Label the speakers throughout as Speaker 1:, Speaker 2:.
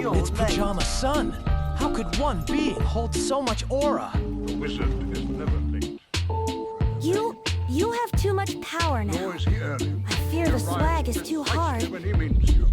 Speaker 1: It's Pajama Sun. How could one being hold so much aura?
Speaker 2: The wizard is never late.
Speaker 3: You have too much power now.
Speaker 2: Nor is he early.
Speaker 3: I fear the swag is too hard.
Speaker 2: When he means you.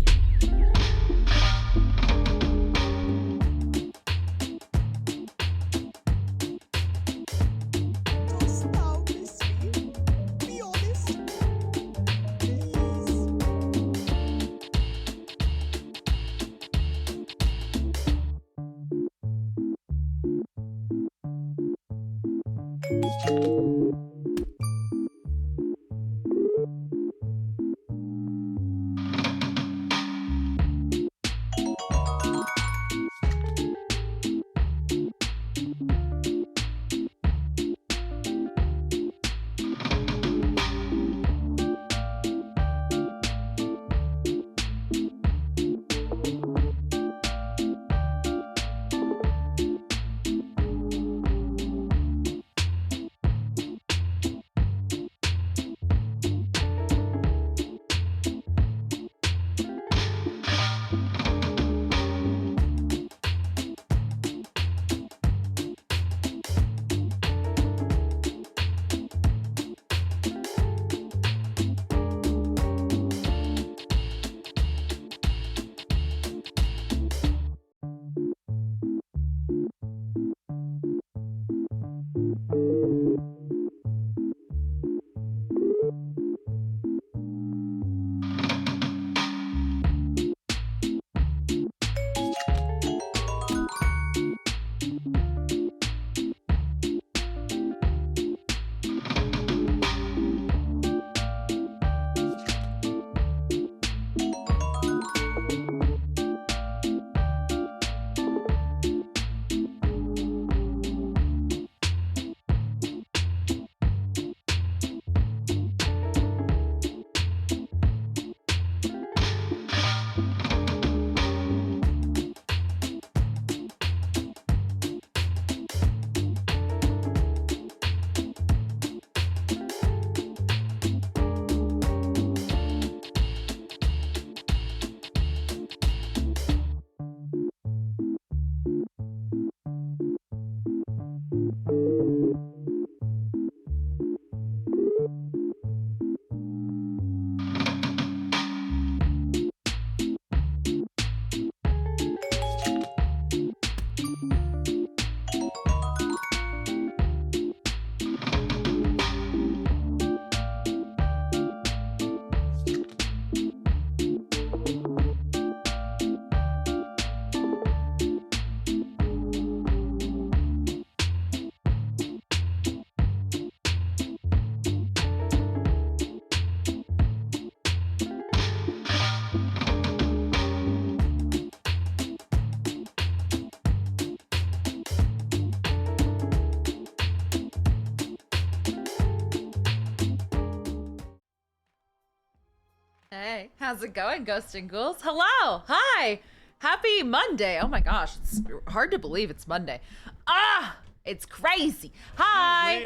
Speaker 4: Hey, how's it going, Ghost and Ghouls? Hello, hi, happy Monday. Oh my gosh, it's hard to believe it's Monday. Ah, it's crazy. Hi,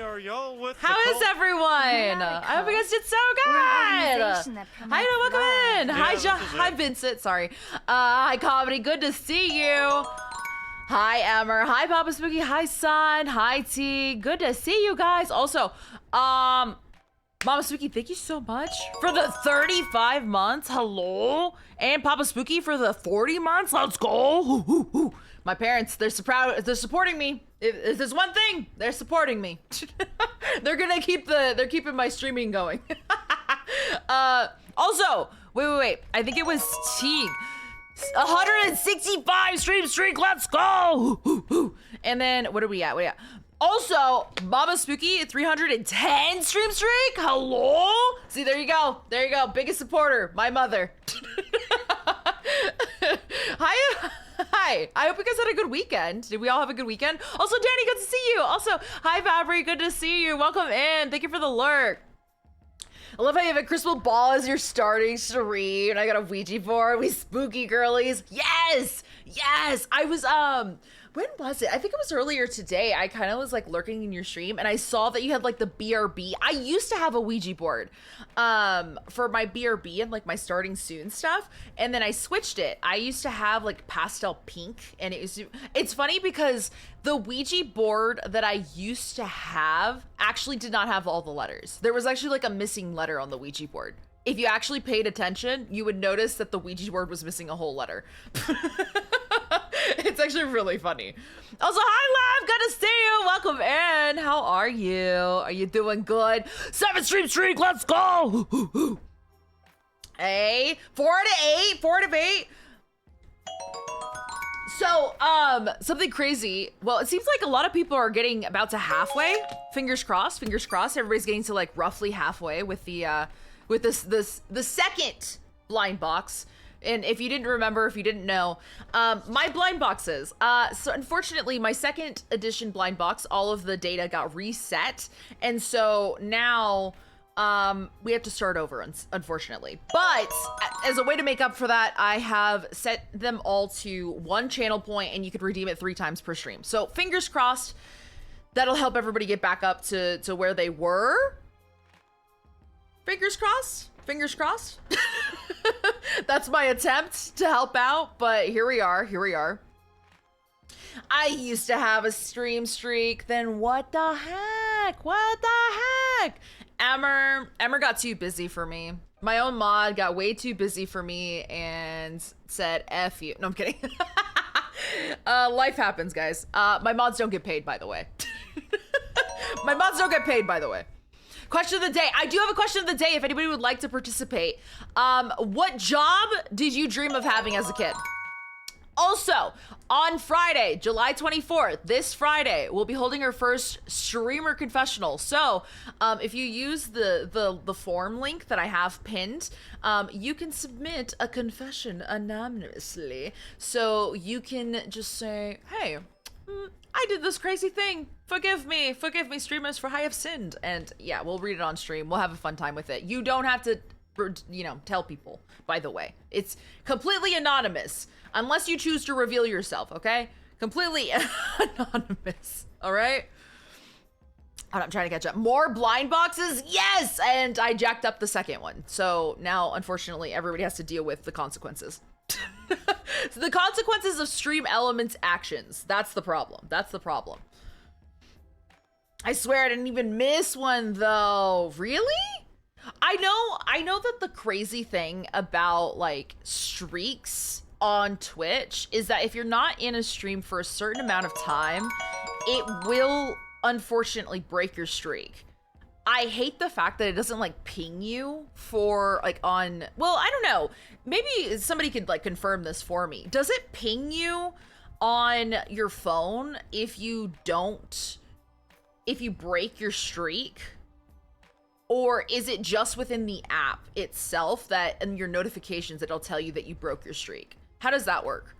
Speaker 4: how is everyone? I hope you guys did so good. Hi, welcome in. Hi, hi, Vincent. Sorry. Hi, Comedy. Good to see you. Hi, Emmer. Hi, Papa Spooky. Hi, Son. Hi, T. Good to see you guys. Also, Mama Spooky, thank you so much for the 35 months. Hello. And Papa Spooky for the 40 months. Let's go. My parents, they're supporting me. If there's one thing, they're supporting me. They're keeping my streaming going. Also, wait. I think it was Teague. 165 stream streak. Let's go. And then what are we at? Also, Mama Spooky, 310 stream streak. Hello. See, there you go. Biggest supporter, my mother. Hi. I hope you guys had a good weekend. Did we all have a good weekend? Also, Danny, good to see you. Also, hi, Fabry, good to see you. Welcome in. Thank you for the lurk. I love how you have a crystal ball as your starting stream, and I got a Ouija board. We spooky girlies. Yes. I was when was it? I think it was earlier today. I kind of was like lurking in your stream and I saw that you had like the BRB. I used to have a Ouija board for my BRB and like my starting soon stuff. And then I switched it. I used to have like pastel pink, and it's funny because the Ouija board that I used to have actually did not have all the letters. There was actually like a missing letter on the Ouija board. If you actually paid attention, you would notice that the Ouija board was missing a whole letter. It's actually really funny. Also, hi, Love. Good to see you. Welcome in. How are you? Are you doing good? 7 stream streak. Let's go. Hey, 4 out of 8. So, something crazy. Well, it seems like a lot of people are getting about to halfway. Fingers crossed. Everybody's getting to like roughly halfway with the the second blind box. And if you didn't know, my blind boxes. So unfortunately, my second edition blind box, all of the data got reset, and so now we have to start over, unfortunately. But as a way to make up for that, I have set them all to one channel point, and you could redeem it 3 times per stream. So fingers crossed, that'll help everybody get back up to where they were. Fingers crossed. That's my attempt to help out, but here we are. I used to have a stream streak, then what the heck? Emmer got too busy for me. My own mod got way too busy for me and said, F you. No, I'm kidding. Life happens, guys. My mods don't get paid, by the way. Question of the day. I do have a question of the day if anybody would like to participate. What job did you dream of having as a kid? Also, on Friday, July 24th, this Friday, we'll be holding our first streamer confessional. So, if you use the form link that I have pinned, you can submit a confession anonymously. So you can just say, hey, I did this crazy thing. Forgive me, streamers, for I have sinned. And yeah, we'll read it on stream. We'll have a fun time with it. You don't have to, tell people, by the way. It's completely anonymous, unless you choose to reveal yourself, okay? Completely anonymous, all right? I'm trying to catch up. More blind boxes? Yes! And I jacked up the second one. So now, unfortunately, everybody has to deal with the consequences. So the consequences of Stream Elements actions. That's the problem. I swear I didn't even miss one though. Really? I know that the crazy thing about like streaks on Twitch is that if you're not in a stream for a certain amount of time, it will unfortunately break your streak. I hate the fact that it doesn't like ping you for like on, well, I don't know. Maybe somebody could like confirm this for me. Does it ping you on your phone if you break your streak? Or is it just within the app itself that in your notifications it'll tell you that you broke your streak? How does that work?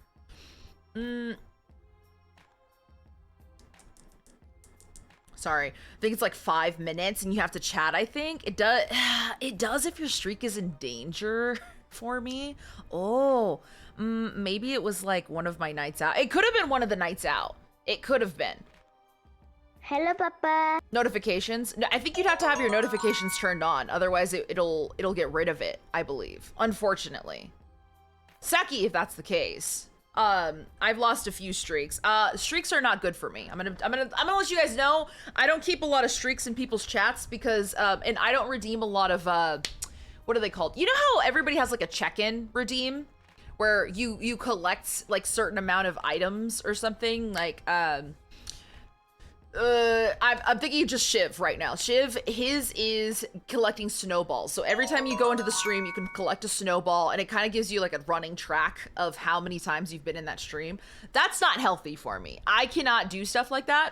Speaker 4: Sorry, I think it's like 5 minutes and you have to chat, I think. It does if your streak is in danger. for me. Oh, maybe it was like one of my nights out. It could have been one of the nights out. It could have been.
Speaker 3: Hello, Papa.
Speaker 4: Notifications? No, I think you'd have to have your notifications turned on. Otherwise, it'll get rid of it, I believe. Unfortunately. Seki, if that's the case. I've lost a few streaks. Streaks are not good for me. I'm gonna let you guys know. I don't keep a lot of streaks in people's chats because, and I don't redeem a lot of, what are they called? You know how everybody has like a check-in redeem? Where you collect like certain amount of items or something, like, I'm thinking of just Shiv right now. Shiv, his is collecting snowballs. So every time you go into the stream, you can collect a snowball, and it kind of gives you like a running track of how many times you've been in that stream. That's not healthy for me. I cannot do stuff like that.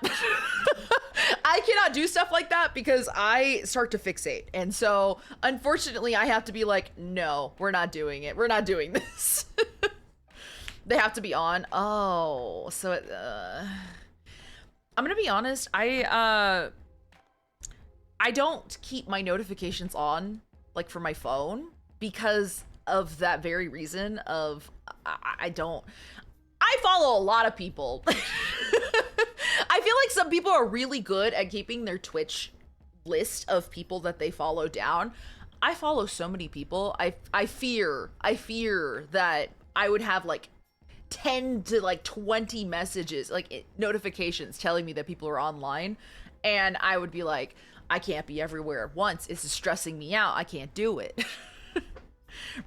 Speaker 4: I cannot do stuff like that because I start to fixate. And so, unfortunately, I have to be like, no, we're not doing it. We're not doing this. They have to be on. Oh, so it, I'm gonna be honest, I don't keep my notifications on, like, for my phone because of that very reason of, I follow a lot of people. I feel like some people are really good at keeping their Twitch list of people that they follow down. I follow so many people. I fear that I would have like 10 to like 20 messages, like notifications telling me that people are online, and I would be like, I can't be everywhere at once. This is stressing me out. I can't do it.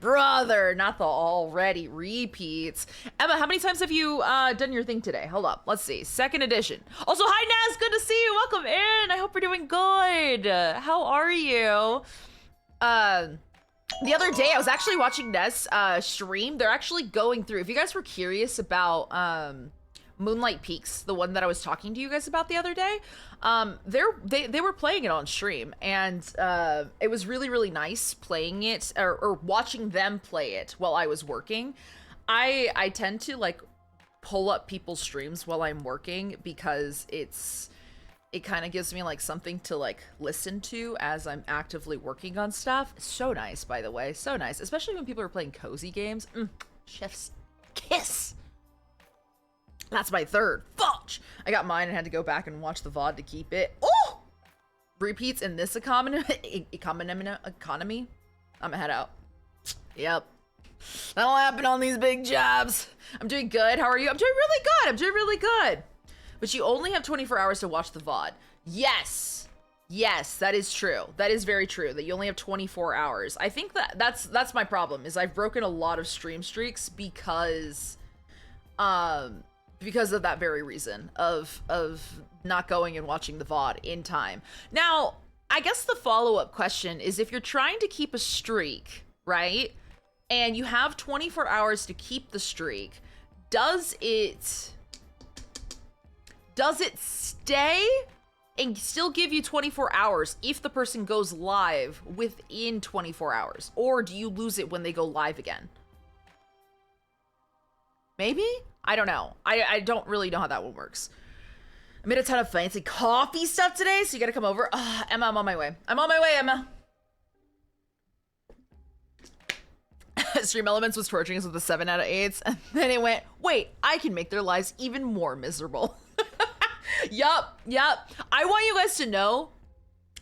Speaker 4: Brother, not the already repeats. Emma, how many times have you done your thing today? Hold up, let's see. Second edition. Also, hi Naz, good to see you. Welcome in. I hope you're doing good. How are you? The other day, I was actually watching Ness stream. They're actually going through, if you guys were curious about Moonlight Peaks, the one that I was talking to you guys about the other day, they were playing it on stream, and it was really, really nice playing it, or watching them play it while I was working. I tend to, like, pull up people's streams while I'm working because it kind of gives me like something to like listen to as I'm actively working on stuff. So nice, by the way, so nice, especially when people are playing cozy games. Chef's kiss. That's my third. Fudge. I got mine and had to go back and watch the VOD to keep it. Oh, repeats in this economy. I'm gonna head out. Yep. That'll happen on these big jobs. I'm doing good. How are you? I'm doing really good. I'm doing really good. But you only have 24 hours to watch the VOD. Yes. Yes, that is true. That is very true, that you only have 24 hours. I think that's my problem, is I've broken a lot of stream streaks because of that very reason of not going and watching the VOD in time. Now, I guess the follow-up question is, if you're trying to keep a streak, right? And you have 24 hours to keep the streak, does it stay and still give you 24 hours if the person goes live within 24 hours? Or do you lose it when they go live again? Maybe? I don't know. I don't really know how that one works. I made a ton of fancy coffee stuff today, so you gotta come over. Emma, I'm on my way. I'm on my way, Emma. Stream Elements was torturing us with a 7 out of 8s, and then it went, wait, I can make their lives even more miserable. Yup. I want you guys to know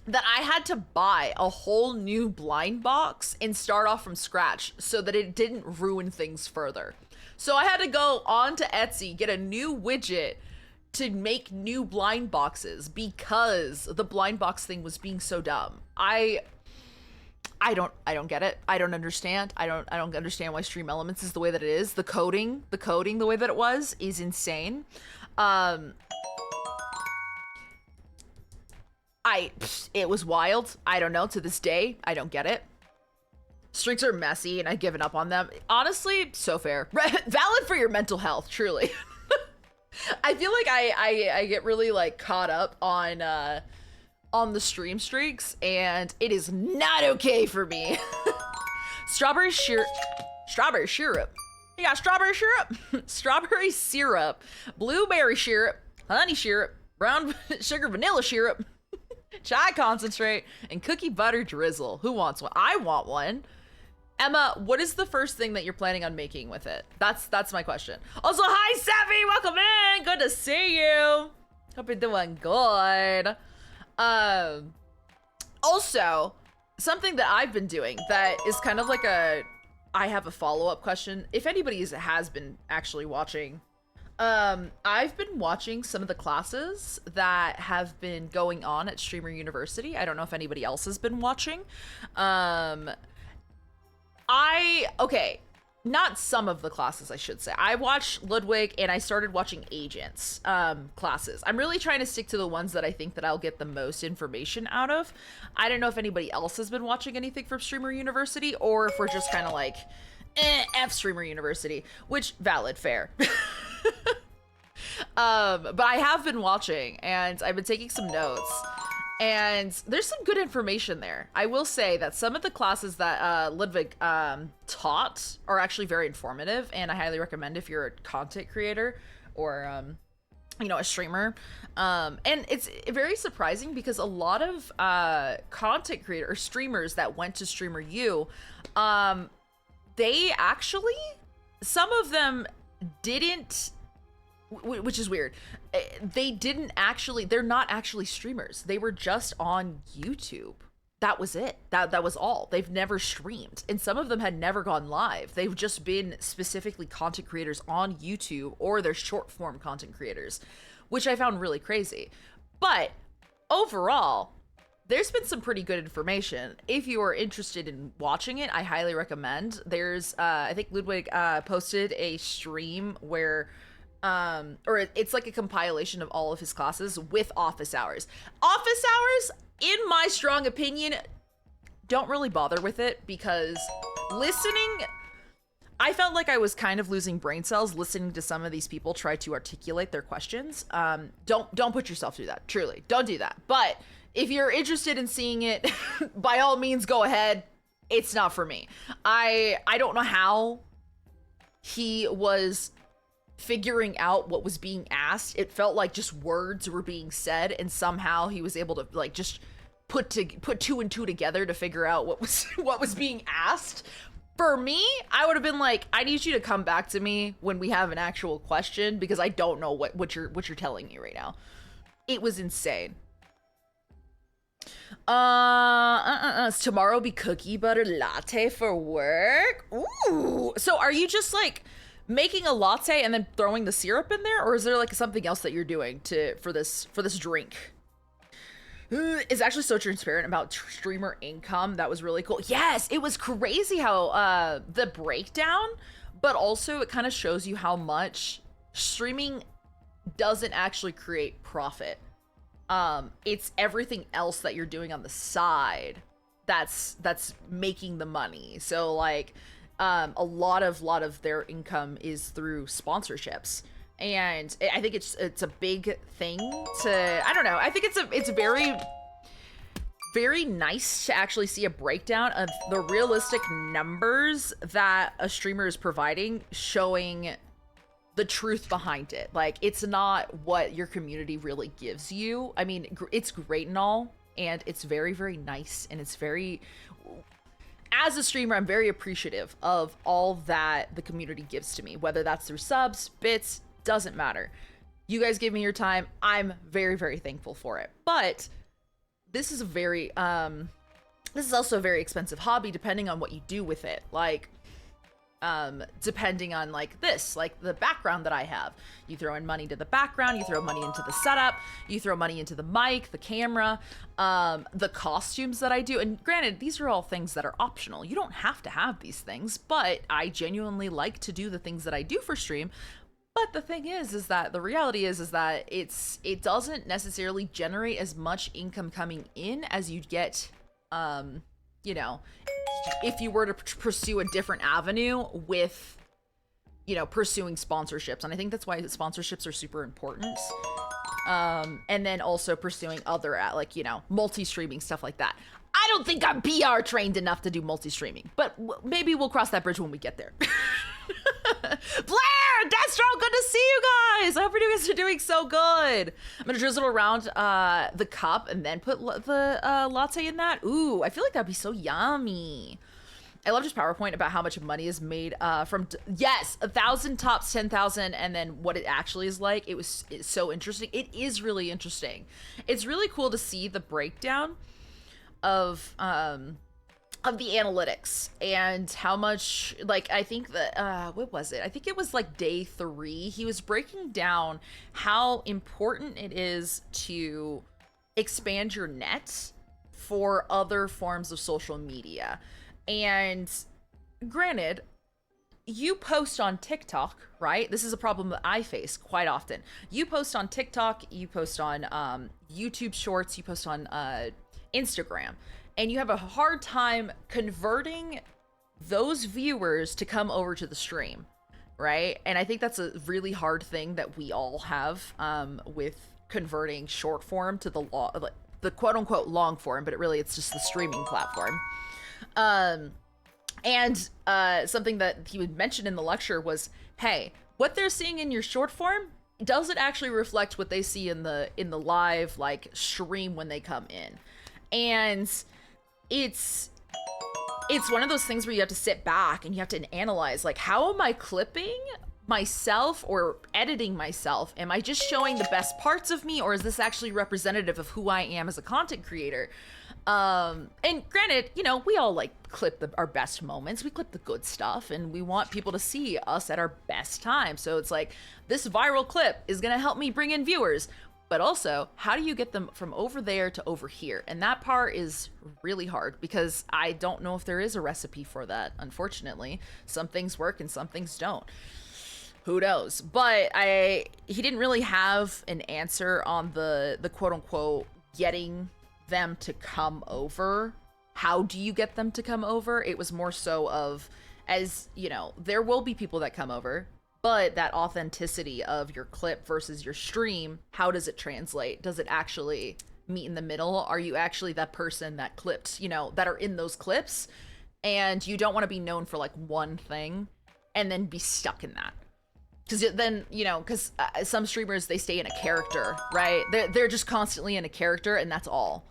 Speaker 4: that I had to buy a whole new blind box and start off from scratch so that it didn't ruin things further. So I had to go onto Etsy, get a new widget to make new blind boxes because the blind box thing was being so dumb. I don't get it. I don't understand. I don't understand why Stream Elements is the way that it is. The coding the way that it was is insane. It was wild. I don't know. To this day, I don't get it. Streaks are messy, and I've given up on them. Honestly, so fair. Valid for your mental health, truly. I feel like I get really like caught up on the stream streaks, and it is not okay for me. Strawberry syrup. You got strawberry syrup, strawberry syrup, blueberry syrup, honey syrup, brown sugar vanilla syrup, chai concentrate, and cookie butter drizzle. Who wants one? I want one. Emma, what is the first thing that you're planning on making with it? That's my question. Also, hi, Savvy! Welcome in! Good to see you! Hope you're doing good. Also, something that I've been doing that is kind of like I have a follow-up question. If anybody has been actually watching, I've been watching some of the classes that have been going on at Streamer University. I don't know if anybody else has been watching. Okay, not some of the classes, I should say. I watched Ludwig and I started watching Agents classes. I'm really trying to stick to the ones that I think that I'll get the most information out of. I don't know if anybody else has been watching anything from Streamer University or if we're just kind of like, F Streamer University, which valid, fair. But I have been watching and I've been taking some notes. And there's some good information there. I will say that some of the classes that Ludwig taught are actually very informative, and I highly recommend if you're a content creator or a streamer. And it's very surprising because a lot of content creator or streamers that went to Streamer U, they actually, some of them didn't, which is weird. They're not actually streamers. They were just on YouTube. That was it. That was all. They've never streamed. And some of them had never gone live. They've just been specifically content creators on YouTube, or they're short form content creators, which I found really crazy. But overall, there's been some pretty good information. If you are interested in watching it, I highly recommend. There's, I think Ludwig posted a stream where it's like a compilation of all of his classes with office hours. Office hours, in my strong opinion, don't really bother with it because listening, I felt like I was kind of losing brain cells listening to some of these people try to articulate their questions. Don't put yourself through that. Truly, don't do that. But if you're interested in seeing it, by all means, go ahead. It's not for me. I don't know how he was figuring out what was being asked. It felt like just words were being said, and somehow he was able to like just put two and two together to figure out what was being asked. For me, I would have been like, I need you to come back to me when we have an actual question because I don't know what you're telling me right now. It was insane. Tomorrow be cookie butter latte for work. Ooh. So are you just like making a latte and then throwing the syrup in there, or is there like something else that you're doing for this drink? Is actually so transparent about streamer income. That was really cool. Yes, it was crazy how the breakdown, but also it kind of shows you how much streaming doesn't actually create profit. It's everything else that you're doing on the side that's making the money. So like a lot of their income is through sponsorships, and I think it's a big thing to, I don't know, I think it's very, very nice to actually see a breakdown of the realistic numbers that a streamer is providing, showing the truth behind it. Like, it's not what your community really gives you. I mean, it's great and all, and it's very, very nice, and it's very, as a streamer, I'm very appreciative of all that the community gives to me, whether that's through subs, bits, doesn't matter. You guys give me your time. I'm very, very thankful for it. But this is a very, this is also a very expensive hobby depending on what you do with it. Like, depending on like the background that I have, you throw in money to the background, you throw money into the setup, you throw money into the mic, the camera, the costumes that I do. And granted, these are all things that are optional. You don't have to have these things, but I genuinely like to do the things that I do for stream. But the thing is that the reality is that it doesn't necessarily generate as much income coming in as you'd get, you know, if you were to pursue a different avenue with, you know, pursuing sponsorships. And I think that's why sponsorships are super important. And then also pursuing other, like, you know, multi-streaming, stuff like that. I don't think I'm PR trained enough to do multi-streaming, but maybe we'll cross that bridge when we get there. Blair, Destro, good to see you guys. I hope you guys are doing so good. I'm gonna drizzle around the cup and then put the latte in that. Ooh, I feel like that'd be so yummy. I loved his PowerPoint about how much money is made from yes, 1,000 tops 10,000, and then what it actually is like. It's so interesting. It is really interesting. It's really cool to see the breakdown of the analytics and how much, like, I think that what was it? I think it was like day 3. He was breaking down how important it is to expand your net for other forms of social media. And granted, you post on TikTok, right? This is a problem that I face quite often. You post on TikTok, you post on YouTube Shorts, you post on Instagram, and you have a hard time converting those viewers to come over to the stream, right? And I think that's a really hard thing that we all have with converting short form to the quote unquote long form, but it's just the streaming platform. And something that he would mention in the lecture was, hey, what they're seeing in your short form, does it actually reflect what they see in the live like stream when they come in? And it's one of those things where you have to sit back and you have to analyze, like, how am I clipping myself or editing myself? Am I just showing the best parts of me, or is this actually representative of who I am as a content creator? And granted, you know, we all like clip our best moments. We clip the good stuff, and we want people to see us at our best time. So it's like, this viral clip is gonna help me bring in viewers. But also, how do you get them from over there to over here? And that part is really hard, because I don't know if there is a recipe for that, unfortunately. Some things work and some things don't. Who knows? But he didn't really have an answer on the quote unquote getting them to come over. How do you get them to come over? It was more so of, as you know, there will be people that come over, but that authenticity of your clip versus your stream, how does it translate? Does it actually meet in the middle? Are you actually that person that clipped, you know, that are in those clips? And you don't want to be known for like one thing and then be stuck in that. Because then, you know, because some streamers, they stay in a character, right? They're just constantly in a character, and that's all.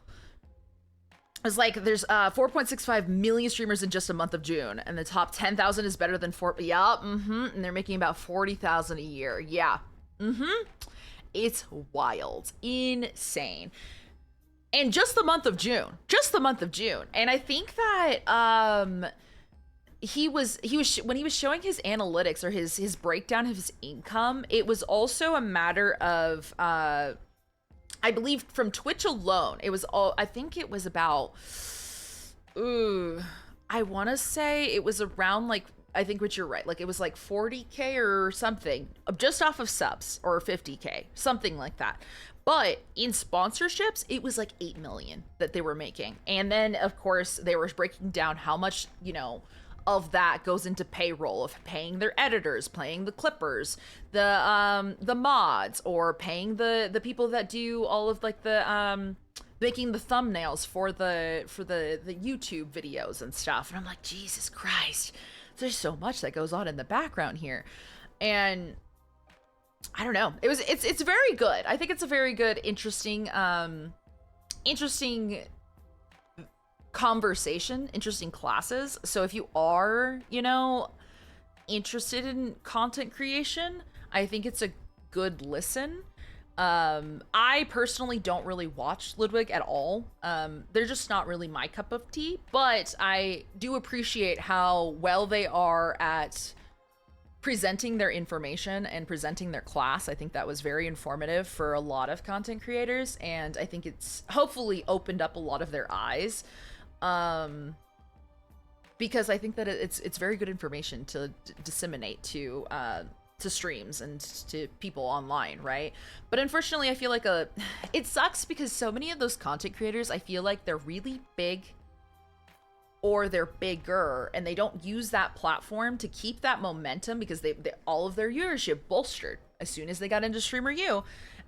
Speaker 4: It's like there's 4.65 million streamers in just a month of June, and the top 10,000 is better than and they're making about 40,000 a year. It's wild, insane. And just the month of June, and I think that he was when he was showing his analytics or his breakdown of his income, it was also a matter of I believe from Twitch alone, it was all, I think it was about, I want to say it was around like, I think what you're right, like it was like 40K or something, just off of subs, or 50K, something like that. But in sponsorships, it was like 8 million that they were making. And then of course they were breaking down how much, you know, of that goes into payroll, of paying their editors, paying the clippers, the mods, or paying the people that do all of like the making the thumbnails for the YouTube videos and stuff. And I'm like, Jesus Christ, there's so much that goes on in the background here. And I don't know. It's very good. I think it's a very good, interesting conversation, interesting classes. So if you are, you know, interested in content creation, I think it's a good listen. I personally don't really watch Ludwig at all. They're just not really my cup of tea, but I do appreciate how well they are at presenting their information and presenting their class. I think that was very informative for a lot of content creators, and I think it's hopefully opened up a lot of their eyes. Because I think that it's very good information to disseminate to streams and to people online, right? But unfortunately, I feel like it sucks because so many of those content creators, I feel like they're really big or they're bigger, and they don't use that platform to keep that momentum, because they all of their viewership bolstered as soon as they got into Streamer U.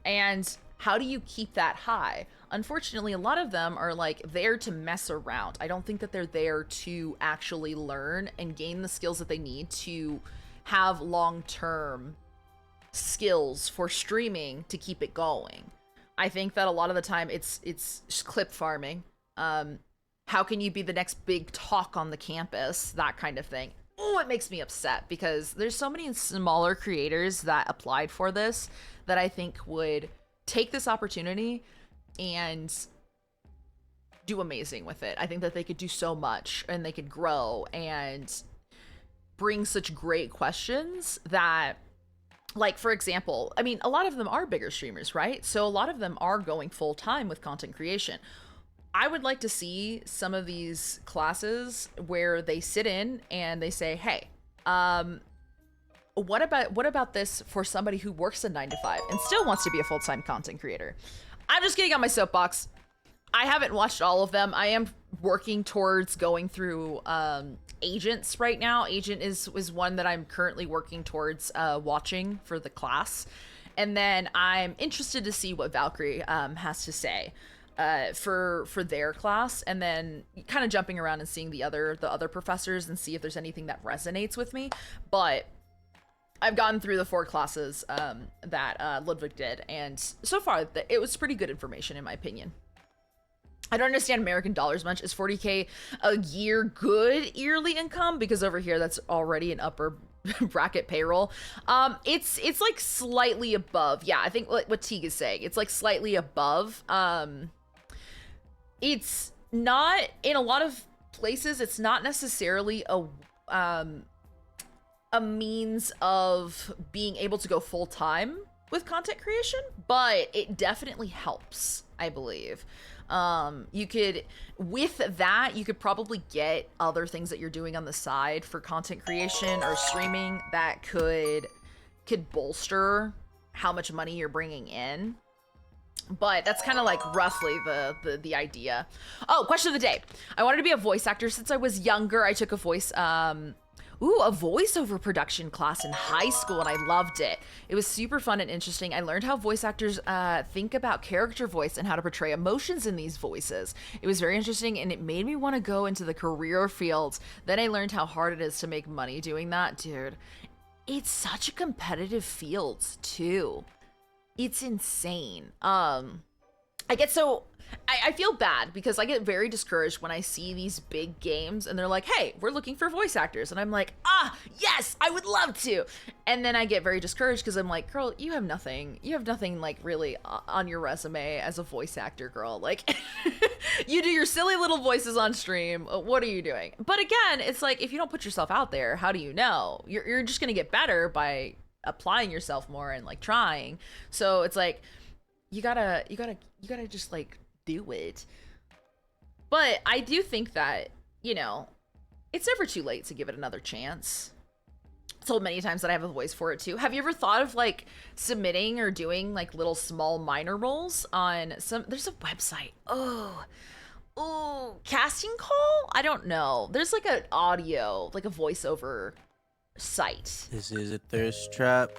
Speaker 4: And how do you keep that high? Unfortunately, a lot of them are like there to mess around. I don't think that they're there to actually learn and gain the skills that they need to have long-term skills for streaming to keep it going. I think that a lot of the time it's clip farming. how can you be the next big talk on the campus, that kind of thing. Oh, it makes me upset because there's so many smaller creators that applied for this that I think would take this opportunity and do amazing with it. I think that they could do so much and they could grow and bring such great questions that, like, for example, I mean, a lot of them are bigger streamers, right? So a lot of them are going full time with content creation. I would like to see some of these classes where they sit in and they say, hey, what about this for somebody who works a 9 to 5 and still wants to be a full-time content creator? I'm just getting on my soapbox. I haven't watched all of them. I am working towards going through Agents right now. Agent is one that I'm currently working towards watching for the class. And then I'm interested to see what Valkyrie has to say for their class, and then kind of jumping around and seeing the other professors and see if there's anything that resonates with me. But I've gotten through the 4 classes that Ludwig did, and so far it was pretty good information in my opinion. I don't understand American dollars much. Is 40K a year good yearly income? Because over here that's already an upper bracket payroll. It's like slightly above. Yeah, I think what Teague is saying. It's like slightly above. It's not, in a lot of places, it's not necessarily a means of being able to go full time with content creation, but it definitely helps, I believe. You could, with that, you could probably get other things that you're doing on the side for content creation or streaming that could bolster how much money you're bringing in. But that's kind of like roughly the idea. Oh, question of the day. I wanted to be a voice actor since I was younger. I took a voiceover production class in high school, and I loved it. It was super fun and interesting. I learned how voice actors think about character voice and how to portray emotions in these voices. It was very interesting, and it made me want to go into the career fields. Then I learned how hard it is to make money doing that. Dude, it's such a competitive field, too. It's insane. I feel bad because I get very discouraged when I see these big games and they're like, hey, we're looking for voice actors. And I'm like, yes, I would love to. And then I get very discouraged because I'm like, girl, you have nothing like really on your resume as a voice actor, girl. Like, you do your silly little voices on stream. What are you doing? But again, it's like, if you don't put yourself out there, how do you know? You're just going to get better by applying yourself more and like trying. So it's like, you gotta just like do it. But I do think that, you know, it's never too late to give it another chance. I've told many times that I have a voice for it too. Have you ever thought of like submitting or doing like little small minor roles on there's a website. Oh, casting call? I don't know. There's like an audio, like a voiceover site.
Speaker 5: This is a thirst trap.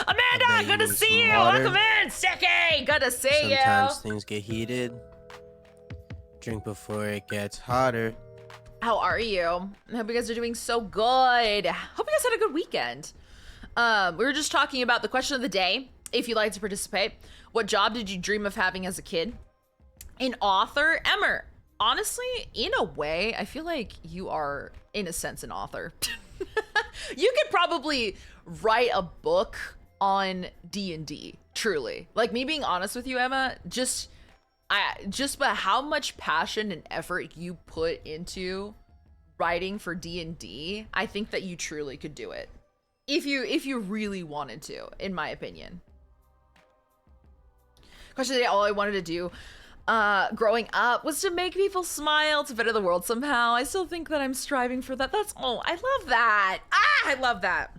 Speaker 4: Amanda, good to see you. Welcome in, Sticky. Good to see you.
Speaker 5: Sometimes things get heated. Drink before it gets hotter.
Speaker 4: How are you? I hope you guys are doing so good. Hope you guys had a good weekend. We were just talking about the question of the day. If you'd like to participate, what job did you dream of having as a kid? An author, Emmer. Honestly, in a way, I feel like you are, in a sense, an author. You could probably write a book on D&D, truly. Like, me being honest with you, Emma, just by how much passion and effort you put into writing for D&D, I think that you truly could do it. If you really wanted to, in my opinion. Question of the day, all I wanted to do growing up was to make people smile, to better the world somehow. I still think that I'm striving for that. I love that. I love that.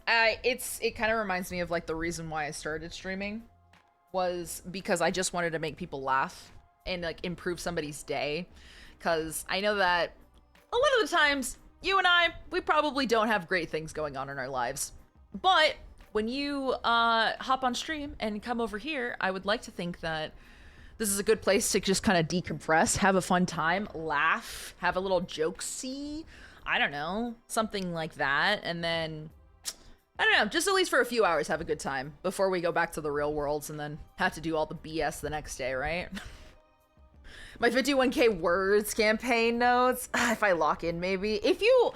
Speaker 4: It kind of reminds me of like the reason why I started streaming was because I just wanted to make people laugh and like improve somebody's day. Cause I know that a lot of the times you and we probably don't have great things going on in our lives, but when you hop on stream and come over here, I would like to think that this is a good place to just kind of decompress, have a fun time, laugh, have a little jokesy, I don't know, something like that. And then, I don't know, just at least for a few hours have a good time before we go back to the real worlds and then have to do all the BS the next day, right? My 51K words campaign notes. If I lock in, maybe. If you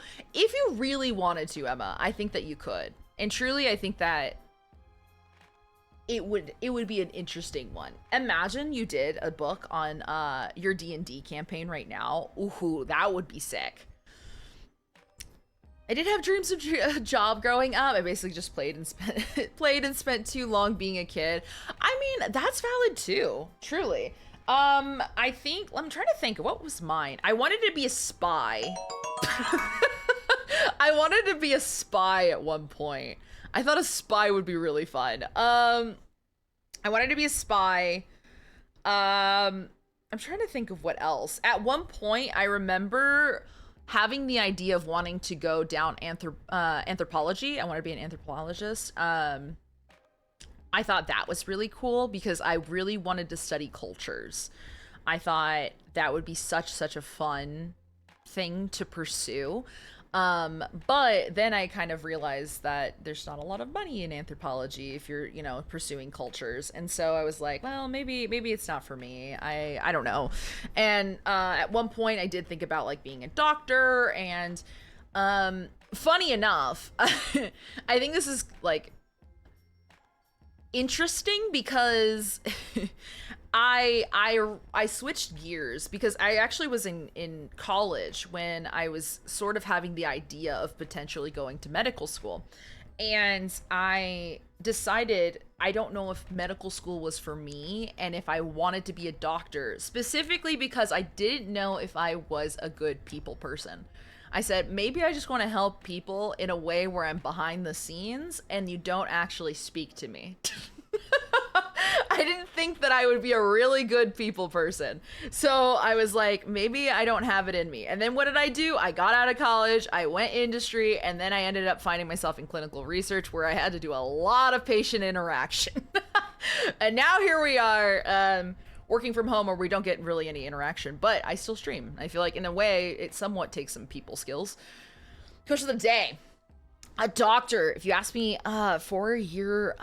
Speaker 4: really wanted to, Emma, I think that you could. And truly, I think that it would be an interesting one. Imagine you did a book on your D&D campaign right now. Ooh, that would be sick. I did have dreams of a job growing up. I basically just played and spent too long being a kid. I mean, that's valid too, truly. I think, I'm trying to think, what was mine? I wanted to be a spy. I wanted to be a spy at one point. I thought a spy would be really fun. I wanted to be a spy. I'm trying to think of what else. At one point, I remember having the idea of wanting to go down anthropology. I want to be an anthropologist. I thought that was really cool because I really wanted to study cultures. I thought that would be such a fun thing to pursue. But then I kind of realized that there's not a lot of money in anthropology if you're, you know, pursuing cultures. And so I was like, well, maybe it's not for me. I don't know. And at one point I did think about like being a doctor, and funny enough, I think this is like interesting because I switched gears because I actually was in college when I was sort of having the idea of potentially going to medical school, and I decided I don't know if medical school was for me and if I wanted to be a doctor, specifically because I didn't know if I was a good people person. I said, maybe I just want to help people in a way where I'm behind the scenes and you don't actually speak to me. I didn't think that I would be a really good people person. So I was like, maybe I don't have it in me. And then what did I do? I got out of college, I went industry, and then I ended up finding myself in clinical research where I had to do a lot of patient interaction. And now here we are, working from home where we don't get really any interaction, but I still stream. I feel like in a way it somewhat takes some people skills. Question of the day. A doctor. If you ask me 4-year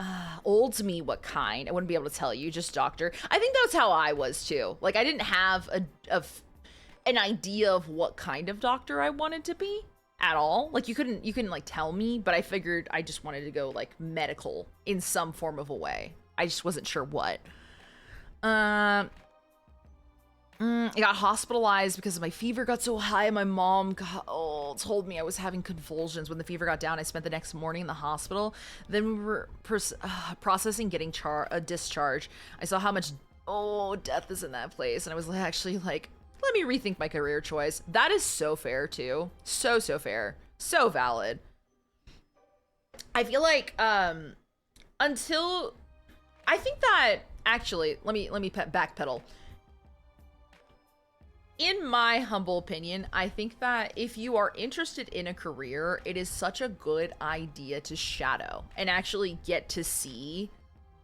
Speaker 4: old me what kind, I wouldn't be able to tell you, just doctor. I think that's how I was too. Like I didn't have an idea of what kind of doctor I wanted to be at all. Like you couldn't like tell me, but I figured I just wanted to go like medical in some form of a way. I just wasn't sure what. I got hospitalized because my fever got so high. My mom told me I was having convulsions. When the fever got down, I spent the next morning in the hospital. Then we were processing getting a discharge. I saw how much death is in that place, and I was actually like, let me rethink my career choice. That is so fair too. So fair. So valid. I feel like until I think that actually let me backpedal. In my humble opinion, I think that if you are interested in a career, it is such a good idea to shadow and actually get to see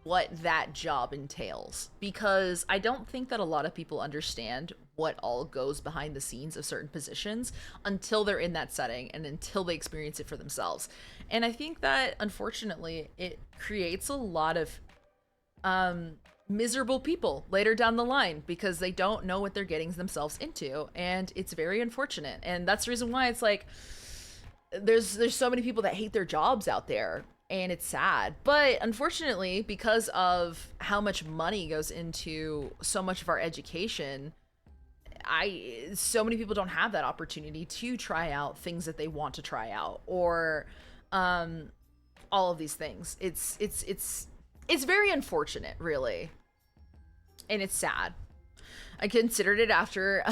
Speaker 4: what that job entails, because I don't think that a lot of people understand what all goes behind the scenes of certain positions until they're in that setting and until they experience it for themselves. And I think that unfortunately it creates a lot of miserable people later down the line because they don't know what they're getting themselves into, and it's very unfortunate. And that's the reason why it's like there's so many people that hate their jobs out there, and it's sad. But unfortunately, because of how much money goes into so much of our education, so many people don't have that opportunity to try out things that they want to try out, or all of these things. It's very unfortunate, really. And it's sad. I considered it after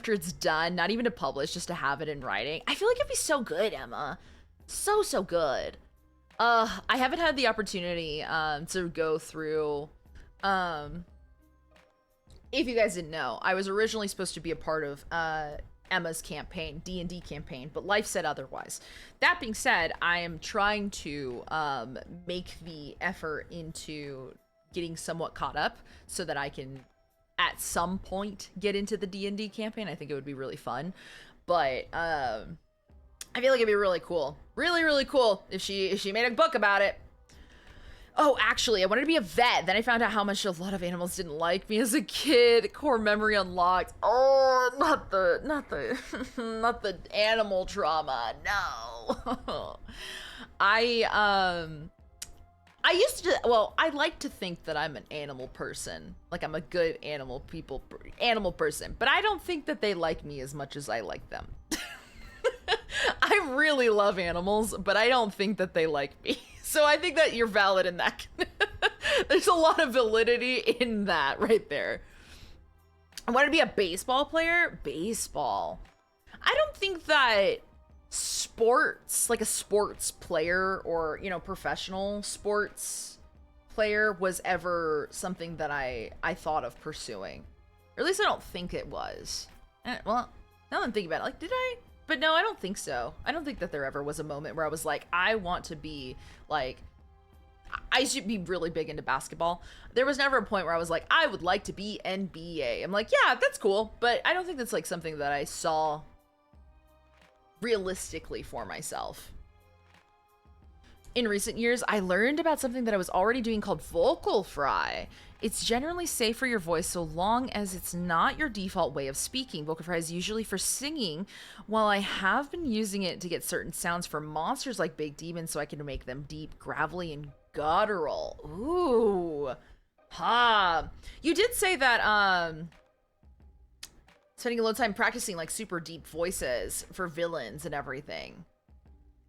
Speaker 4: it's done, not even to publish, just to have it in writing. I feel like it'd be so good, Emma. So good. I haven't had the opportunity to go through. If you guys didn't know, I was originally supposed to be a part of Emma's campaign, D&D campaign, but life said otherwise. That being said, I am trying to make the effort into getting somewhat caught up so that I can at some point get into the D&D campaign. I think it would be really fun, but I feel like it'd be really cool, really cool if she made a book about it. Oh, actually, I wanted to be a vet. Then I found out how much a lot of animals didn't like me as a kid. Core memory unlocked. Oh, not the animal trauma. No. I used to, well, I like to think that I'm an animal person. Like I'm a good animal person, but I don't think that they like me as much as I like them. I really love animals, but I don't think that they like me. So I think that you're valid in that. There's a lot of validity in that right there. I want to be a baseball player. Baseball. I don't think that sports, like a sports player or, you know, professional sports player was ever something that I thought of pursuing. Or at least I don't think it was. And, well, now that I'm thinking about it, like, did I? But no, I don't think so. I don't think that there ever was a moment where I was like, I want to be, like, I should be really big into basketball. There was never a point where I was like, I would like to be NBA. I'm like, yeah, that's cool. But I don't think that's, like, something that I saw realistically for myself. In recent years, I learned about something that I was already doing called vocal fry. It's generally safe for your voice so long as it's not your default way of speaking. Vocal fry is usually for singing, while I have been using it to get certain sounds for monsters like big demons so I can make them deep, gravelly, and guttural. Ooh. Ha. You did say that, spending a lot of time practicing like super deep voices for villains and everything.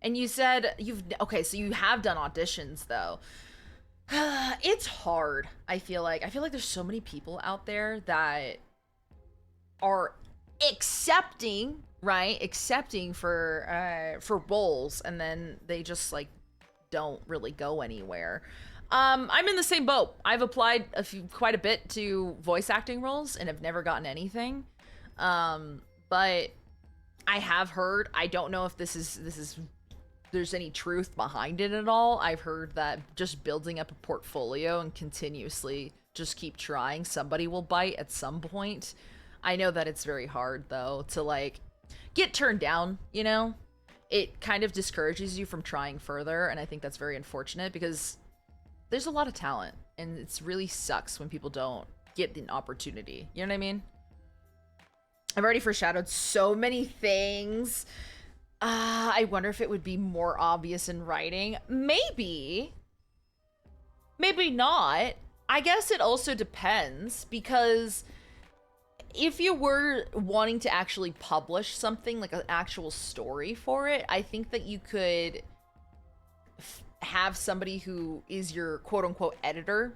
Speaker 4: And you said okay, so you have done auditions though. It's hard. I feel like there's so many people out there that are accepting for roles, and then they just like don't really go anywhere. I'm in the same boat. I've applied quite a bit to voice acting roles and have never gotten anything. But I have heard, I don't know if there's any truth behind it at all. I've heard that just building up a portfolio and continuously just keep trying, somebody will bite at some point. I know that it's very hard though to like get turned down, you know? It kind of discourages you from trying further, and I think that's very unfortunate because there's a lot of talent and it's really sucks when people don't get an opportunity. You know what I mean? I've already foreshadowed so many things. I wonder if it would be more obvious in writing. Maybe. Maybe not. I guess it also depends, because if you were wanting to actually publish something, like an actual story for it, I think that you could have somebody who is your quote-unquote editor,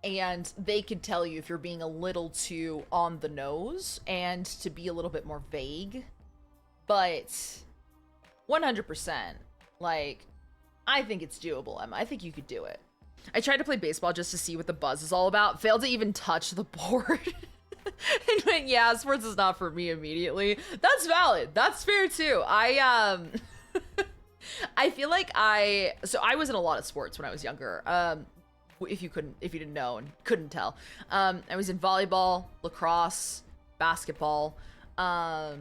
Speaker 4: and they could tell you if you're being a little too on the nose and to be a little bit more vague. But 100%, like, I think it's doable, Emma. I think you could do it. I tried to play baseball just to see what the buzz is all about. Failed to even touch the board. And went, yeah, sports is not for me immediately. That's valid. That's fair too. I feel like I was in a lot of sports when I was younger. If you didn't know and couldn't tell. I was in volleyball, lacrosse, basketball. I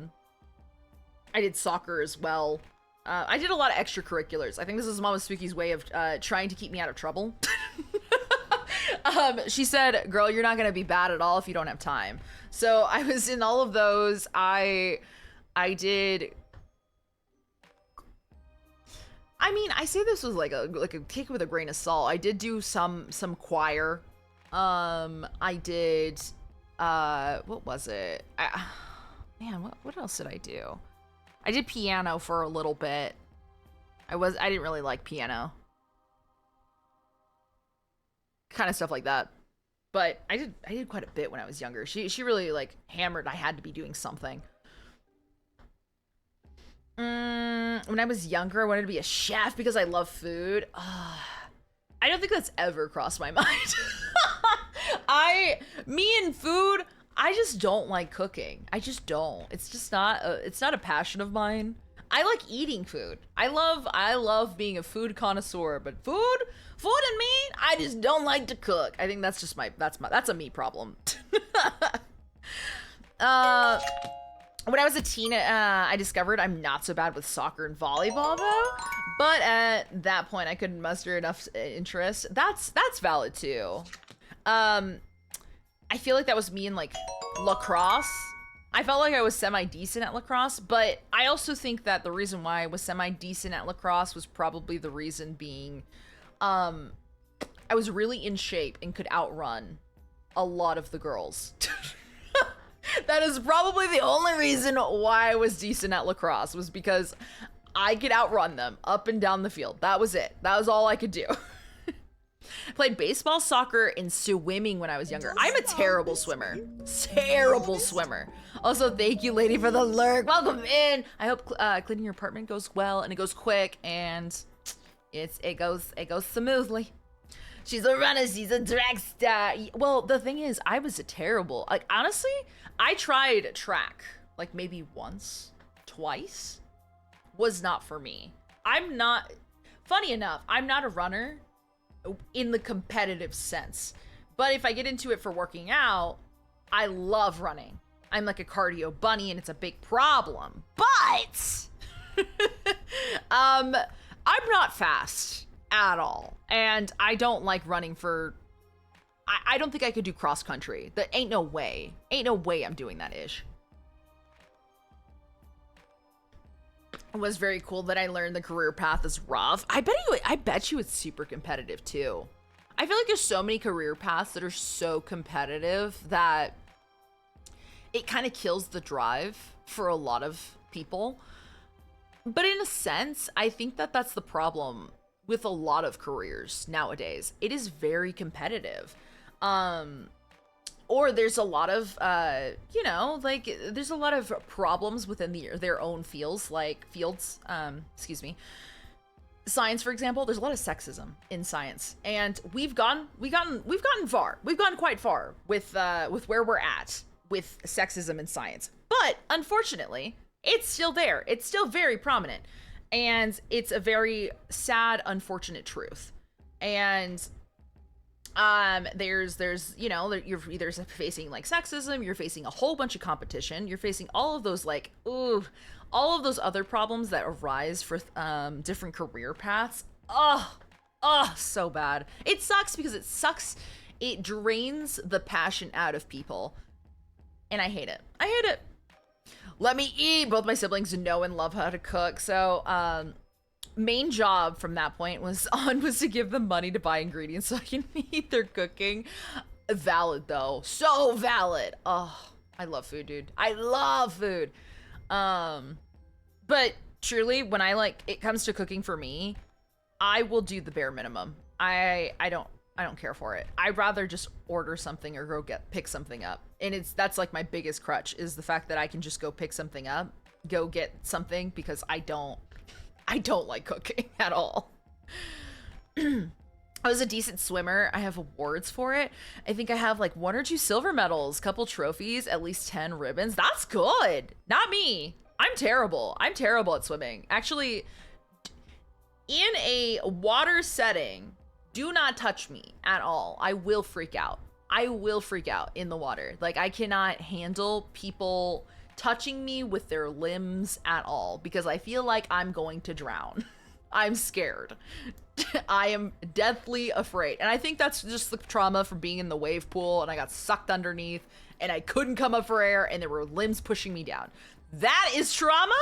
Speaker 4: did soccer as well. I did a lot of extracurriculars. I think this is Mama Spooky's way of trying to keep me out of trouble. She said, girl, you're not gonna be bad at all if you don't have time. So I was in all of those. I did. I mean, I say this was like a take it with a grain of salt. I did do some choir. I did. What was it? Man, what else did I do? I did piano for a little bit. I didn't really like piano. Kind of stuff like that. But I did quite a bit when I was younger. She really like hammered I had to be doing something. When I was younger, I wanted to be a chef because I love food. I don't think that's ever crossed my mind. Me and food, I just don't like cooking. I just don't. It's just not a passion of mine. I like eating food. I love being a food connoisseur, but food and me, I just don't like to cook. I think that's a me problem. When I was a teen, I discovered I'm not so bad with soccer and volleyball though. But at that point, I couldn't muster enough interest. That's valid too. I feel like that was me in like lacrosse. I felt like I was semi-decent at lacrosse, but I also think that the reason why I was semi-decent at lacrosse was probably the reason being, I was really in shape and could outrun a lot of the girls. That is probably the only reason why I was decent at lacrosse, was because I could outrun them up and down the field. That was it. That was all I could do. I played baseball, soccer, and swimming when I was younger. I'm a terrible swimmer. Terrible swimmer. Also, thank you, lady, for the lurk. Welcome in. I hope cleaning your apartment goes well and it goes quick and it goes smoothly. She's a runner. She's a drag star. Well, the thing is, I was a terrible. Like, honestly, I tried track like maybe once, twice. Was not for me. I'm not. Funny enough, I'm not a runner in the competitive sense, but if I get into it for working out, I love running. I'm like a cardio bunny and it's a big problem, but I'm not fast at all, and I don't like running for I don't think I could do cross country. That ain't no way I'm doing that ish. It was very cool that I learned the career path is rough. I bet you it's super competitive too. I feel like there's so many career paths that are so competitive that it kind of kills the drive for a lot of people. But in a sense, I think that that's the problem with a lot of careers nowadays. It is very competitive. Or there's a lot of, there's a lot of problems within their own fields, Science, for example, there's a lot of sexism in science, and we've gotten far. We've gone quite far with where we're at with sexism in science. But unfortunately, it's still there. It's still very prominent, and it's a very sad, unfortunate truth. And you're either facing like sexism, you're facing a whole bunch of competition, you're facing all of those all of those other problems that arise for different career paths. So bad. It sucks because it drains the passion out of people, and I hate it. Let me eat. Both my siblings know and love how to cook, so main job from that point was to give them money to buy ingredients so I can eat their cooking. Valid though, so valid. Oh, I love food, dude. I love food. But truly, when it comes to cooking for me, I will do the bare minimum. I don't care for it. I'd rather just order something or go pick something up. And that's like my biggest crutch, is the fact that I can just go pick something up, go get something, because I don't like cooking at all. I was a decent swimmer. I have awards for it. I think I have like 1 or 2 silver medals, couple trophies, at least 10 ribbons. That's good. Not me. I'm terrible. I'm terrible at swimming. Actually, in a water setting, do not touch me at all. I will freak out. I will freak out in the water. Like, I cannot handle people touching me with their limbs at all, because I feel like I'm going to drown. I'm scared. I am deathly afraid. And I think that's just the trauma from being in the wave pool and I got sucked underneath and I couldn't come up for air and there were limbs pushing me down. That is trauma.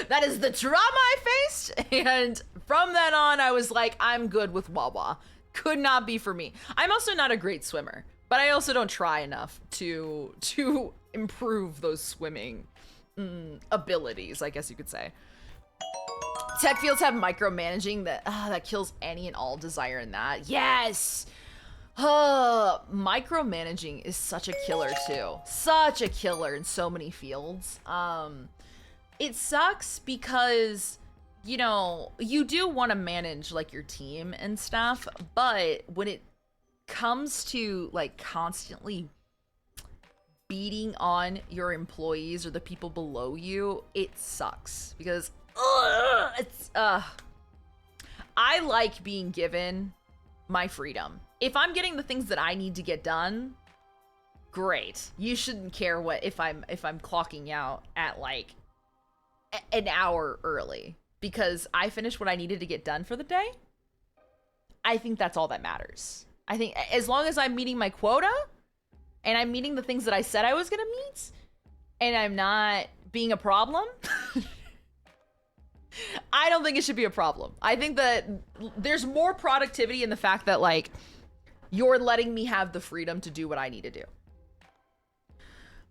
Speaker 4: That is the trauma I faced. And from then on, I was like, I'm good with Wawa. Could not be for me. I'm also not a great swimmer, but I also don't try enough to improve those swimming abilities, I guess you could say. Tech fields have micromanaging that kills any and all desire in that. Yes! Micromanaging is such a killer too. Such a killer in so many fields. It sucks because, you know, you do want to manage like your team and stuff, but when it comes to like constantly beating on your employees or the people below you, it sucks because I like being given my freedom. If I'm getting the things that I need to get done, great. You shouldn't care what if I'm clocking out at like an hour early because I finished what I needed to get done for the day. I think that's all that matters. I think as long as I'm meeting my quota and I'm meeting the things that I said I was going to meet and I'm not being a problem, I don't think it should be a problem. I think that there's more productivity in the fact that like you're letting me have the freedom to do what I need to do.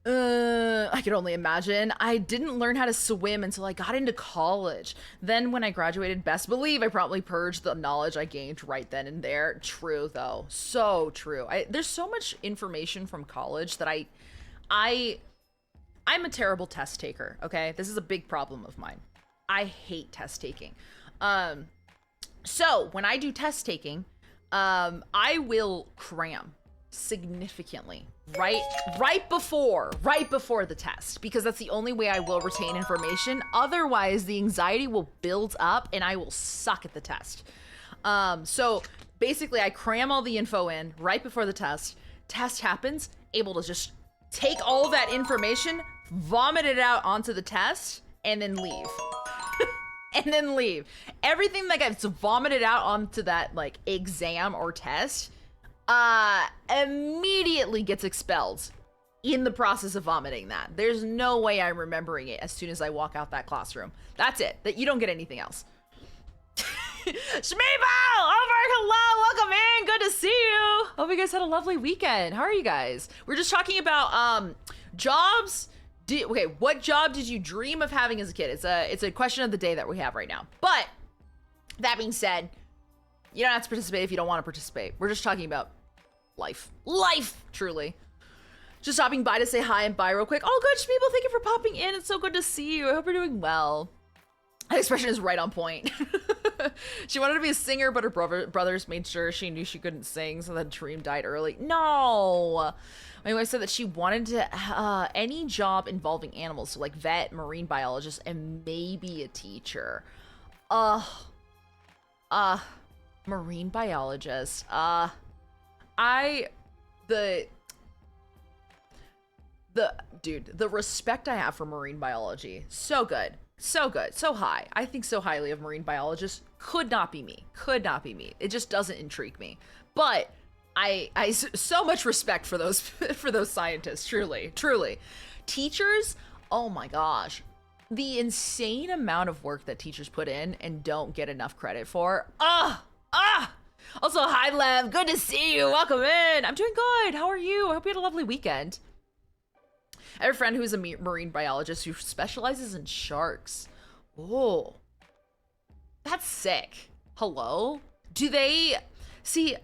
Speaker 4: I could only imagine. I didn't learn how to swim until I got into college. Then when I graduated, best believe I probably purged the knowledge I gained right then and there. True though. So true. There's so much information from college that I'm a terrible test taker, okay? This is a big problem of mine. I hate test taking. So when I do test taking, I will cram significantly right before the test, because that's the only way I will retain information. Otherwise, the anxiety will build up and I will suck at the test. So basically I cram all the info in right before the test. Test happens, able to just take all that information, vomit it out onto the test, and then leave. And then leave. Everything that gets vomited out onto that like exam or test immediately gets expelled in the process of vomiting that. There's no way I'm remembering it as soon as I walk out that classroom. That's it. That you don't get anything else. Shmeevo! Over, hello! Welcome in! Good to see you! Hope you guys had a lovely weekend. How are you guys? We're just talking about jobs. Okay, what job did you dream of having as a kid? It's a question of the day that we have right now. But that being said, you don't have to participate if you don't want to participate. We're just talking about life. Life, truly. Just stopping by to say hi and bye real quick. Oh, good, people. Thank you for popping in. It's so good to see you. I hope you're doing well. That expression is right on point. She wanted to be a singer, but her brothers made sure she knew she couldn't sing, so that dream died early. No. My wife said that she wanted to any job involving animals, so like vet, marine biologist, and maybe a teacher. Marine biologist. The respect I have for marine biology, so good, so high. I think so highly of marine biologists. Could not be me. It just doesn't intrigue me. But I so much respect for those for those scientists. Truly. Teachers, oh my gosh, the insane amount of work that teachers put in and don't get enough credit for. Also, hi Lev, good to see you. Welcome in. I'm doing good. How are you? I hope you had a lovely weekend. I have a friend who's a marine biologist who specializes in sharks. Oh, that's sick. Hello? Do they see?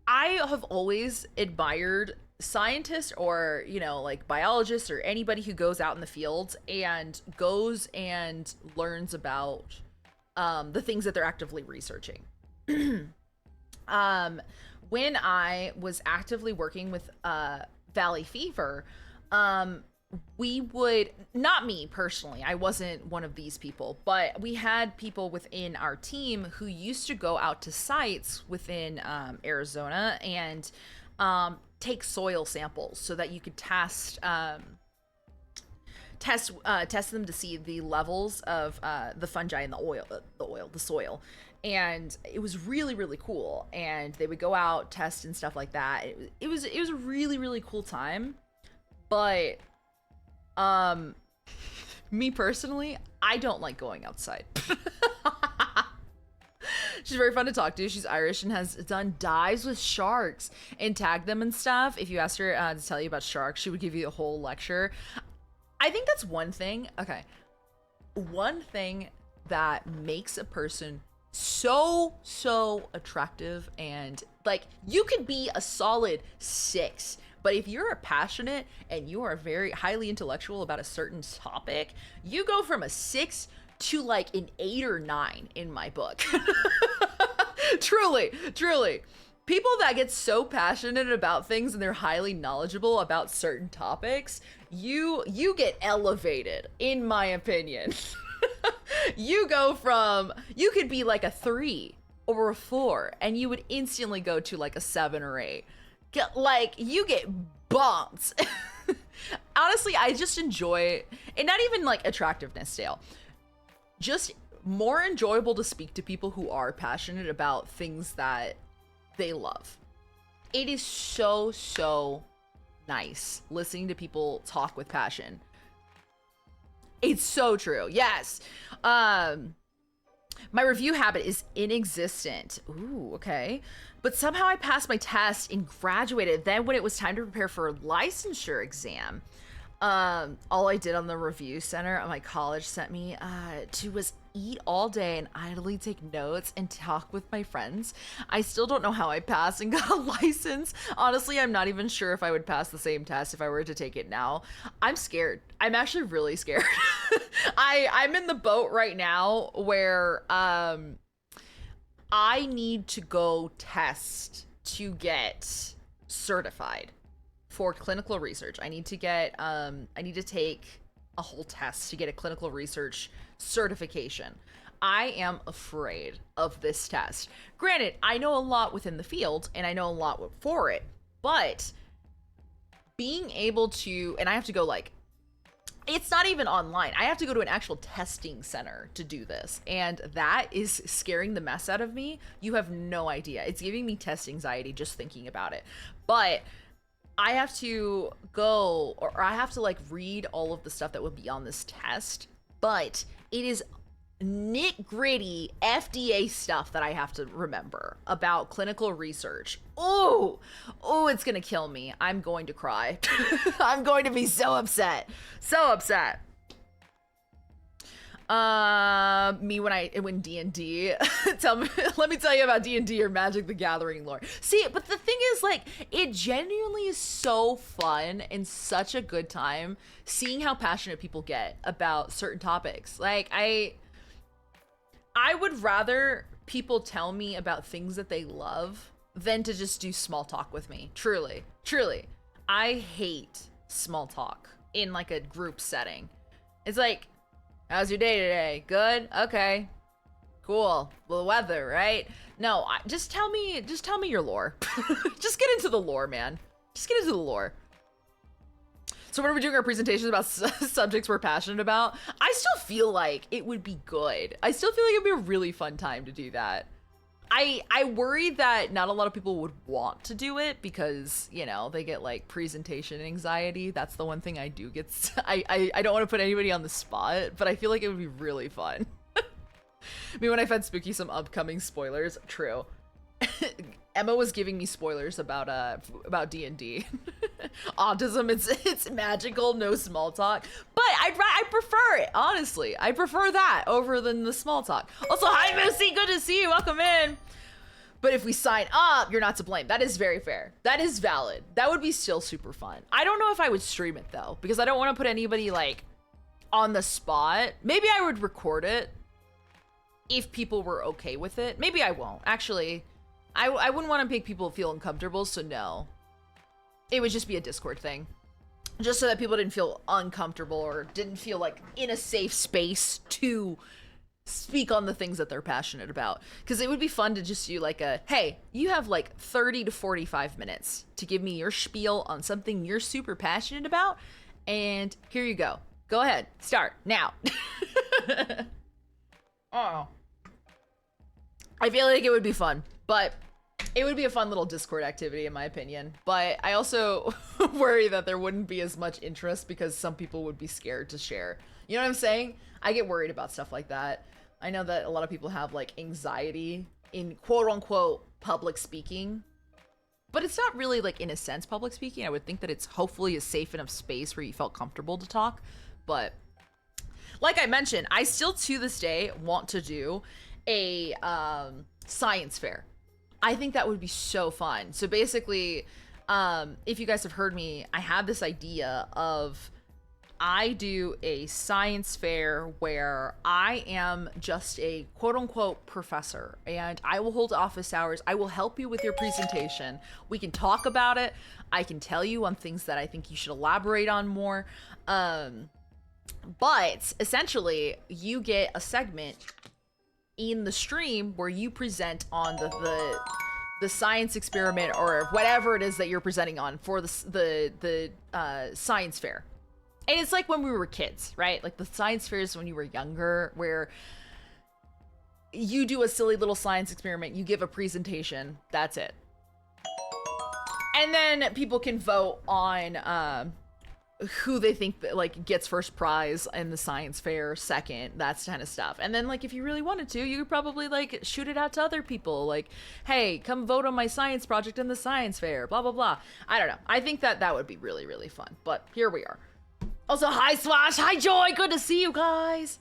Speaker 4: I have always admired scientists or, you know, like biologists or anybody who goes out in the fields and goes and learns about the things that they're actively researching. When I was actively working with Valley Fever, we would, not me personally, I wasn't one of these people, but we had people within our team who used to go out to sites within Arizona and take soil samples so that you could test them to see the levels of the fungi in the soil. And it was really, really cool. And they would go out, test and stuff like that. It was a really, really cool time. But me personally, I don't like going outside. She's very fun to talk to. She's Irish and has done dives with sharks and tagged them and stuff. If you asked her to tell you about sharks, she would give you a whole lecture. I think that's one thing. Okay. One thing that makes a person so attractive, and like you could be a solid 6, but if you're passionate and you are very highly intellectual about a certain topic, you go from a 6 to like an 8 or 9 in my book. Truly. People that get so passionate about things and they're highly knowledgeable about certain topics, you get elevated, in my opinion. You could be like a 3 or a 4 and you would instantly go to like a 7 or 8. you get bumped. Honestly, I just enjoy, and not even like attractiveness, Dale. Just more enjoyable to speak to people who are passionate about things that they love. It is so nice listening to people talk with passion. It's so true. Yes. My review habit is inexistent. Ooh, okay. But somehow I passed my test and graduated. Then when it was time to prepare for a licensure exam, all I did on the review center my college sent me to was eat all day and idly take notes and talk with my friends. I still don't know how I passed and got a license. Honestly, I'm not even sure if I would pass the same test if I were to take it now. I'm scared. I'm actually really scared. I'm in the boat right now where I need to go test to get certified for clinical research. I need to get I need to take a whole test to get a clinical research certification. I am afraid of this test. Granted, I know a lot within the field and I know a lot for it, but being able to, and I have to go like, it's not even online. I have to go to an actual testing center to do this. And that is scaring the mess out of me. You have no idea. It's giving me test anxiety just thinking about it. But I have to go, or I have to like read all of the stuff that would be on this test. But it is nitty-gritty FDA stuff that I have to remember about clinical research. Oh, it's gonna kill me. I'm going to cry. I'm going to be so upset. So upset. When D&D, let me tell you about D&D or Magic the Gathering lore. See, but the thing is, like, it genuinely is so fun and such a good time seeing how passionate people get about certain topics. Like, I would rather people tell me about things that they love than to just do small talk with me. Truly. I hate small talk in like a group setting. It's like, how's your day today? Good? Okay. Cool. Well, the weather, right? No, just tell me your lore. Just get into the lore, man. Just get into the lore. So when we're doing our presentations about subjects we're passionate about, I still feel like it would be good. I still feel like it'd be a really fun time to do that. I worry that not a lot of people would want to do it because, you know, they get like presentation anxiety. That's the one thing I do get. I don't want to put anybody on the spot, but I feel like it would be really fun. I mean, when I fed Spooky some upcoming spoilers, true. Emma was giving me spoilers about D&D. Autism, it's magical, no small talk. But I prefer it, honestly. I prefer that over than the small talk. Also, hi Missy, good to see you. Welcome in. But if we sign up, you're not to blame. That is very fair. That is valid. That would be still super fun. I don't know if I would stream it though, because I don't want to put anybody like on the spot. Maybe I would record it if people were okay with it. Maybe I won't. Actually, I wouldn't want to make people feel uncomfortable, so no. It would just be a Discord thing. Just so that people didn't feel uncomfortable or didn't feel like in a safe space to speak on the things that they're passionate about. Because it would be fun to just do like a, hey, you have like 30 to 45 minutes to give me your spiel on something you're super passionate about. And here you go. Go ahead. Start now. Oh. I feel like it would be fun, but it would be a fun little Discord activity in my opinion. But I also worry that there wouldn't be as much interest because some people would be scared to share. You know what I'm saying? I get worried about stuff like that. I know that a lot of people have like anxiety in quote unquote public speaking, but it's not really like in a sense public speaking. I would think that it's hopefully a safe enough space where you felt comfortable to talk. But like I mentioned, I still to this day want to do a science fair. I think that would be so fun. So basically, if you guys have heard me, I have this idea of I do a science fair where I am just a quote unquote professor and I will hold office hours. I will help you with your presentation. We can talk about it. I can tell you on things that I think you should elaborate on more. But essentially you get a segment in the stream where you present on the science experiment or whatever it is that you're presenting on for the science fair. And it's like when we were kids, right? Like the science fairs when you were younger, where you do a silly little science experiment, you give a presentation, that's it. And then people can vote on who they think that, like, gets first prize in the science fair, second, that kind of stuff. And then, like, if you really wanted to, you could probably, like, shoot it out to other people. Like, hey, come vote on my science project in the science fair, blah, blah, blah. I don't know. I think that that would be really, really fun. But here we are. Also, hi, Swash. Hi, Joy. Good to see you guys.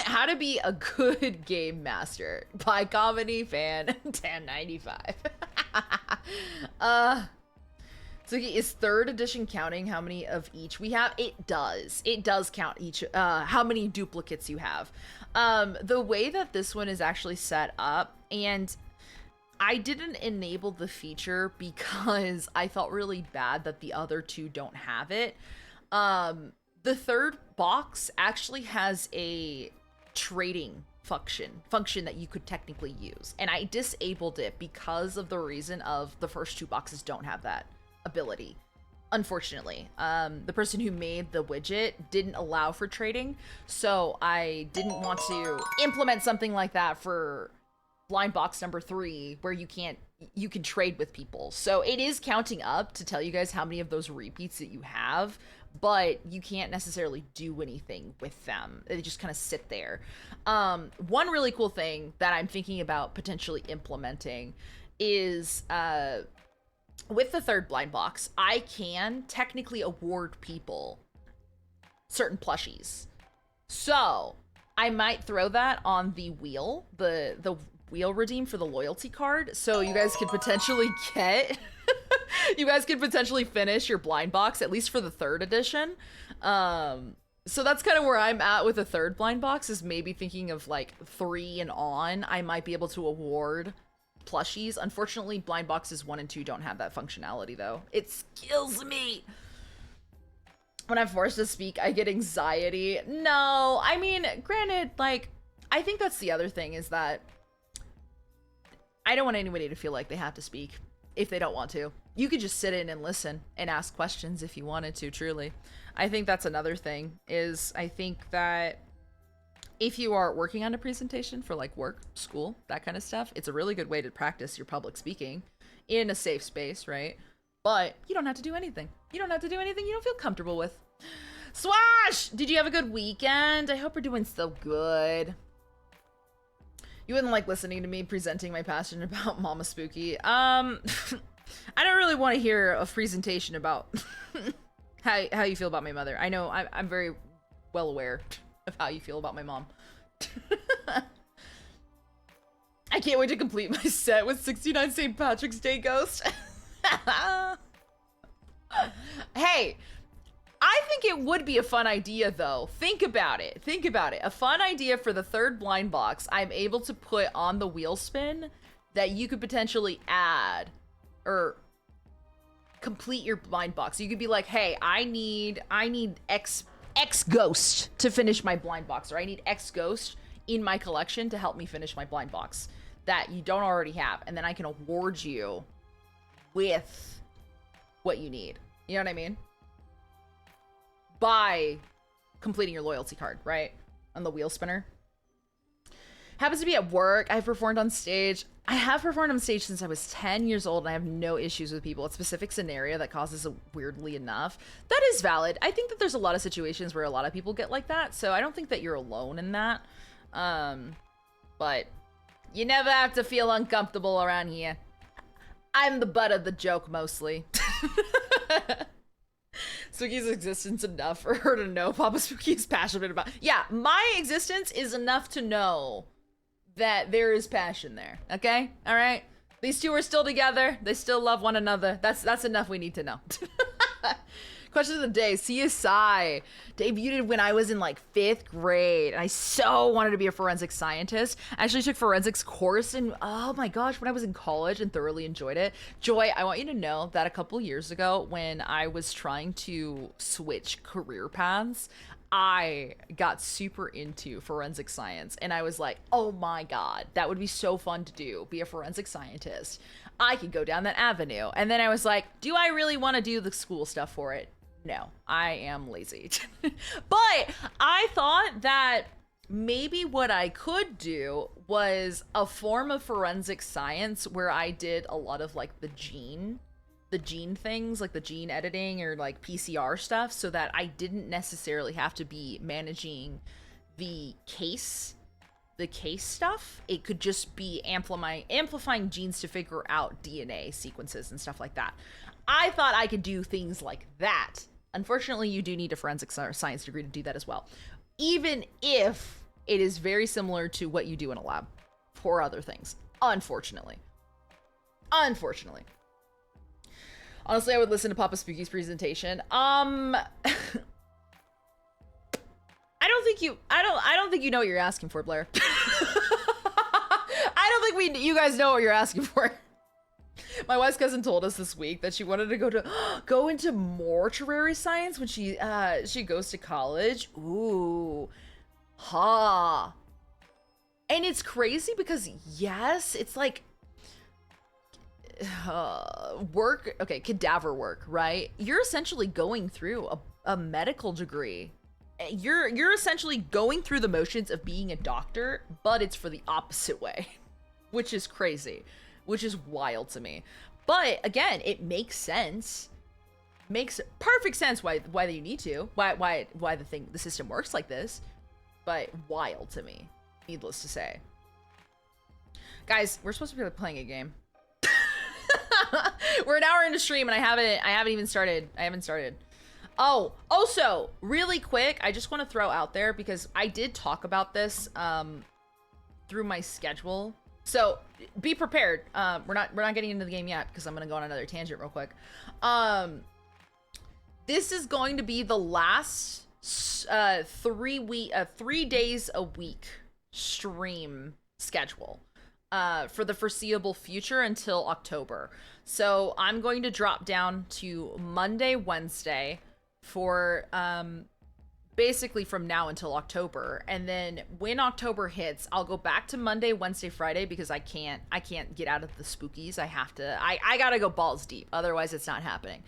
Speaker 4: How to be a good game master by Comedy Fan 1095. Suki, is third edition counting how many of each we have? It does. It does count each, how many duplicates you have. The way that this one is actually set up, and I didn't enable the feature because I felt really bad that the other two don't have it. The third box actually has a trading function that you could technically use, and I disabled it because of the reason of the first two boxes don't have that ability, unfortunately. The person who made the widget didn't allow for trading, so I didn't want to implement something like that for blind box number 3, where you can trade with people. So it is counting up to tell you guys how many of those repeats that you have, but you can't necessarily do anything with them. They just kind of sit there. One really cool thing that I'm thinking about potentially implementing is with the third blind box, I can technically award people certain plushies. So I might throw that on the wheel, the wheel redeem for the loyalty card, so you guys could potentially get you guys could potentially finish your blind box, at least for the third edition. So that's kind of where I'm at with the third blind box, is maybe thinking of like 3 and on, I might be able to award plushies. Unfortunately, blind boxes 1 and 2 don't have that functionality though. It kills me. When I'm forced to speak, I get anxiety. No, I mean, granted, like, I think that's the other thing, is that I don't want anybody to feel like they have to speak if they don't want to. You could just sit in and listen and ask questions if you wanted to, truly. I think that's another thing, is I think that if you are working on a presentation for like work, school, that kind of stuff, it's a really good way to practice your public speaking in a safe space, right? But you don't have to do anything. You don't have to do anything you don't feel comfortable with. Swash! Did you have a good weekend? I hope you're doing so good. You wouldn't like listening to me presenting my passion about Mama Spooky. I don't really want to hear a presentation about how you feel about my mother. I know I'm very well aware of how you feel about my mom. I can't wait to complete my set with 69 St. Patrick's Day Ghost. Hey, I think it would be a fun idea though. Think about it. Think about it. A fun idea for the third blind box I'm able to put on the wheel spin that you could potentially add or complete your blind box. You could be like, hey, I need X ghost to finish my blind box, or I need X ghost in my collection to help me finish my blind box that you don't already have, and then I can award you with what you need. You know what I mean? By completing your loyalty card, right? On the wheel spinner. Happens to be at work. I've performed on stage. I have performed on stage since I was 10 years old, and I have no issues with people. It's a specific scenario that causes it, weirdly enough. That is valid. I think that there's a lot of situations where a lot of people get like that, so I don't think that you're alone in that. But you never have to feel uncomfortable around here. I'm the butt of the joke, mostly. Spooky's existence enough for her to know Papa Spooky is passionate about. Yeah, my existence is enough to know that there is passion there. Okay? All right? These two are still together. They still love one another. That's enough we need to know. Question of the day. CSI debuted when I was in like 5th grade, and I so wanted to be a forensic scientist. I actually took forensics course, and oh my gosh, when I was in college, and thoroughly enjoyed it. Joy, I want you to know that a couple years ago, when I was trying to switch career paths, I got super into forensic science, and I was like, oh my god, that would be so fun to do, be a forensic scientist. I could go down that avenue. And then I was like, do I really want to do the school stuff for it? No, I am lazy. But I thought that maybe what I could do was a form of forensic science where I did a lot of like the gene things, like the gene editing or like PCR stuff, so that I didn't necessarily have to be managing the case stuff. It could just be amplifying genes to figure out DNA sequences and stuff like that. I thought I could do things like that. Unfortunately, you do need a forensic science degree to do that as well, even if it is very similar to what you do in a lab for other things. Unfortunately. Honestly, I would listen to Papa Spooky's presentation. I don't think you know what you're asking for, Blair. I don't think you guys know what you're asking for. My wife's cousin told us this week that she wanted to go into mortuary science when she goes to college. Ooh. Ha. And it's crazy because yes, it's like work, okay, cadaver work, right? You're essentially going through a medical degree. You're essentially going through the motions of being a doctor, but it's for the opposite way, which is crazy, which is wild to me. But again, it makes sense. Makes perfect sense why you need to, why the system works like this, but wild to me, needless to say. Guys, we're supposed to be playing a game. We're an hour into stream and I haven't even started. Oh, also, really quick, I just want to throw out there because I did talk about this through my schedule. So be prepared. We're not getting into the game yet because I'm gonna go on another tangent real quick. This is going to be the last 3 days a week stream schedule for the foreseeable future until October. So I'm going to drop down to Monday, Wednesday for basically from now until October. And then when October hits, I'll go back to Monday, Wednesday, Friday because I can't get out of the spookies. I gotta go balls deep. Otherwise it's not happening.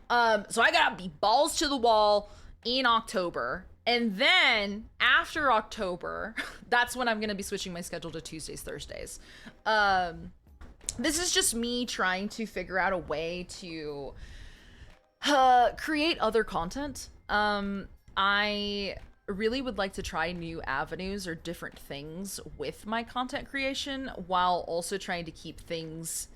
Speaker 4: So I gotta be balls to the wall in October. And then after October, that's when I'm going to be switching my schedule to Tuesdays, Thursdays. This is just me trying to figure out a way to create other content. I really would like to try new avenues or different things with my content creation while also trying to keep things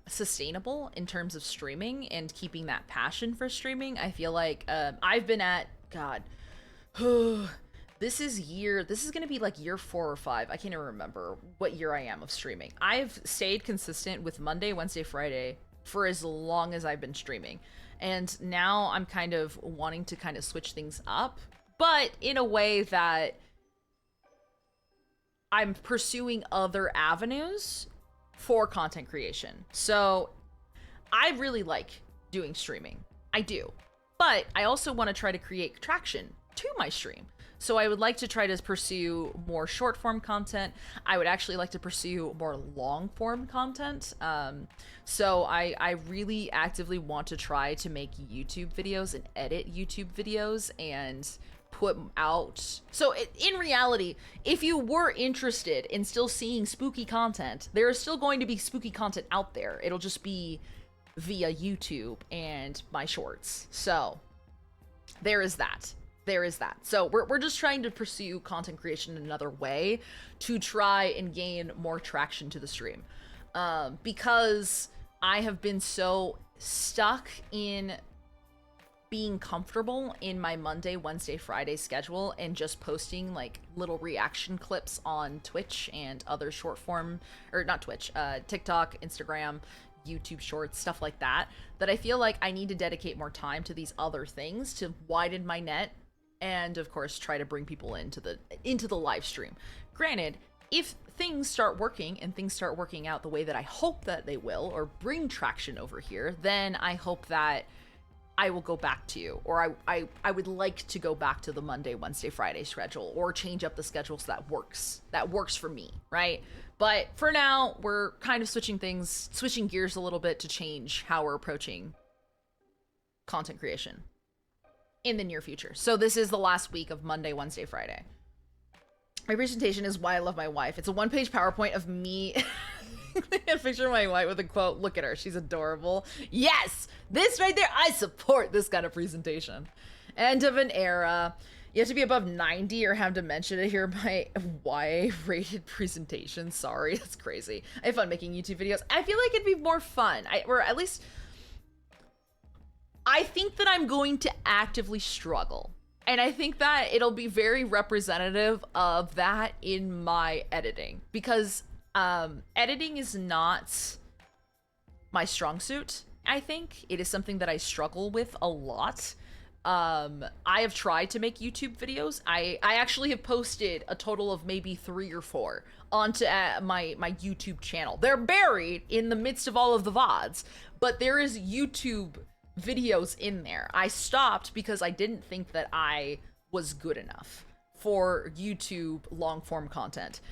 Speaker 4: sustainable in terms of streaming and keeping that passion for streaming. I feel like I've been at God, this is gonna be like year 4 or 5. I can't even remember what year I am of streaming. I've stayed consistent with Monday, Wednesday, Friday for as long as I've been streaming. And now I'm kind of wanting to kind of switch things up, but in a way that I'm pursuing other avenues for content creation. So I really like doing streaming. I do. But I also want to try to create traction to my stream. So I would like to try to pursue more short form content. I would actually like to pursue more long form content. So I really actively want to try to make YouTube videos and edit YouTube videos and put out. So in reality, if you were interested in still seeing spooky content, there is still going to be spooky content out there. It'll just be via YouTube and my shorts. So there is that. So we're just trying to pursue content creation in another way to try and gain more traction to the stream. Because I have been so stuck in being comfortable in my Monday, Wednesday, Friday schedule and just posting like little reaction clips on Twitch and other short form, or not Twitch, TikTok, Instagram, YouTube shorts, stuff like that, that I feel like I need to dedicate more time to these other things to widen my net and of course try to bring people into the live stream. Granted, if things start working and things start working out the way that I hope that they will, or bring traction over here, then I hope that I will go back to, or I would like to go back to the Monday, Wednesday, Friday schedule, or change up the schedule so that works for me, right? But for now, we're kind of switching gears a little bit to change how we're approaching content creation in the near future. So this is the last week of Monday, Wednesday, Friday. My presentation is why I love my wife. It's a 1-page PowerPoint of me. A picture of my wife with a quote. Look at her. She's adorable. Yes! This right there. I support this kind of presentation. End of an era. You have to be above 90 or have dementia to hear my YA-rated presentation. Sorry, that's crazy. I have fun making YouTube videos. I feel like it'd be more fun. Or at least... I think that I'm going to actively struggle. And I think that it'll be very representative of that in my editing. Because editing is not my strong suit, I think. It is something that I struggle with a lot. I have tried to make YouTube videos. I actually have posted a total of maybe 3 or 4 onto my YouTube channel. They're buried in the midst of all of the VODs, but there is YouTube videos in there. I stopped because I didn't think that I was good enough for YouTube long form content.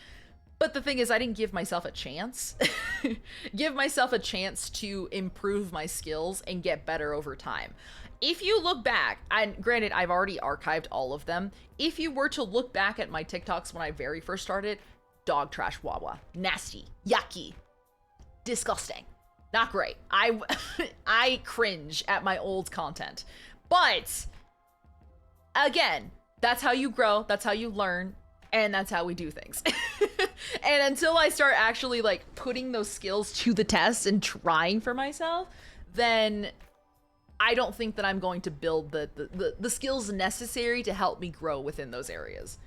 Speaker 4: But the thing is, I didn't give myself a chance. Give myself a chance to improve my skills and get better over time. If you look back, and granted, I've already archived all of them. If you were to look back at my TikToks when I very first started, dog trash wawa, nasty, yucky, disgusting. Not great. I cringe at my old content. But again, that's how you grow, that's how you learn, and that's how we do things. And until I start actually like putting those skills to the test and trying for myself, then I don't think that I'm going to build the skills necessary to help me grow within those areas.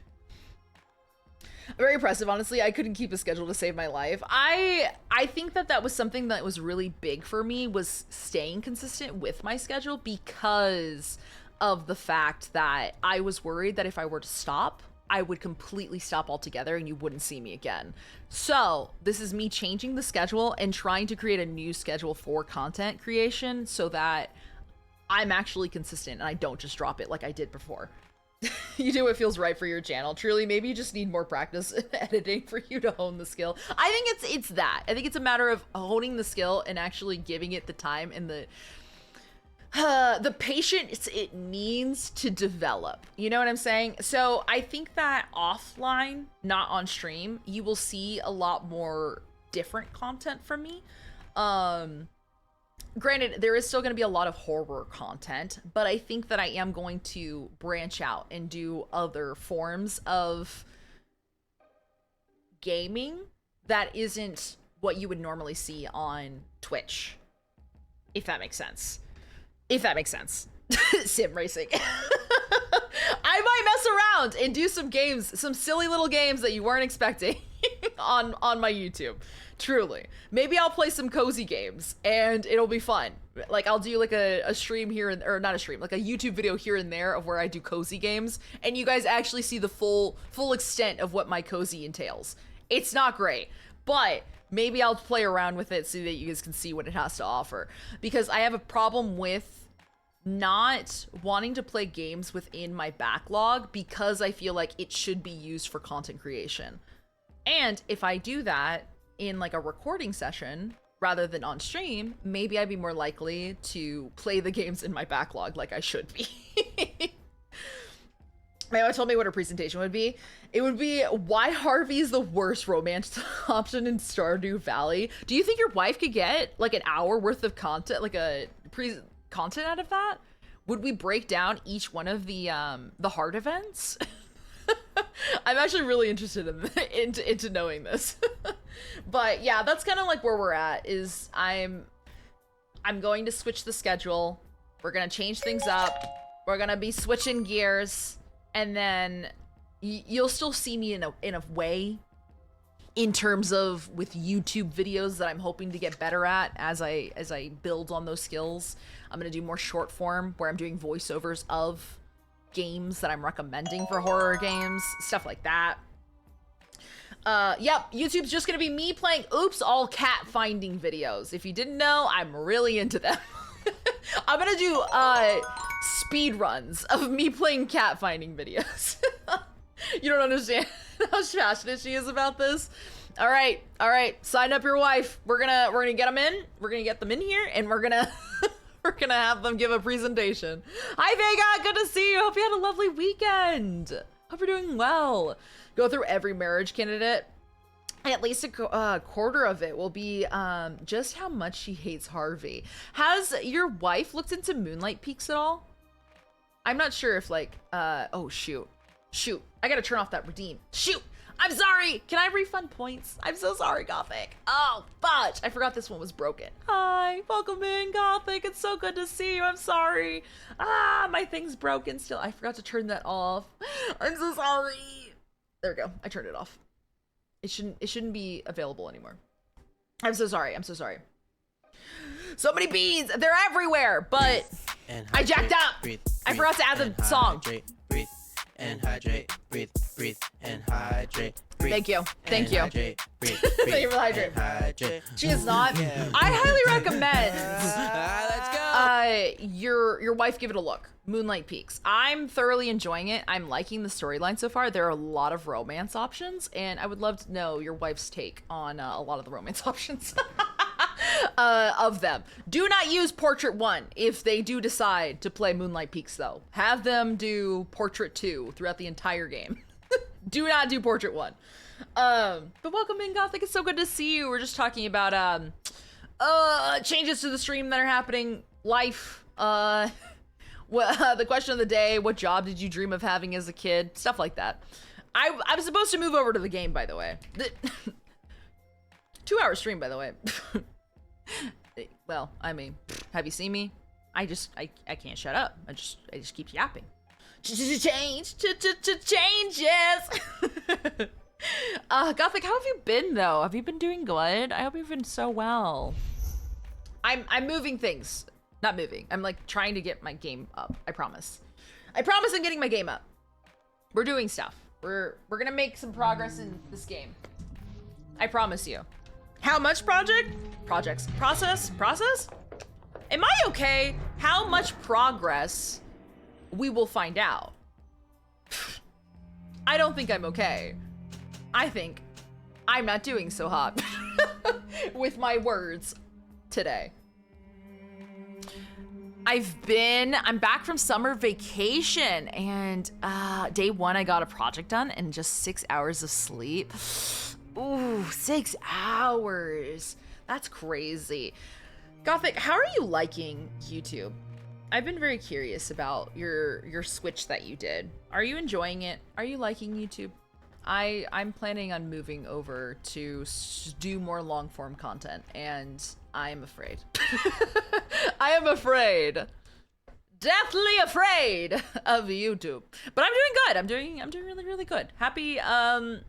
Speaker 4: Very impressive, honestly. I couldn't keep a schedule to save my life. I think that was something that was really big for me, was staying consistent with my schedule, because of the fact that I was worried that if I were to stop, I would completely stop altogether and you wouldn't see me again. So this is me changing the schedule and trying to create a new schedule for content creation so that I'm actually consistent and I don't just drop it like I did before. You do what feels right for your channel. Truly, maybe you just need more practice editing for you to hone the skill. I think it's that. I think it's a matter of honing the skill and actually giving it the time and the patience it needs to develop. You know what I'm saying? So I think that offline, not on stream, you will see a lot more different content from me. Granted, there is still going to be a lot of horror content, but I think that I am going to branch out and do other forms of gaming that isn't what you would normally see on Twitch. If that makes sense. If that makes sense. Sim racing. I might mess around and do some games, some silly little games that you weren't expecting on my YouTube. Truly. Maybe I'll play some cozy games and it'll be fun. Like I'll do like a stream here or not a stream, like a YouTube video here and there of where I do cozy games, and you guys actually see the full extent of what my cozy entails. It's not great, but maybe I'll play around with it so that you guys can see what it has to offer, because I have a problem with not wanting to play games within my backlog because I feel like it should be used for content creation. And if I do that in like a recording session rather than on stream, maybe I'd be more likely to play the games in my backlog like I should be. My wife told me what her presentation would be. It would be why Harvey is the worst romance option in Stardew Valley. Do you think your wife could get like an hour worth of content, like a content out of that? Would we break down each one of the heart events? I'm actually really interested into knowing this. But yeah, that's kind of like where we're at. Is I'm going to switch the schedule. We're gonna change things up. We're gonna be switching gears, and then you'll still see me in a way, in terms of with YouTube videos that I'm hoping to get better at as I build on those skills. I'm gonna do more short form where I'm doing voiceovers of games that I'm recommending for horror games, stuff like that. Yep, YouTube's just gonna be me playing all cat finding videos. If you didn't know, I'm really into them. I'm gonna do speed runs of me playing cat finding videos. You don't understand how passionate she is about this. All right, sign up your wife. We're gonna get them in. We're gonna get them in here, and we're gonna we're gonna have them give a presentation. Hi Vega, good to see you. Hope you had a lovely weekend. Hope you're doing well. Go through every marriage candidate. At least a quarter of it will be just how much she hates Harvey. Has your wife looked into Moonlight Peaks at all? I'm not sure if like, oh shoot. I gotta turn off that redeem. Shoot, I'm sorry. Can I refund points? I'm so sorry, Gothic. Oh, fudge. I forgot this one was broken. Hi, welcome in, Gothic. It's so good to see you. I'm sorry. My thing's broken still. I forgot to turn that off. I'm so sorry. There we go. I turned it off. It shouldn't be available anymore. I'm so sorry. So many beans. They're everywhere, but I jacked up. I forgot to add the song.
Speaker 5: Breathe and hydrate. Breathe and hydrate.
Speaker 4: Thank you. Thank you.
Speaker 5: Hydrate, breathe,
Speaker 4: Thank you for the hydrate.
Speaker 5: hydrate.
Speaker 4: She is not. I highly recommend
Speaker 5: Let's go.
Speaker 4: your wife give it a look. Moonlight Peaks. I'm thoroughly enjoying it. I'm liking the storyline so far. There are a lot of romance options, and I would love to know your wife's take on a lot of the romance options of them. Do not use Portrait 1 if they do decide to play Moonlight Peaks, though. Have them do Portrait 2 throughout the entire game. Do not do Portrait 1. But welcome in, Gothic. It's so good to see you. We're just talking about changes to the stream that are happening, life, well, the question of the day, what job did you dream of having as a kid? Stuff like that. I'm supposed to move over to the game, by the way. 2-hour stream, by the way. Well, I mean, have you seen me? I can't shut up. I just keep yapping. Changes. Gothic, how have you been though? Have you been doing good? I hope you've been so well. I'm moving things. Not moving. I'm like trying to get my game up. I promise. I'm getting my game up. We're doing stuff. We're gonna make some progress in this game. I promise you. How much projects? Process? Am I okay? How much progress? We will find out. I don't think I'm okay. I think I'm not doing so hot with my words today. I'm back from summer vacation, and day 1 I got a project done and just 6 hours of sleep. Ooh, 6 hours. That's crazy. Gothic, how are you liking YouTube? I've been very curious about your switch that you did. Are you enjoying it? Are you liking YouTube? I'm planning on moving over to do more long form content, and I am afraid. I am afraid. Deathly afraid of YouTube. But I'm doing good. I'm doing really, really good. Happy to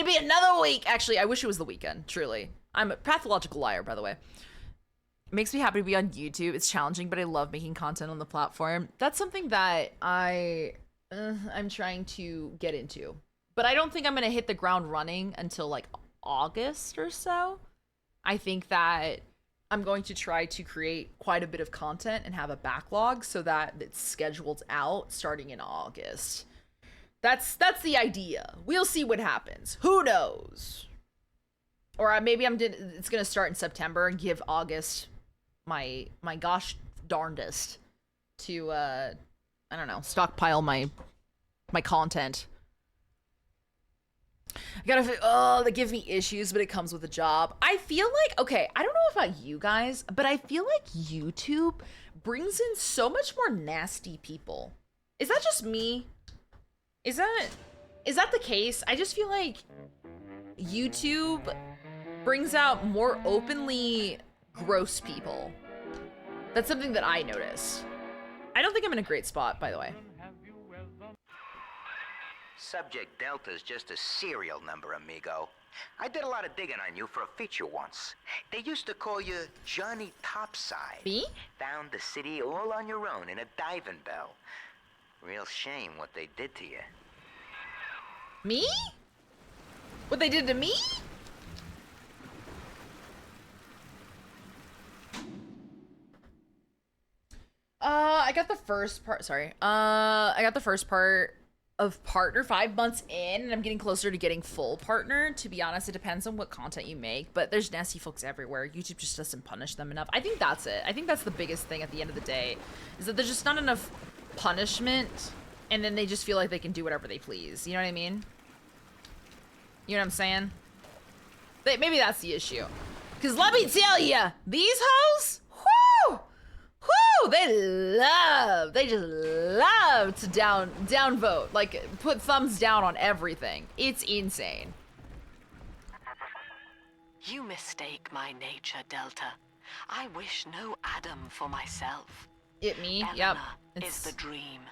Speaker 4: be another week. Actually, I wish it was the weekend, truly. I'm a pathological liar, by the way. It makes me happy to be on YouTube. It's challenging, but I love making content on the platform. That's something that I'm trying to get into. But I don't think I'm going to hit the ground running until like August or so. I think that I'm going to try to create quite a bit of content and have a backlog so that it's scheduled out starting in August. That's the idea. We'll see what happens. Who knows? Or maybe it's going to start in September and give August my gosh darndest to I don't know, stockpile my content. They give me issues, but it comes with a job. I feel like, okay, I don't know about you guys, but I feel like YouTube brings in so much more nasty people. Is that just me? Is that the case? I just feel like YouTube brings out more openly gross people. That's something that I noticed. I don't think I'm in a great spot, by the way.
Speaker 6: Subject Delta's just a serial number, amigo. I did a lot of digging on you for a feature once. They used to call you Johnny Topside.
Speaker 4: Me?
Speaker 6: Found the city all on your own in a diving bell. Real shame what they did to you.
Speaker 4: Me? What they did to me? I got the first part. Sorry. I got the first part of partner 5 months in, and I'm getting closer to getting full partner. To be honest, it depends on what content you make, but there's nasty folks everywhere. YouTube just doesn't punish them enough. I think that's it. I think that's the biggest thing at the end of the day, is that there's just not enough punishment, and then they just feel like they can do whatever they please. You know what I mean? You know what I'm saying? Maybe that's the issue. Because let me tell ya, these hoes, whoo! Whoo! They just love to downvote. Like, put thumbs down on everything. It's insane.
Speaker 7: You mistake my nature, Delta. I wish no Adam for myself.
Speaker 4: Me?
Speaker 7: Eleanor
Speaker 4: Yep.
Speaker 7: is the dream,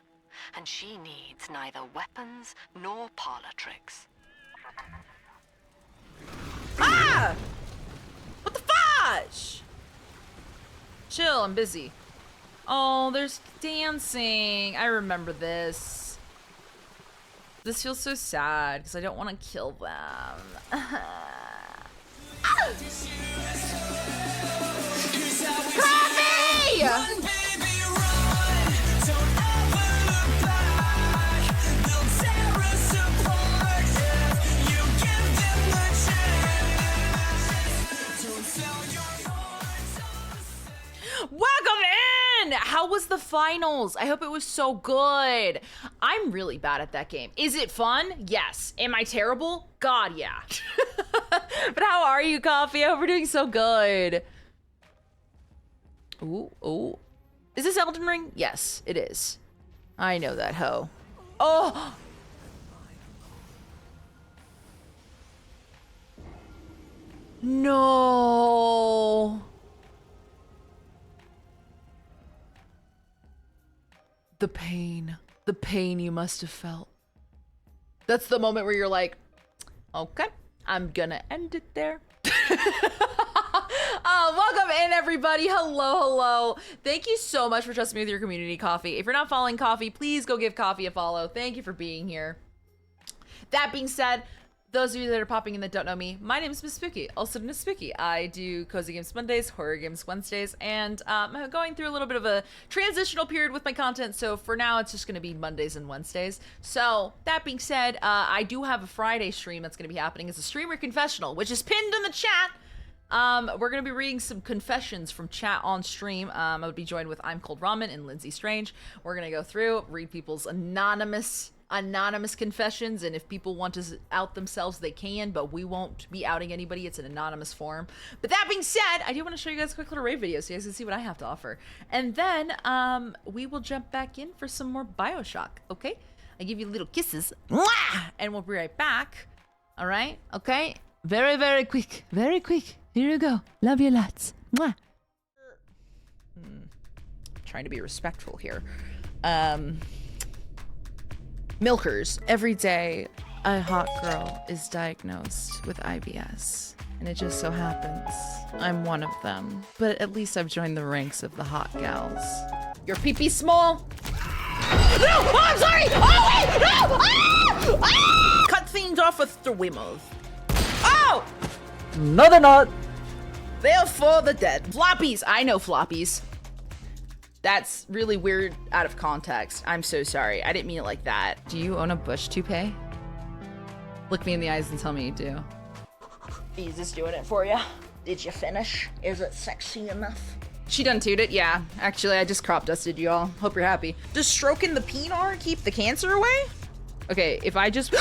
Speaker 7: and she needs neither weapons nor parlor tricks.
Speaker 4: Ah! What the fudge? Chill, I'm busy. Oh, there's dancing. I remember this. This feels so sad because I don't want to kill them. Coffee! Welcome in! How was the finals? I hope it was so good. I'm really bad at that game. Is it fun? Yes. Am I terrible? God, yeah. But how are you, Coffee? I hope we're doing so good. Ooh, ooh. Is this Elden Ring? Yes, it is. I know that hoe. Oh! No. The pain you must have felt. That's the moment where you're like, okay, I'm gonna end it there. Welcome in, everybody. Hello. Thank you so much for trusting me with your community, Coffee. If you're not following Coffee, please go give Coffee a follow. Thank you for being here. That being said, those of you that are popping in that don't know me, my name is Miss Spooky, also known as Spooky. I do Cozy Games Mondays, Horror Games Wednesdays, and I'm going through a little bit of a transitional period with my content, so for now it's just going to be Mondays and Wednesdays. So, that being said, I do have a Friday stream that's going to be happening. It's a streamer confessional, which is pinned in the chat. We're going to be reading some confessions from chat on stream. I would be joined with I'm Cold Ramen and Lindsay Strange. We're going to go through, read people's anonymous confessions, and if people want to out themselves, they can, but we won't be outing anybody. It's an anonymous forum. But that being said, I do want to show you guys a quick little raid video so you guys can see what I have to offer. And then, we will jump back in for some more Bioshock, okay? I give you little kisses, mwah! And we'll be right back. All right? Okay? Very, very quick. Very quick. Here you go. Love you lots. Mwah. Trying to be respectful here. Milkers. Every day, a hot girl is diagnosed with IBS. And it just so happens I'm one of them. But at least I've joined the ranks of the hot gals. Your pee-pee small? No! Oh, I'm sorry! Oh, wait! No! Ah! Ah! Cut things off with the Wimmers. Oh! No, they're not. They're for the dead. Floppies. I know floppies. That's really weird out of context. I'm so sorry. I didn't mean it like that. Do you own a bush toupee? Look me in the eyes and tell me you do. He's just doing it for you. Did you finish? Is it sexy enough? She done toot it? Yeah. Actually, I just crop dusted y'all. Hope you're happy. Does stroking the penar keep the cancer away? Okay, if I just...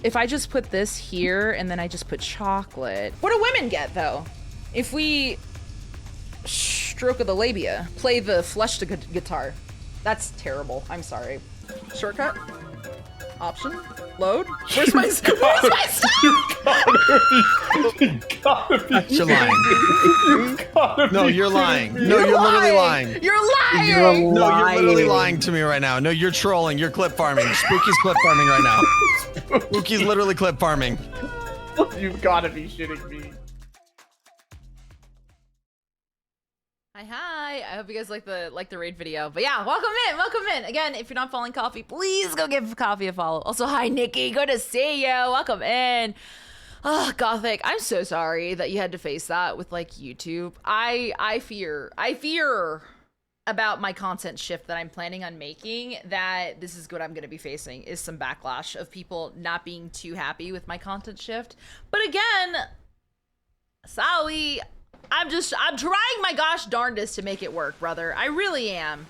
Speaker 4: If I just put this here and then I just put chocolate... What do women get, though? If we... Stroke of the labia. Play the flesh to guitar. That's terrible. I'm sorry. Shortcut? Option? Load? Where's my stuff?
Speaker 8: You gotta be.
Speaker 2: You're lying.
Speaker 8: You gotta
Speaker 2: No,
Speaker 8: be
Speaker 2: you're lying.
Speaker 8: kidding me.
Speaker 2: No, you're literally lying.
Speaker 4: You're lying!
Speaker 2: No, you're literally lying to me right now. No, you're trolling. You're clip farming. Spooky's clip farming right now. Spooky's literally clip farming.
Speaker 8: You've gotta be shitting me.
Speaker 4: Hi. I hope you guys like the raid video. But yeah, welcome in. Again, if you're not following Coffee, please go give Coffee a follow. Also, hi Nikki, good to see you. Welcome in. Oh, Gothic, I'm so sorry that you had to face that with like YouTube. I fear about my content shift that I'm planning on making that this is what I'm going to be facing is some backlash of people not being too happy with my content shift. But again, sorry, I'm trying my gosh darndest to make it work, brother. I really am.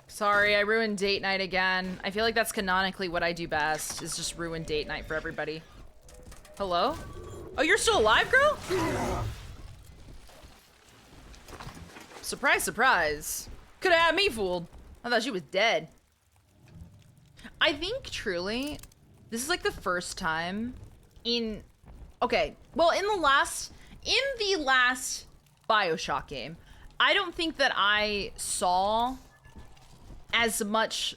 Speaker 4: Sorry, I ruined date night again. I feel like that's canonically what I do best, is just ruin date night for everybody. Hello? Oh, you're still alive, girl? Surprise, surprise. Could have had me fooled. I thought she was dead. I think, truly, this is like the first time in... Okay, well, in the last Bioshock game, I don't think that I saw as much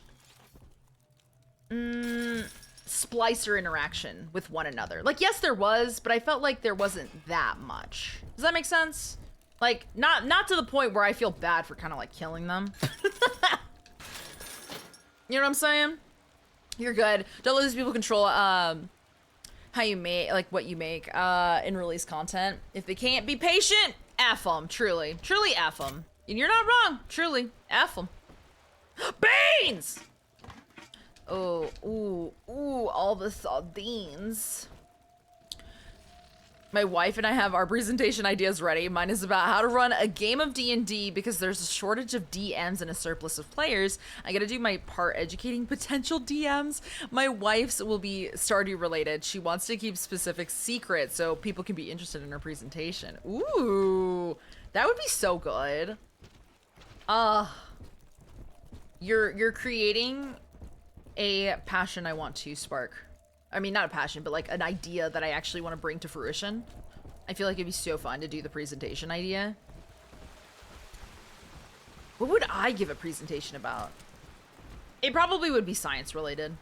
Speaker 4: splicer interaction with one another. Like, yes, there was, but I felt like there wasn't that much. Does that make sense? Like, not to the point where I feel bad for kind of like killing them. You know what I'm saying? You're good. Don't let these people control how you make, like what you make in release content. If they can't be patient, F them. Truly F them. And you're not wrong. Truly, F them. Beans! Oh, ooh, all the sardines. My wife and I have our presentation ideas ready. Mine is about how to run a game of D&D because there's a shortage of DMs and a surplus of players. I gotta do my part educating potential DMs. My wife's will be Stardew related. She wants to keep specific secrets so people can be interested in her presentation. Ooh, that would be so good. You're creating a passion I want to spark. I mean, not a passion, but like an idea that I actually want to bring to fruition. I feel like it'd be so fun to do the presentation idea. What would I give a presentation about? It probably would be science related.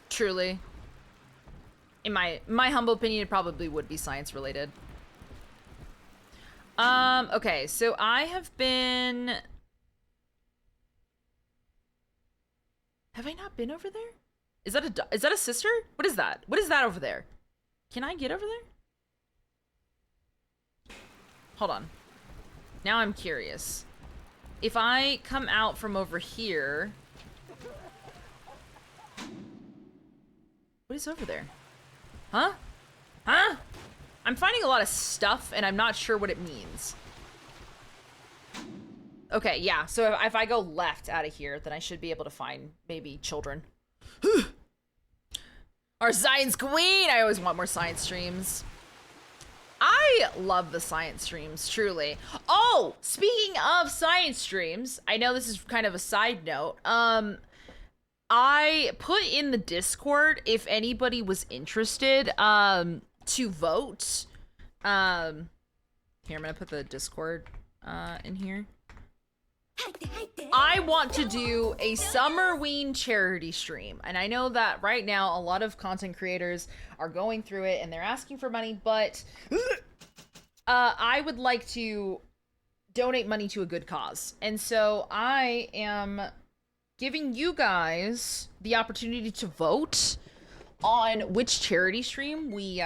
Speaker 4: Truly. In my humble opinion, it probably would be science related. Okay, so I have been... Have I not been over there? Is that a sister? What is that? What is that over there? Can I get over there? Hold on. Now I'm curious. If I come out from over here... What is over there? Huh? Huh? I'm finding a lot of stuff and I'm not sure what it means. Okay, yeah, so if I go left out of here, then I should be able to find maybe children. Our science queen! I always want more science streams. I love the science streams, truly. Oh, speaking of science streams, I know this is kind of a side note. I put in the Discord if anybody was interested to vote. Here, I'm gonna put the Discord in here. I want to do a Summerween charity stream, and I know that right now a lot of content creators are going through it and they're asking for money, but I would like to donate money to a good cause. And so I am giving you guys the opportunity to vote on which charity stream we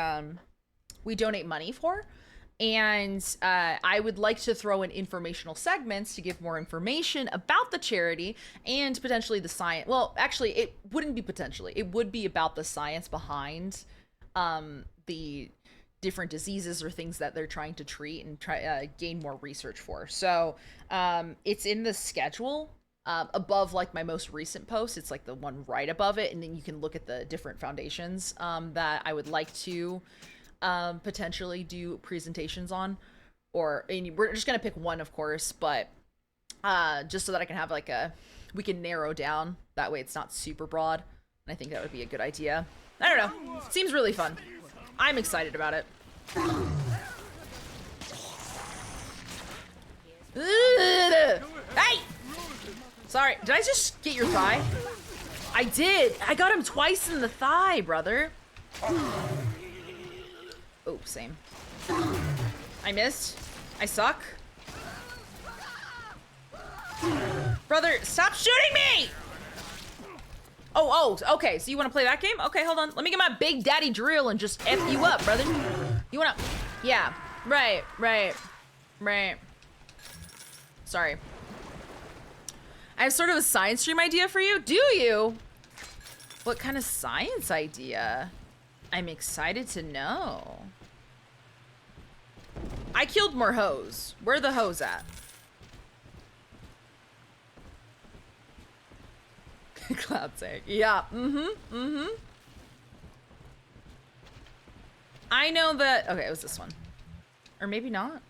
Speaker 4: donate money for. And I would like to throw in informational segments to give more information about the charity and potentially the science. Well, actually, it wouldn't be potentially. It would be about the science behind the different diseases or things that they're trying to treat and try gain more research for. So it's in the schedule above like my most recent post. It's like the one right above it. And then you can look at the different foundations that I would like to potentially do presentations on, and we're just gonna pick one, of course, but just so that I can have like we can narrow down, that way it's not super broad, and I think that would be a good idea. I don't know, it seems really fun. I'm excited about it. Hey! Sorry, did I just get your thigh? I did. I got him twice in the thigh, brother. Oh, same. I missed. I suck. Brother, stop shooting me! Oh, okay. So you want to play that game? Okay, hold on. Let me get my big daddy drill and just F you up, brother. You want to... Yeah. Right. Sorry. I have sort of a science stream idea for you. Do you? What kind of science idea? I'm excited to know. I killed more hoes. Where are the hoes at? Cloud sake. Yeah. I know that. Okay, it was this one. Or maybe not.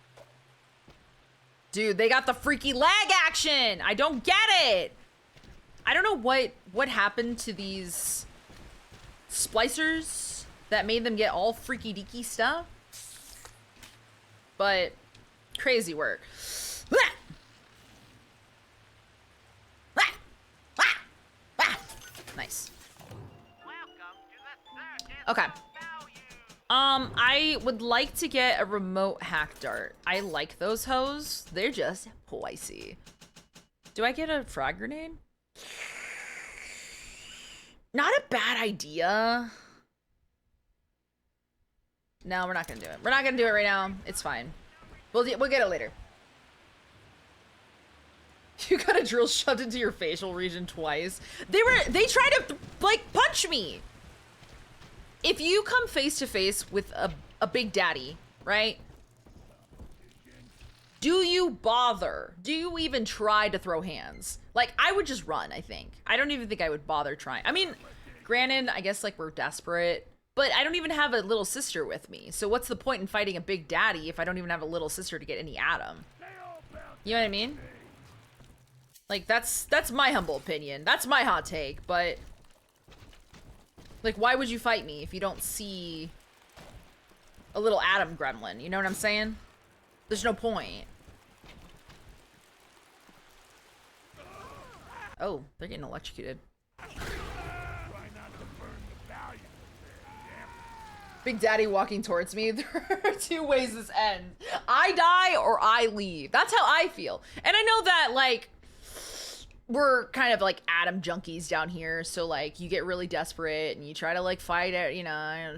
Speaker 4: Dude, they got the freaky lag action. I don't get it. I don't know what happened to these splicers that made them get all freaky deaky stuff. But crazy work. Nice. Okay. I would like to get a remote hack dart. I like those hoes. They're just pricey. Do I get a frag grenade? Not a bad idea. No, we're not gonna do it. We're not gonna do it right now. It's fine. We'll get it later. You got a drill shoved into your facial region twice. They tried to like punch me. If you come face to face with a big daddy, right? Do you bother? Do you even try to throw hands? Like, I would just run, I think. I don't even think I would bother trying. I mean, granted, I guess like we're desperate, but I don't even have a little sister with me. So what's the point in fighting a big daddy if I don't even have a little sister to get any at him? You know what I mean? Like, that's my humble opinion. That's my hot take, but... Like, why would you fight me if you don't see a little Adam gremlin? You know what I'm saying? There's no point. Oh, they're getting electrocuted. Big Daddy walking towards me. There are two ways this ends. I die or I leave. That's how I feel. And I know that, like, we're kind of like Adam junkies down here, so like you get really desperate and you try to like fight it, you know, I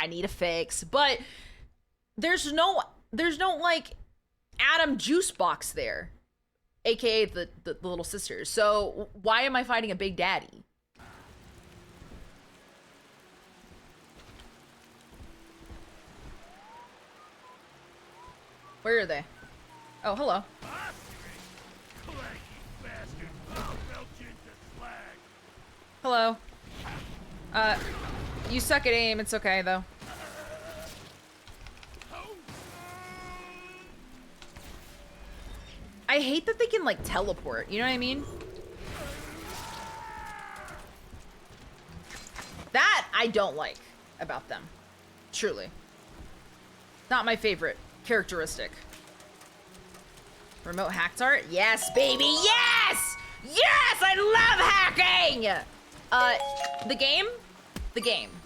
Speaker 4: need a fix, but there's no like Adam juice box there, aka the little sisters. So why am I fighting a big daddy? Where are they? Oh, hello. Hello. You suck at aim. It's okay, though. I hate that they can, like, teleport. You know what I mean? That I don't like about them. Truly. Not my favorite characteristic. Remote hack dart? Yes, baby! Yes! Yes! I love hacking! The game.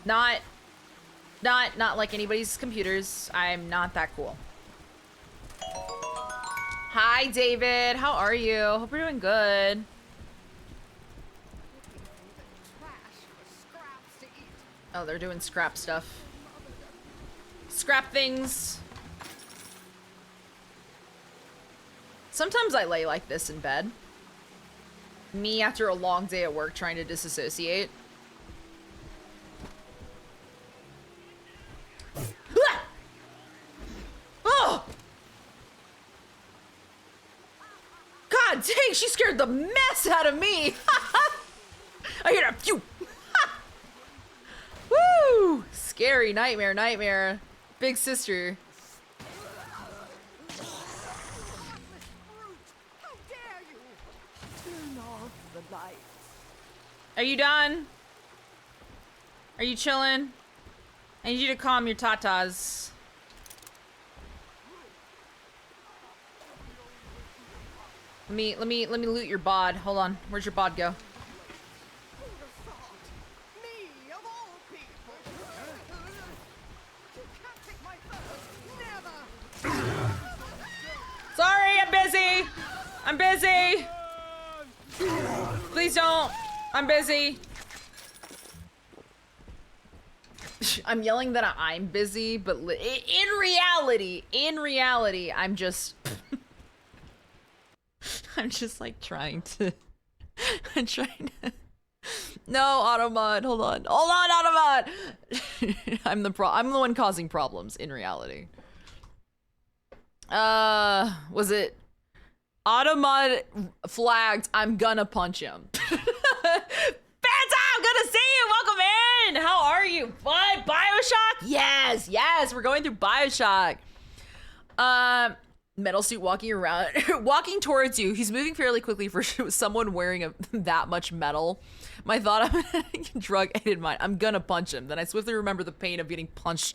Speaker 4: Not like anybody's computers. I'm not that cool. Hi, David. How are you? Hope you're doing good. Oh, they're doing scrap stuff. Scrap things. Sometimes I lay like this in bed. Me after a long day at work trying to disassociate. Oh! God dang, she scared the mess out of me! I hear a phew! Woo! Scary nightmare. Big sister. Are you done? Are you chilling? I need you to calm your tatas. Let me loot your bod. Hold on. Where'd your bod go? Sorry, I'm busy. Please don't. I'm busy. I'm yelling that I'm busy, but in reality, I'm just I'm just like trying to I'm trying to No, Automod, hold on, Automod. I'm the one causing problems in reality. Was it Automod flagged? I'm gonna punch him. Fanta, I'm gonna see you. Welcome in. How are you? What? Bioshock? Yes, yes. We're going through Bioshock. Metal suit walking around, walking towards you. He's moving fairly quickly for someone wearing that much metal. My thought, I'm getting drug. I didn't mind. I'm gonna punch him. Then I swiftly remember the pain of getting punched,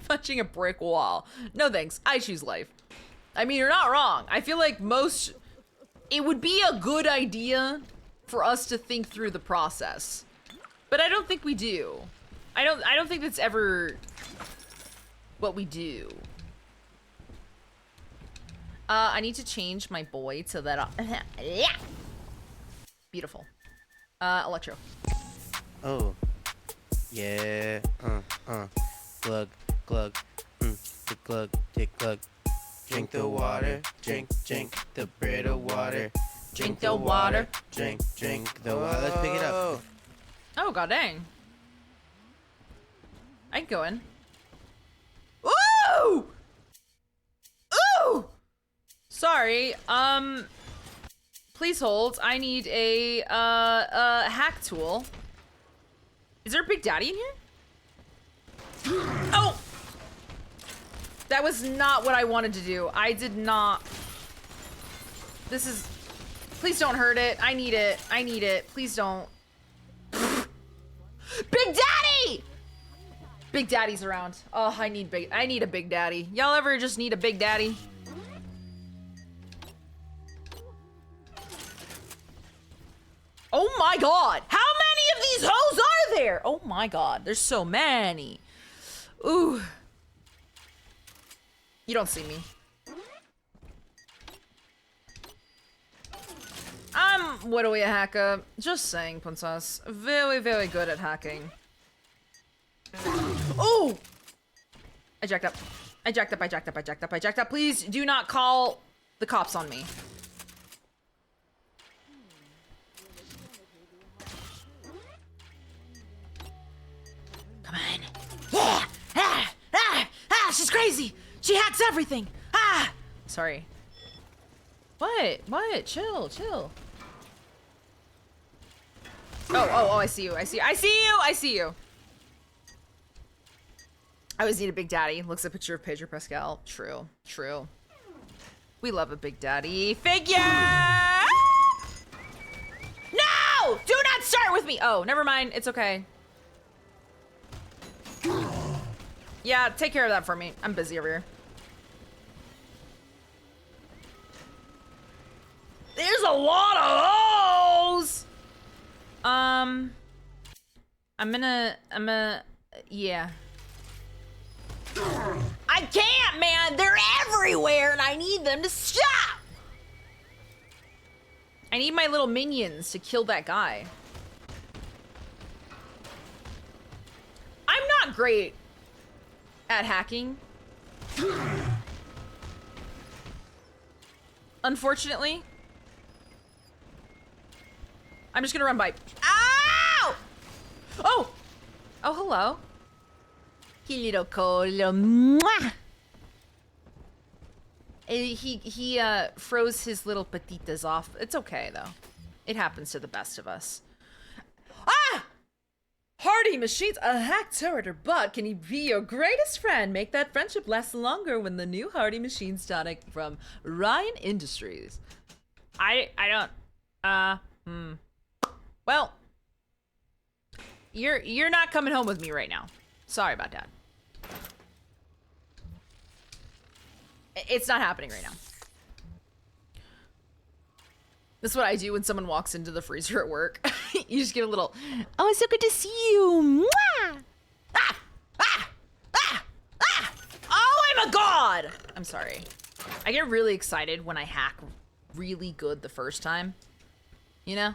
Speaker 4: punching a brick wall. No thanks. I choose life. I mean, you're not wrong. I feel like it would be a good idea for us to think through the process, but I don't think we do. I don't think that's ever what we do. I need to change my boy so that yeah. Beautiful. Electro.
Speaker 5: Oh. Yeah. Glug, glug. Tick glug, tick glug. Drink the water. Drink the Brita water.
Speaker 4: Drink the water.
Speaker 5: Drink the water. Let's pick it up.
Speaker 4: Oh, god dang. I can go in. Ooh! Ooh! Sorry, please hold. I need a hack tool. Is there a Big Daddy in here? Oh! That was not what I wanted to do. I did not. This is, please don't hurt it. I need it. I need it. Please don't. Big Daddy! Big Daddy's around. Oh, I need a Big Daddy. Y'all ever just need a Big Daddy? Oh my god! How many of these hoes are there? Oh my god, there's so many. Ooh. You don't see me. I'm literally a hacker. Just saying, Princess. Very, very good at hacking. Oh! I jacked up. I jacked up, I jacked up, I jacked up, I jacked up. Please do not call the cops on me. Come on. Yeah! She's crazy! She hacks everything! Ah! Sorry. What? What? Chill, chill. Oh, I see you, I see you, I see you, I see you. I always need a Big Daddy. Looks at a picture of Pedro Pascal. True, true. We love a Big Daddy figure! No! Do not start with me! Oh, never mind, it's okay. Yeah, take care of that for me. I'm busy over here. There's a lot of those! I'm gonna, yeah. I can't, man! They're everywhere and I need them to stop! I need my little minions to kill that guy. I'm not great at hacking. Unfortunately. I'm just gonna run by. Ow! Oh! Oh, hello. He little cold, little mwah. He froze his little patitas off. It's okay, though. It happens to the best of us. Ah! Hardy Machines, a hack turret or bot. Can he be your greatest friend? Make that friendship last longer when the new Hardy Machines tonic from Ryan Industries. I don't, Well, you're not coming home with me right now. Sorry about that. It's not happening right now. That's what I do when someone walks into the freezer at work. You just get a little, oh, it's so good to see you. Mwah! Ah! Ah! Ah! Ah! Oh, I'm a god! I'm sorry. I get really excited when I hack really good the first time. You know?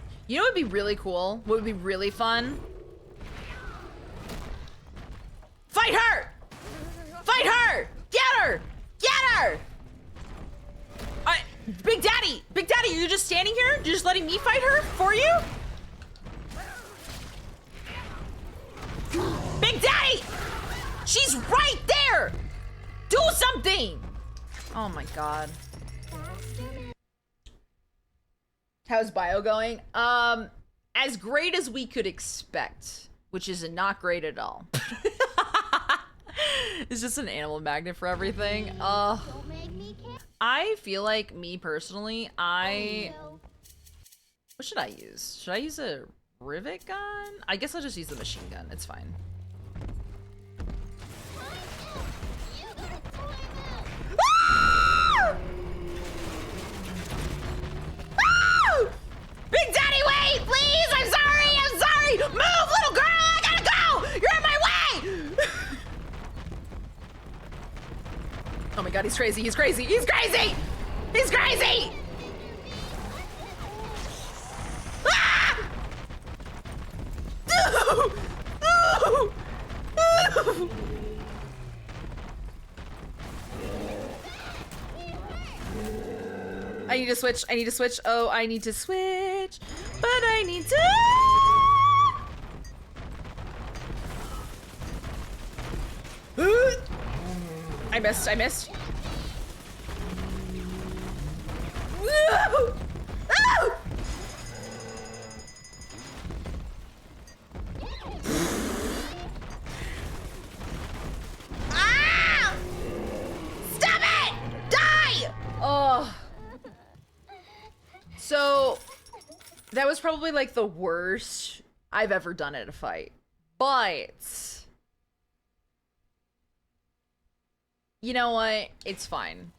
Speaker 4: You know what would be really cool? What would be really fun? Fight her! Fight her! Get her! Get her! Big Daddy! Big Daddy, you're just standing here? You're just letting me fight her for you? Big Daddy! She's right there! Do something! Oh my god. How's bio going? As great as we could expect, which is not great at all. It's just an animal magnet for everything. I feel like, me personally, what should I use? Should I use a rivet gun? I guess I'll just use the machine gun. It's fine. Ah! Ah! Big Daddy, wait, please! I'm sorry! I'm sorry! Move, little girl! I gotta go! You're in my way! Oh my god, he's crazy, he's crazy, he's crazy! He's crazy! Ah! No! No! No! I need to switch, I need to switch. Oh, I need to switch, but I need to... I missed, I missed. Woo! Oh! Ah! Stop it! Die! Oh. So, that was probably like the worst I've ever done at a fight. But... you know what? It's fine.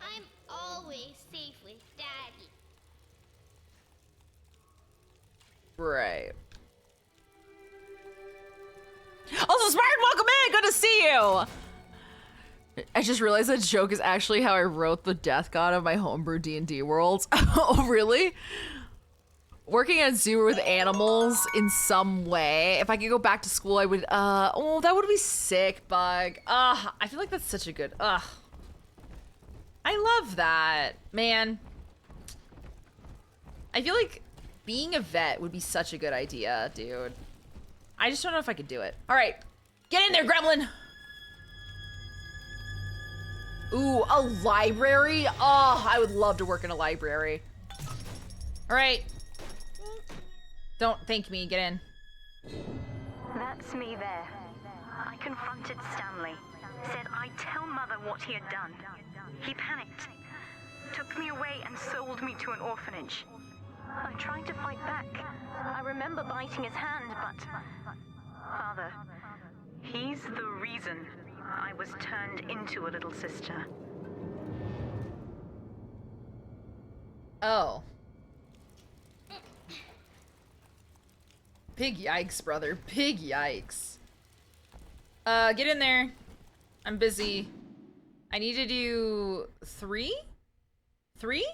Speaker 3: I'm always safe with Daddy.
Speaker 4: Right. Also, Spartan, welcome in! Good to see you! I just realized that joke is actually how I wrote the death god of my homebrew D&D worlds. Oh, really? Working at a zoo with animals in some way. If I could go back to school, I would, oh, that would be sick, Bug. I feel like that's such a good, I love that, man. I feel like being a vet would be such a good idea, dude. I just don't know if I could do it. All right, get in there, gremlin. Ooh, a library? Oh, I would love to work in a library. All right. Don't thank me, get in.
Speaker 9: That's me there. I confronted Stanley. Said I'd tell Mother what he had done. He panicked. Took me away and sold me to an orphanage. I tried to fight back. I remember biting his hand, but... Father, he's the reason I was turned into a little sister.
Speaker 4: Oh. Big yikes, brother. Big yikes. Get in there. I'm busy. I need to do 3? 3?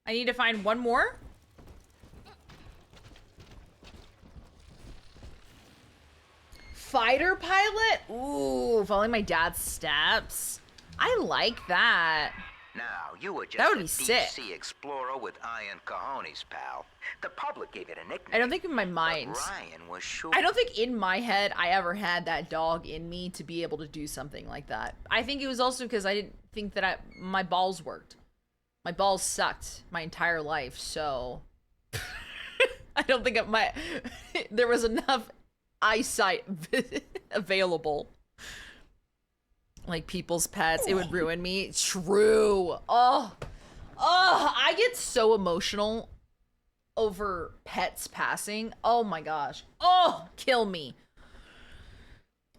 Speaker 4: I need to find one more. Fighter pilot? Ooh, following my dad's steps. I like that.
Speaker 6: Now, you were just
Speaker 4: That would
Speaker 6: a
Speaker 4: be sick.
Speaker 6: deep-sea explorer with iron cojones, pal. The public gave it a nickname.
Speaker 4: I don't think in my mind.
Speaker 6: But Ryan was sure.
Speaker 4: I don't think in my head I ever had that dog in me to be able to do something like that. I think it was also because I didn't think that my balls worked. My balls sucked my entire life, so I don't think there was enough eyesight available. Like people's pets, it would ruin me. True. Oh, I get so emotional over pets passing. Oh my gosh. Oh, kill me.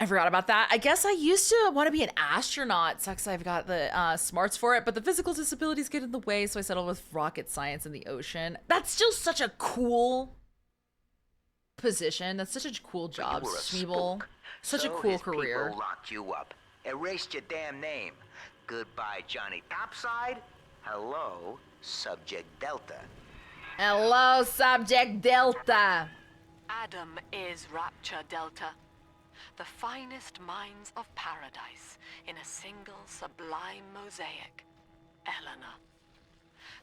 Speaker 4: I forgot about that. I guess I used to want to be an astronaut. Sucks I've got the smarts for it, but the physical disabilities get in the way, so I settled with rocket science in the ocean. That's still such a cool position. That's such a cool job,
Speaker 6: You were a
Speaker 4: Smeeble.
Speaker 6: spook.
Speaker 4: Such a
Speaker 6: So
Speaker 4: cool
Speaker 6: his
Speaker 4: career.
Speaker 6: People locked you up, erased your damn name. Goodbye, Johnny Topside. Hello, Subject Delta.
Speaker 4: Hello, Subject Delta.
Speaker 7: Adam is Rapture Delta. The finest minds of paradise in a single sublime mosaic. Eleanor.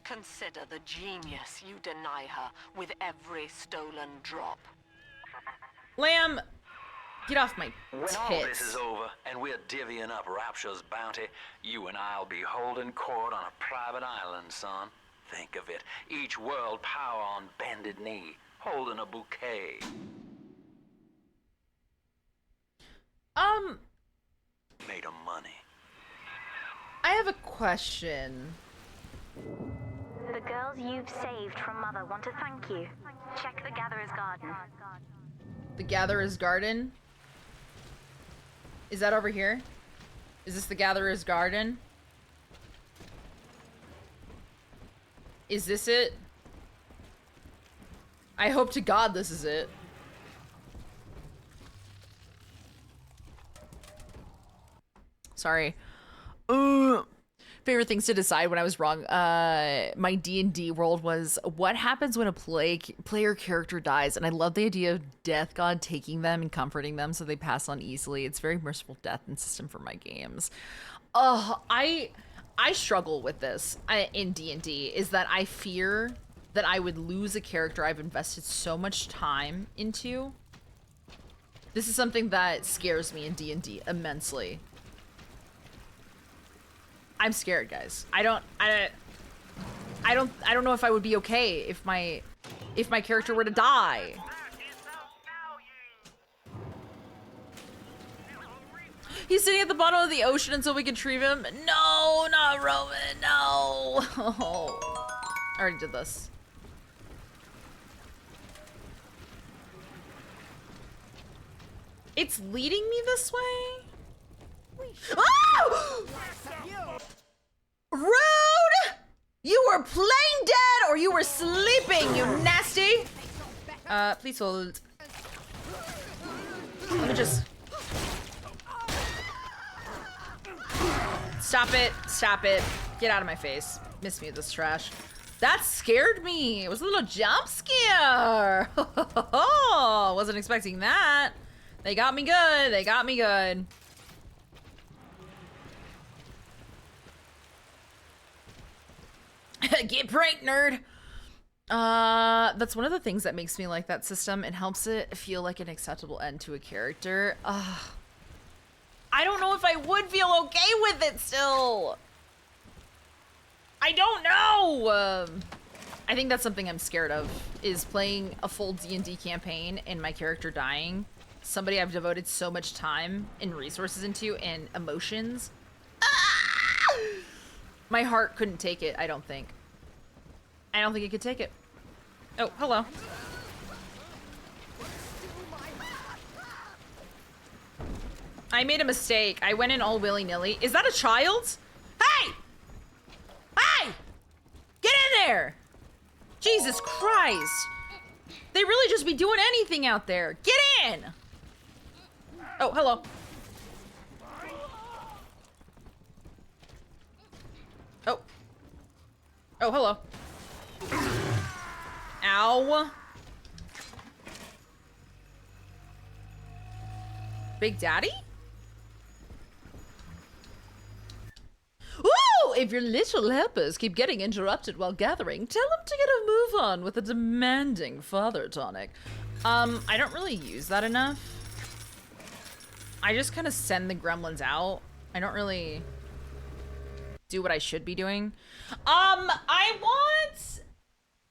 Speaker 7: Consider the genius you deny her with every stolen drop.
Speaker 4: Lamb, get off my
Speaker 10: When all this
Speaker 4: tits.
Speaker 10: is over and we're divvying up Rapture's bounty, you and I'll be holding court on a private island, son. Think of it. Each world power on bended knee, holding a bouquet. Made of money.
Speaker 4: I have a question.
Speaker 9: The girls you've saved from Mother want to thank you. Check the Gatherer's Garden.
Speaker 4: The Gatherer's Garden? Is that over here? Is this the Gatherer's Garden? Is this it? I hope to God this is it. Sorry. Favorite things to decide when I was wrong. My D&D world was what happens when a player character dies, and I love the idea of Death God taking them and comforting them so they pass on easily. It's very merciful death and system for my games. I struggle with this in D&D, is that I fear that I would lose a character I've invested so much time into. This is something that scares me in D&D immensely. I'm scared, guys. I don't know if I would be okay if my character were to die. He's sitting at the bottom of the ocean until we can retrieve him. No, not Roman. No. I already did this. It's leading me this way? Oh! Rude! You were plain dead or you were sleeping, you nasty! Please hold. Let me just... Stop it. Stop it. Get out of my face. Miss me with this trash. That scared me. It was a little jump scare. Wasn't expecting that. They got me good. They got me good. Get pranked, nerd. That's one of the things that makes me like that system. It helps it feel like an acceptable end to a character. I don't know if I would feel okay with it still. I don't know. I think that's something I'm scared of, is playing a full D&D campaign and my character dying. Somebody I've devoted so much time and resources into and emotions. My heart couldn't take it, I don't think. I don't think it could take it. Oh, hello. I made a mistake. I went in all willy-nilly. Is that a child? Hey! Hey! Get in there! Jesus Christ. They really just be doing anything out there. Get in! Oh, hello. Oh. Oh, hello. Ow. Big Daddy? Ooh! If your little helpers keep getting interrupted while gathering, tell them to get a move on with a demanding father tonic. I don't really use that enough. I just kind of send the gremlins out. I don't really do what I should be doing. I want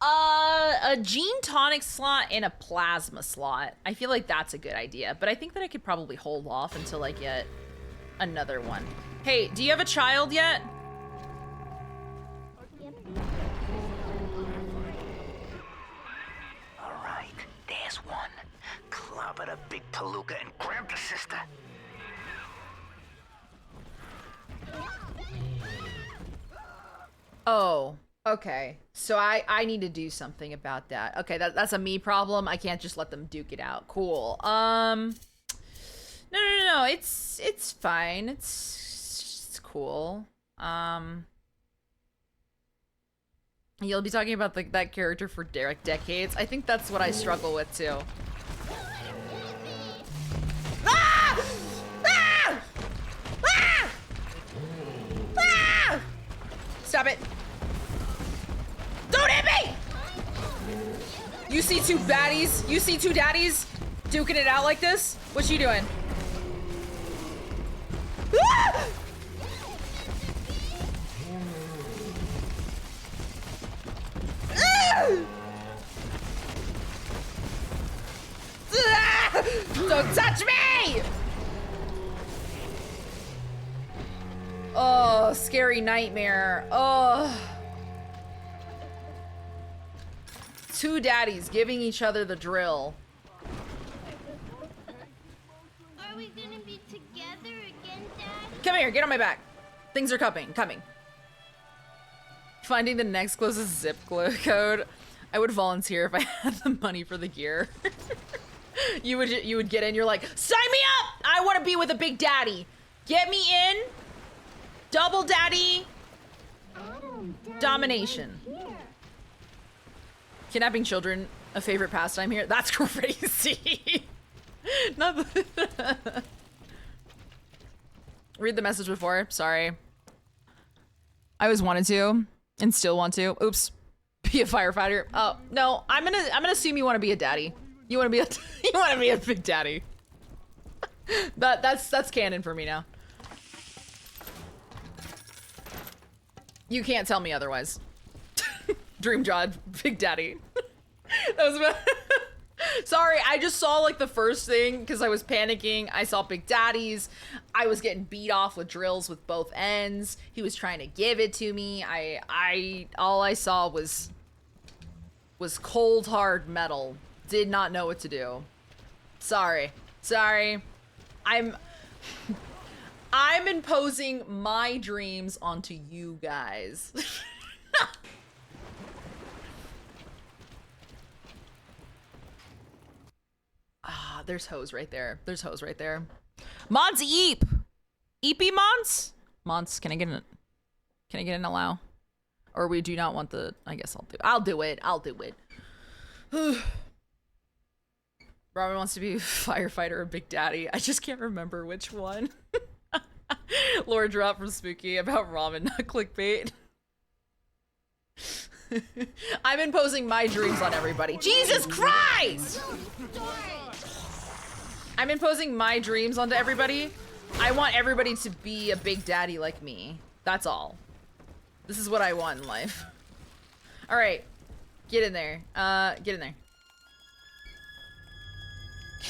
Speaker 4: a gene tonic slot and a plasma slot. I feel like that's a good idea, but I think that I could probably hold off until I get another one. Hey, do you have a child yet?
Speaker 6: All right, there's one. Clobber the big palooka and grab the sister.
Speaker 4: Oh, okay. So I need to do something about that. Okay, that's a me problem. I can't just let them duke it out. Cool. No. It's fine. It's cool. You'll be talking about that character for like decades. I think that's what I struggle with too. Ah! Ah! Ah! Ah! Stop it. Don't hit me! You see two baddies? You see two daddies duking it out like this? What you doing? Ah! Don't touch me! Oh, scary nightmare. Oh. Two daddies giving each other the drill.
Speaker 3: Are we gonna be together again, Daddy?
Speaker 4: Come here, get on my back. Things are coming. Finding the next closest zip code. I would volunteer if I had the money for the gear. you would get in, you're like, sign me up! I want to be with a big daddy. Get me in. Double daddy. Domination. Kidnapping children, a favorite pastime here. That's crazy. Not read the message before. Sorry. I always wanted to and still want to. Oops. Be a firefighter. Oh no, I'm gonna assume you want to be a daddy. You want to be a big daddy. That's canon for me now. You can't tell me otherwise. Dream job, big daddy. That was about sorry, I just saw like the first thing because I was panicking. I saw big daddies. I was getting beat off with drills with both ends. He was trying to give it to me. All I saw was cold hard metal. Did not know what to do. Sorry. I'm imposing my dreams onto you guys. Ah, there's hose right there. Mods Eep! Eepy Mons? Mons, can I get an allow? Or we do not want the, I guess I'll do it. Robin wants to be a firefighter or Big Daddy. I just can't remember which one. Lore drop from Spooky about ramen, not clickbait. I'm imposing my dreams on everybody. Jesus Christ! I'm imposing my dreams onto everybody. I want everybody to be a big daddy like me. That's all. This is what I want in life. All right, get in there. Get in there.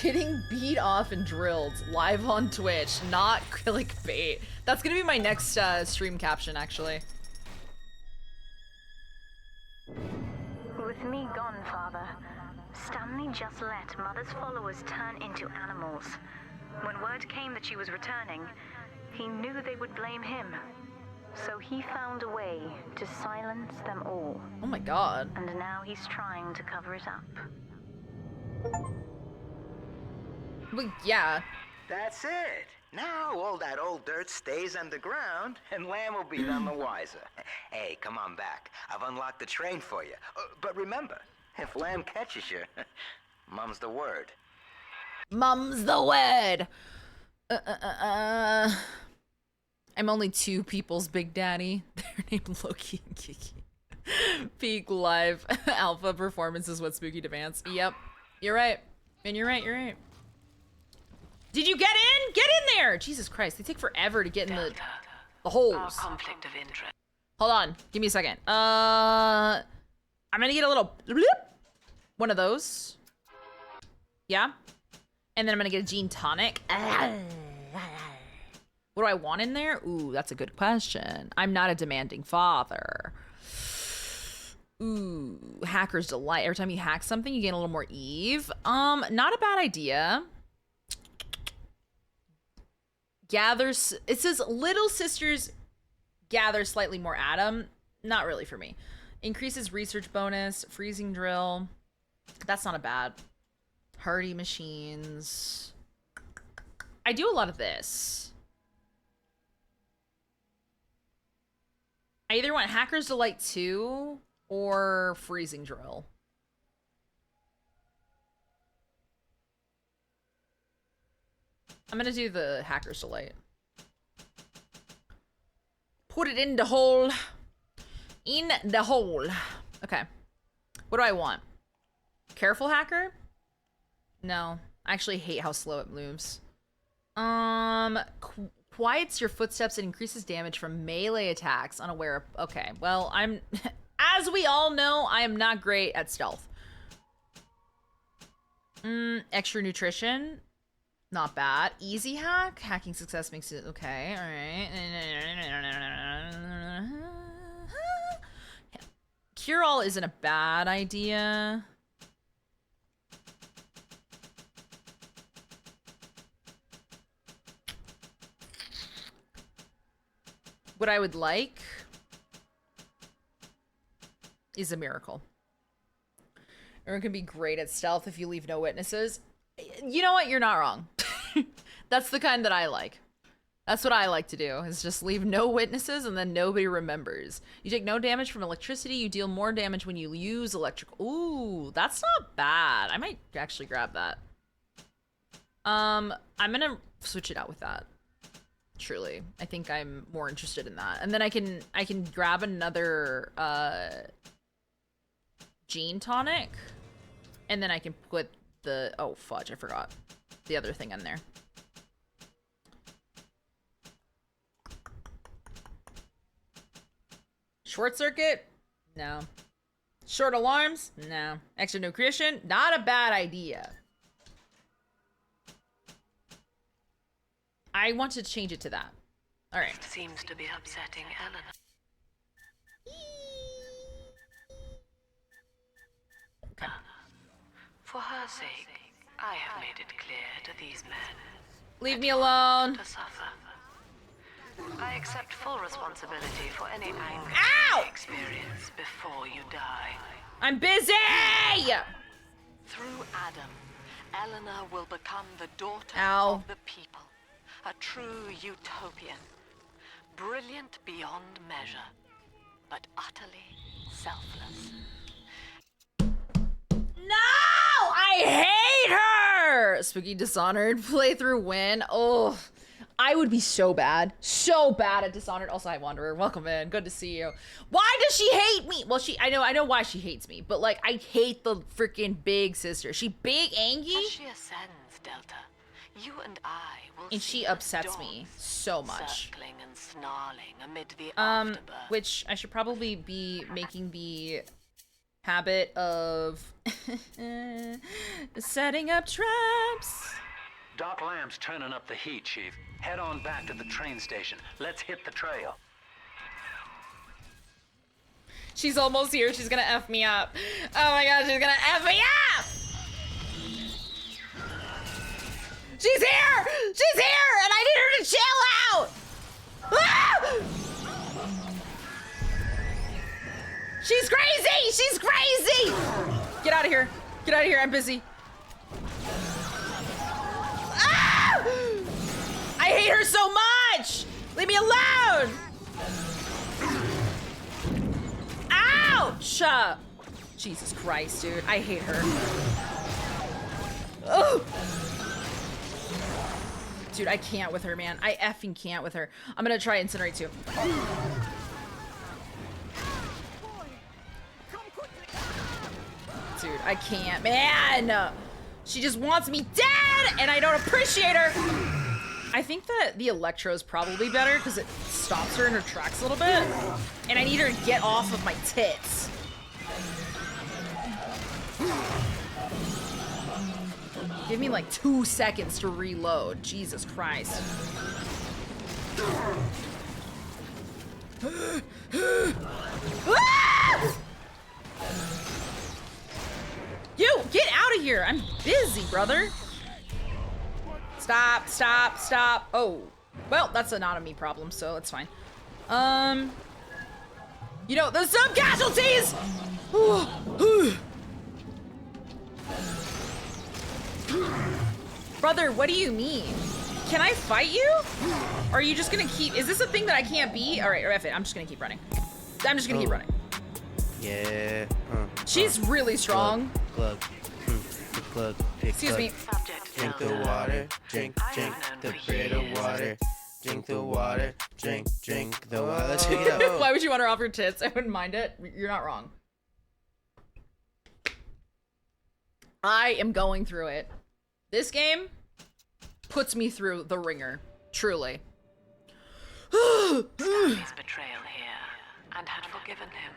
Speaker 4: Getting beat off and drilled live on Twitch, not clickbait. That's gonna be my next stream caption, actually.
Speaker 9: With me gone, Father, Stanley just let Mother's followers turn into animals. When word came that she was returning, he knew they would blame him. So he found a way to silence them all.
Speaker 4: Oh my god.
Speaker 9: And now he's trying to cover it up.
Speaker 4: Well, yeah.
Speaker 6: That's it. Now all that old dirt stays underground, and Lamb will be none the wiser. Hey, come on back. I've unlocked the train for you. But remember, if Lamb catches you, mum's the word.
Speaker 4: Mum's the word. I'm only two people's big daddy. They're named Loki and Kiki. Peak live alpha performance is what Spooky demands. Yep, you're right. And you're right. Did you get in? Get in there! Jesus Christ, they take forever to get in the holes.
Speaker 7: Our conflict of interest.
Speaker 4: Hold on, give me a second. I'm gonna get a little bloop, one of those. Yeah. And then I'm gonna get a gin tonic. What do I want in there? Ooh, that's a good question. I'm not a demanding father. Ooh, hacker's delight. Every time you hack something, you gain a little more Eve. Not a bad idea. Gathers, it says little sisters gather slightly more Adam. Not really for me. Increases research bonus, freezing drill. That's not a bad. Hardy machines. I do a lot of this. I either want Hacker's Delight 2 or freezing drill. I'm gonna do the Hacker's Delight. Put it in the hole. In the hole. Okay. What do I want? Careful hacker? No. I actually hate how slow it moves. Quiets your footsteps and increases damage from melee attacks unaware of. Okay, well, I'm as we all know, I am not great at stealth. Extra nutrition. Not bad. Easy hack. Hacking success makes it okay. All right. Cure all isn't a bad idea. What I would like is a miracle. Everyone can be great at stealth if you leave no witnesses. You know what? You're not wrong. That's the kind that I like. That's what I like to do, is just leave no witnesses and then nobody remembers. You take no damage from electricity. You deal more damage when you use electrical. Ooh, that's not bad. I might actually grab that. I'm gonna switch it out with that. Truly, I think I'm more interested in that. And then I can grab another gene tonic, and then I can put the oh fudge, I forgot the other thing in there. Short circuit? No. Short alarms? No. Extra nutrition? Not a bad idea. I want to change it to that. All right.
Speaker 7: Seems to be upsetting Eleanor.
Speaker 4: Okay.
Speaker 7: For her sake, I have made it clear to these men.
Speaker 4: Leave me alone.
Speaker 7: To suffer. I accept full responsibility for any anger
Speaker 4: Ow!
Speaker 7: you experience before you die.
Speaker 4: I'm busy!
Speaker 7: Through Adam, Eleanor will become the daughter
Speaker 4: Ow.
Speaker 7: of the people. A true utopian. Brilliant beyond measure, but utterly selfless.
Speaker 4: No! I hate her! Spooky Dishonored playthrough win. Oh, I would be so bad. So bad at Dishonored. Also, hi, Wanderer. Welcome in. Good to see you. Why does she hate me? Well, I know why she hates me, but like, I hate the freaking big sister. She big Angie?
Speaker 7: As she ascends, Delta, you and I will
Speaker 4: And
Speaker 7: see
Speaker 4: she
Speaker 7: her
Speaker 4: upsets me
Speaker 7: dawn,
Speaker 4: so much.
Speaker 7: circling and snarling amid the afterbirth.
Speaker 4: Which I should probably be making the habit of setting up traps.
Speaker 10: Doc Lamb's turning up the heat, Chief. Head on back to the train station. Let's hit the trail.
Speaker 4: She's almost here. She's gonna F me up. Oh my god, she's gonna F me up! She's here! She's here! And I need her to chill out! Ah! She's crazy! She's crazy! Get out of here. Get out of here. I'm busy. Ah! I hate her so much! Leave me alone! Ouch! Jesus Christ, dude. I hate her. Oh! Dude, I can't with her, man. I effing can't with her. I'm gonna try Incinerate too. Dude, I can't, man! She just wants me dead, and I don't appreciate her! I think that the Electro is probably better, because it stops her in her tracks a little bit. And I need her to get off of my tits. Give me like 2 seconds to reload. Jesus Christ. You, get out of here. I'm busy, brother. Stop, stop, stop. Oh, well, that's not a me problem, so that's fine. You know, there's some casualties! Brother, what do you mean? Can I fight you? Or are you just gonna keep, is this a thing that I can't beat? All right, F it, I'm just gonna keep running. I'm just gonna keep running.
Speaker 5: Yeah.
Speaker 4: She's really strong.
Speaker 5: Glug. Glug.
Speaker 4: Excuse me.
Speaker 5: Drink the water. Drink the bitter water. Drink the water. Drink the water. Let's check it out.
Speaker 4: Why would you want her off your tits? I wouldn't mind it. You're not wrong. I am going through it. This game puts me through the ringer. Truly.
Speaker 7: Stanley's betrayal here, and had forgiven him.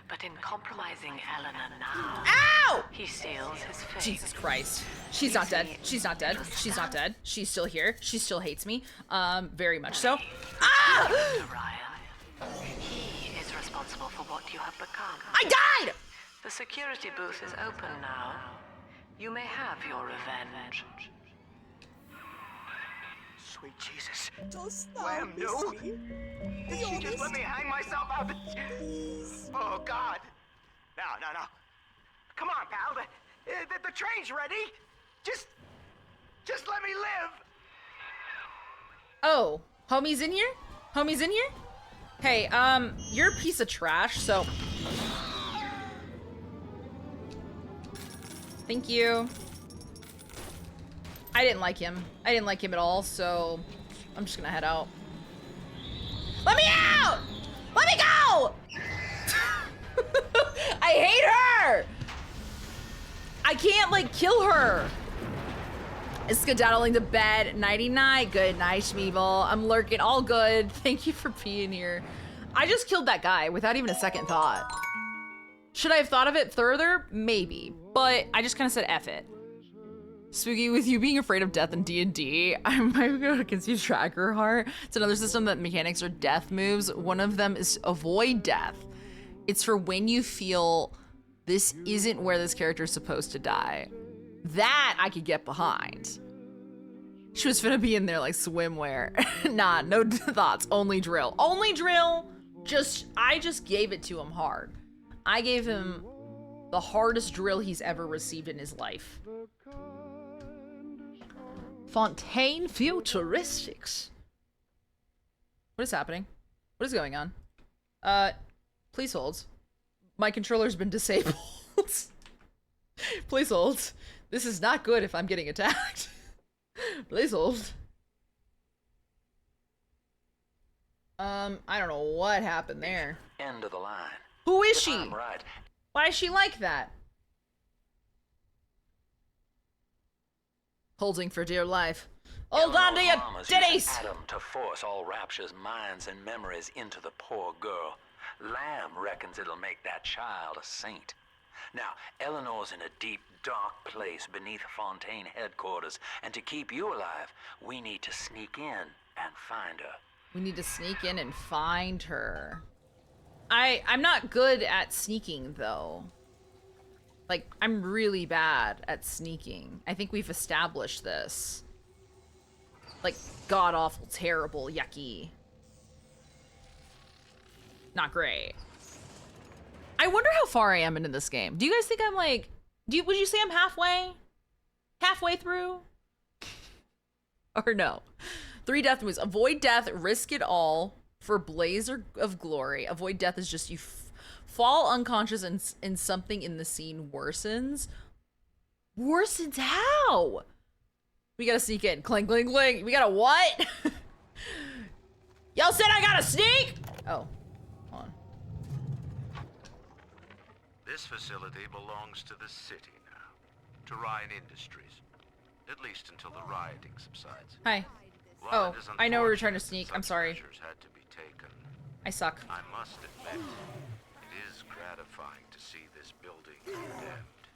Speaker 7: But in compromising Eleanor now,
Speaker 4: Ow!
Speaker 7: he seals his fate.
Speaker 4: Jesus Christ. She's not dead. She's not dead. She's not dead. She's still here. She still hates me. Very much so. Ah!
Speaker 7: Ryan, he is responsible for what you have become.
Speaker 4: I died!
Speaker 7: The security booth is open now. You may have your revenge.
Speaker 6: Sweet Jesus. Don't stop. Lamb, no. Did she just let me hang myself out? Oh, God. No. Come on, pal. The train's ready. Just let me live.
Speaker 4: Oh, homie's in here? Homie's in here? Hey, you're a piece of trash, so... Thank you. I didn't like him. I didn't like him at all, so I'm just gonna head out. Let me out! Let me go! I hate her! I can't, like, kill her. Skedaddling to bed. Nighty-night. Good night, Schmeeble. I'm lurking. All good. Thank you for being here. I just killed that guy without even a second thought. Should I have thought of it further? Maybe. But I just kind of said F it. Spooky, with you being afraid of death in D&D, I'm gonna confuse Tracker Heart. It's another system that mechanics are death moves. One of them is avoid death. It's for when you feel this isn't where this character is supposed to die. That I could get behind. She was finna be in there like swimwear. Nah, no thoughts, only drill. Only drill, I just gave it to him hard. I gave him the hardest drill he's ever received in his life. Fontaine Futuristics. What is happening? What is going on? Please hold. My controller's been disabled. Please hold. This is not good if I'm getting attacked. Please hold. I don't know what happened there.
Speaker 10: End of the line.
Speaker 4: Who is
Speaker 10: If
Speaker 4: she?
Speaker 10: I'm right,
Speaker 4: Why is she like that? Holding for dear life. Hold on to your
Speaker 10: Mama's
Speaker 4: titties!
Speaker 10: using Adam to force all Rapture's minds and memories into the poor girl. Lamb reckons it'll make that child a saint. Now, Eleanor's in a deep, dark place beneath Fontaine headquarters, and to keep you alive, we need to sneak in and find her.
Speaker 4: We need to sneak in and find her. I'm not good at sneaking, though. Like, I'm really bad at sneaking. I think we've established this. Like, god-awful, terrible, yucky. Not great. I wonder how far I am into this game. Do you guys think I'm like... would you say I'm halfway? Halfway through? Or no? 3 death moves. Avoid death, risk it all for blaze of glory. Avoid death is just you fall unconscious and something in the scene worsens. Worsens how? We gotta sneak in. Cling, cling, cling. We gotta what? Y'all said I gotta sneak? Oh, hold on.
Speaker 11: This facility belongs to the city now, to Ryan Industries, at least until the rioting subsides.
Speaker 4: Hi. Oh, I know we were trying to sneak. I'm sorry.
Speaker 11: Had to be taken.
Speaker 4: I suck.
Speaker 11: I must admit, it is gratifying to see this building condemned.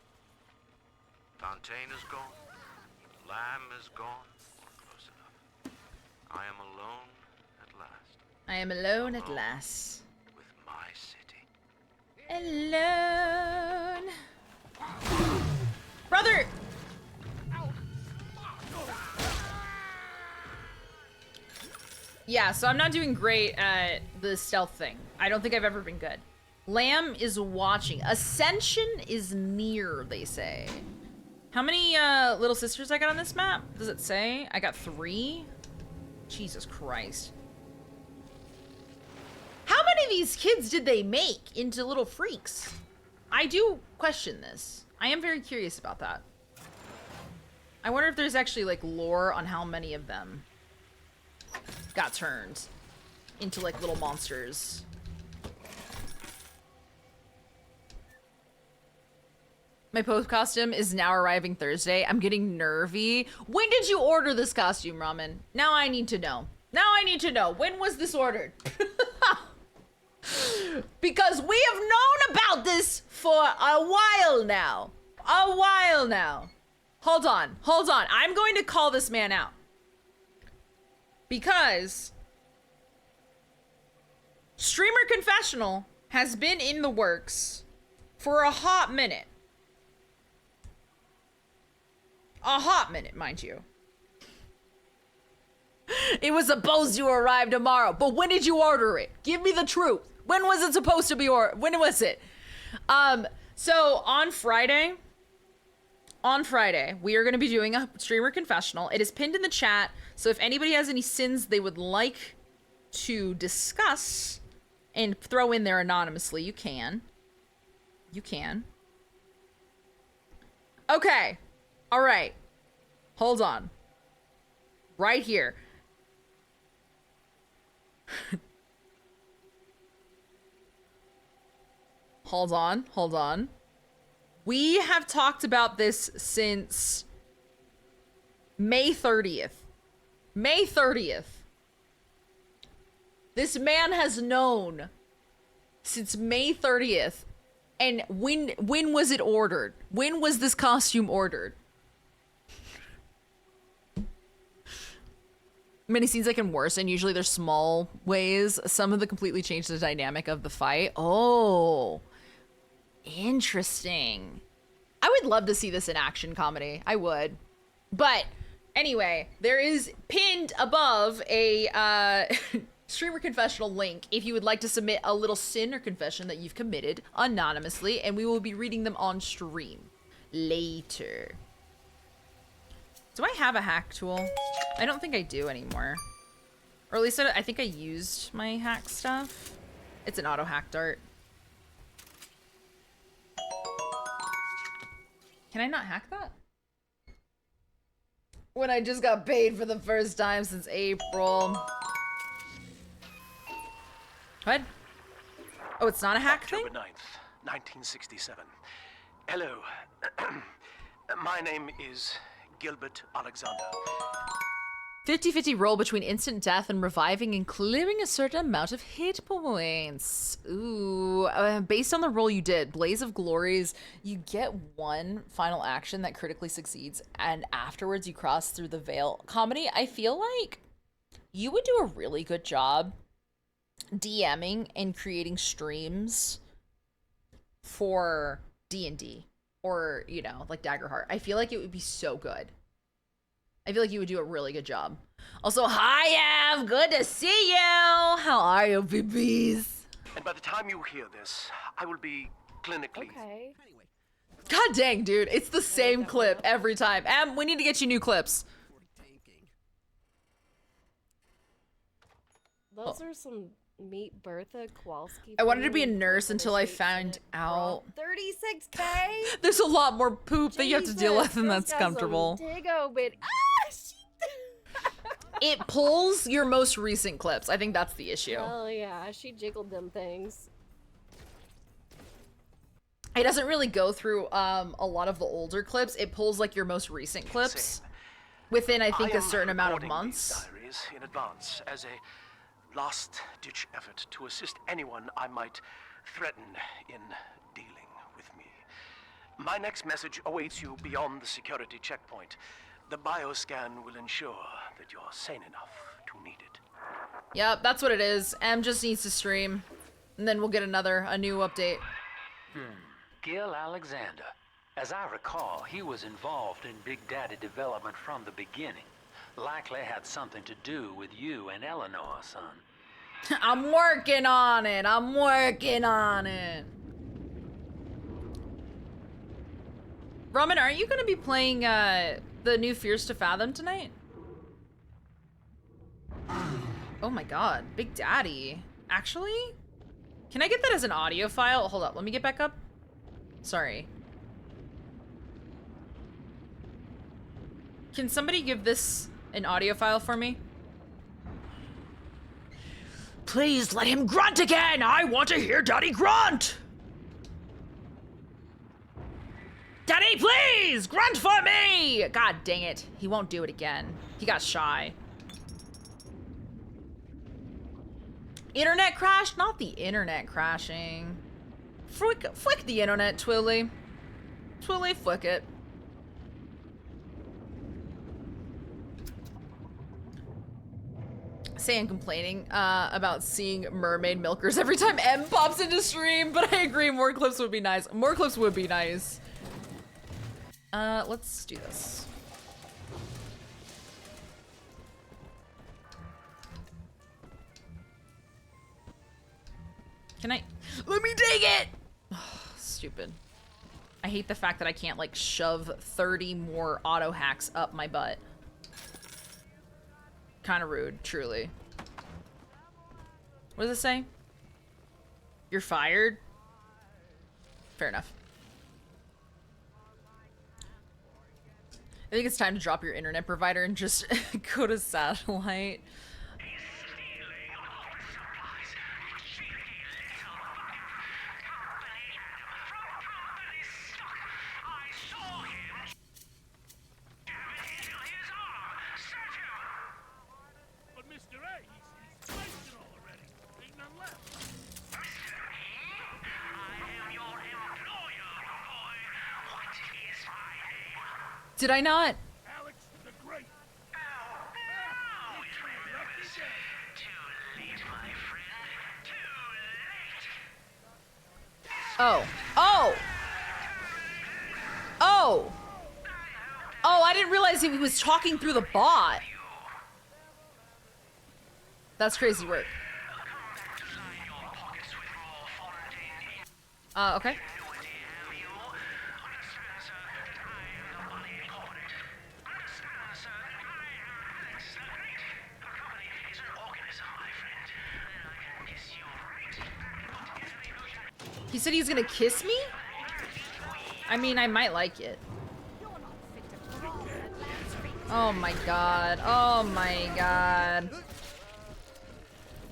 Speaker 11: Fontaine is gone. Lamb is gone. Close enough. I am alone at last.
Speaker 4: I am alone at last.
Speaker 11: With my city.
Speaker 4: Alone. Brother! Yeah, so I'm not doing great at the stealth thing. I don't think I've ever been good. Lamb is watching. Ascension is near, they say. How many little sisters I got on this map? Does it say? I got 3? Jesus Christ. How many of these kids did they make into little freaks? I do question this. I am very curious about that. I wonder if there's actually like lore on how many of them got turned into like little monsters. My post costume is now arriving Thursday. I'm getting nervy. When did you order this costume, Ramen? Now I need to know. Now I need to know. When was this ordered? Because we have known about this for a while now. A while now. Hold on. Hold on. I'm going to call this man out. Because Streamer Confessional has been in the works for a hot minute. A hot minute, mind you. It was supposed to arrive tomorrow, but when did you order it? Give me the truth. When was it supposed to be ordered? When was it? So on Friday, we are going to be doing a streamer confessional. It is pinned in the chat, so if anybody has any sins they would like to discuss and throw in there anonymously, you can. You can. Okay. All right. Hold on. Right here. Hold on. Hold on. We have talked about this since May 30th. May 30th. This man has known since May 30th. And when was it ordered? When was this costume ordered? Many scenes I can worsen. Usually there's small ways. Some of them completely change the dynamic of the fight. Oh, interesting. I would love to see this in action comedy. I would. But anyway, there is pinned above a streamer confessional link if you would like to submit a little sin or confession that you've committed anonymously, and we will be reading them on stream later. Do I have a hack tool? I don't think I do anymore. Or at least I think I used my hack stuff. It's an auto hack dart. Can I not hack that? When I just got paid for the first time since April. What? Oh, it's not a hack thing?
Speaker 12: October 9th, 1967. Hello. My name is Gilbert Alexander.
Speaker 4: 50-50 roll between instant death and reviving and clearing a certain amount of hit points. Ooh, based on the roll you did, Blaze of Glories, you get one final action that critically succeeds, and afterwards you cross through the veil. Comedy, I feel like you would do a really good job DMing and creating streams for D&D or, you know, like Daggerheart. I feel like it would be so good. I feel like you would do a really good job. Also, hi, Ev. Good to see you. How are you, BBs?
Speaker 12: And by the time you hear this, I will be clinically.
Speaker 13: Okay.
Speaker 4: God dang, dude. It's the same clip every time. Em, we need to get you new clips.
Speaker 13: Those are some meet Bertha Kowalski.
Speaker 4: I wanted to be a nurse until I found out
Speaker 13: 36K.
Speaker 4: there's a lot more poop that you have to deal with, and that's comfortable. It pulls your most recent clips. I think that's the issue.
Speaker 13: Oh yeah, she jiggled them things.
Speaker 4: It doesn't really go through a lot of the older clips. It pulls like your most recent clips within, I think, a certain amount of months.
Speaker 12: Diaries in advance as a last-ditch effort to assist anyone I might threaten in dealing with me. My next message awaits you beyond the security checkpoint. The bioscan will ensure that you're sane enough to need it.
Speaker 4: Yep, that's what it is. Em just needs to stream, and then we'll get a new update.
Speaker 10: Gil Alexander. As I recall, he was involved in Big Daddy development from the beginning. Likely had something to do with you and Eleanor, son.
Speaker 4: I'm working on it. I'm working on it. Ramen, are you going to be playing the new Fears to Fathom tonight? Oh my god, Big Daddy. Actually? Can I get that as an audio file? Hold up, let me get back up. Sorry. Can somebody give this an audio file for me? Please let him grunt again! I want to hear Daddy grunt! Daddy, please! Grunt for me! God dang it. He won't do it again. He got shy. Internet crash? Not the internet crashing. Flick the internet, Twilly. Twilly, flick it. Saying complaining about seeing mermaid milkers every time M pops into stream, but I agree, more clips would be nice. More clips would be nice. Let's do this. Can I? Let me take it! Oh, stupid. I hate the fact that I can't, like, shove 30 more auto hacks up my butt. Kind of rude, truly. What does it say? You're fired? Fair enough. I think it's time to drop your internet provider and just go to satellite. Did I not? Oh. Oh! Oh! Oh, I didn't realize he was talking through the bot. That's crazy work. Okay. He said he's gonna kiss me? I mean, I might like it. Oh my god. Oh my god.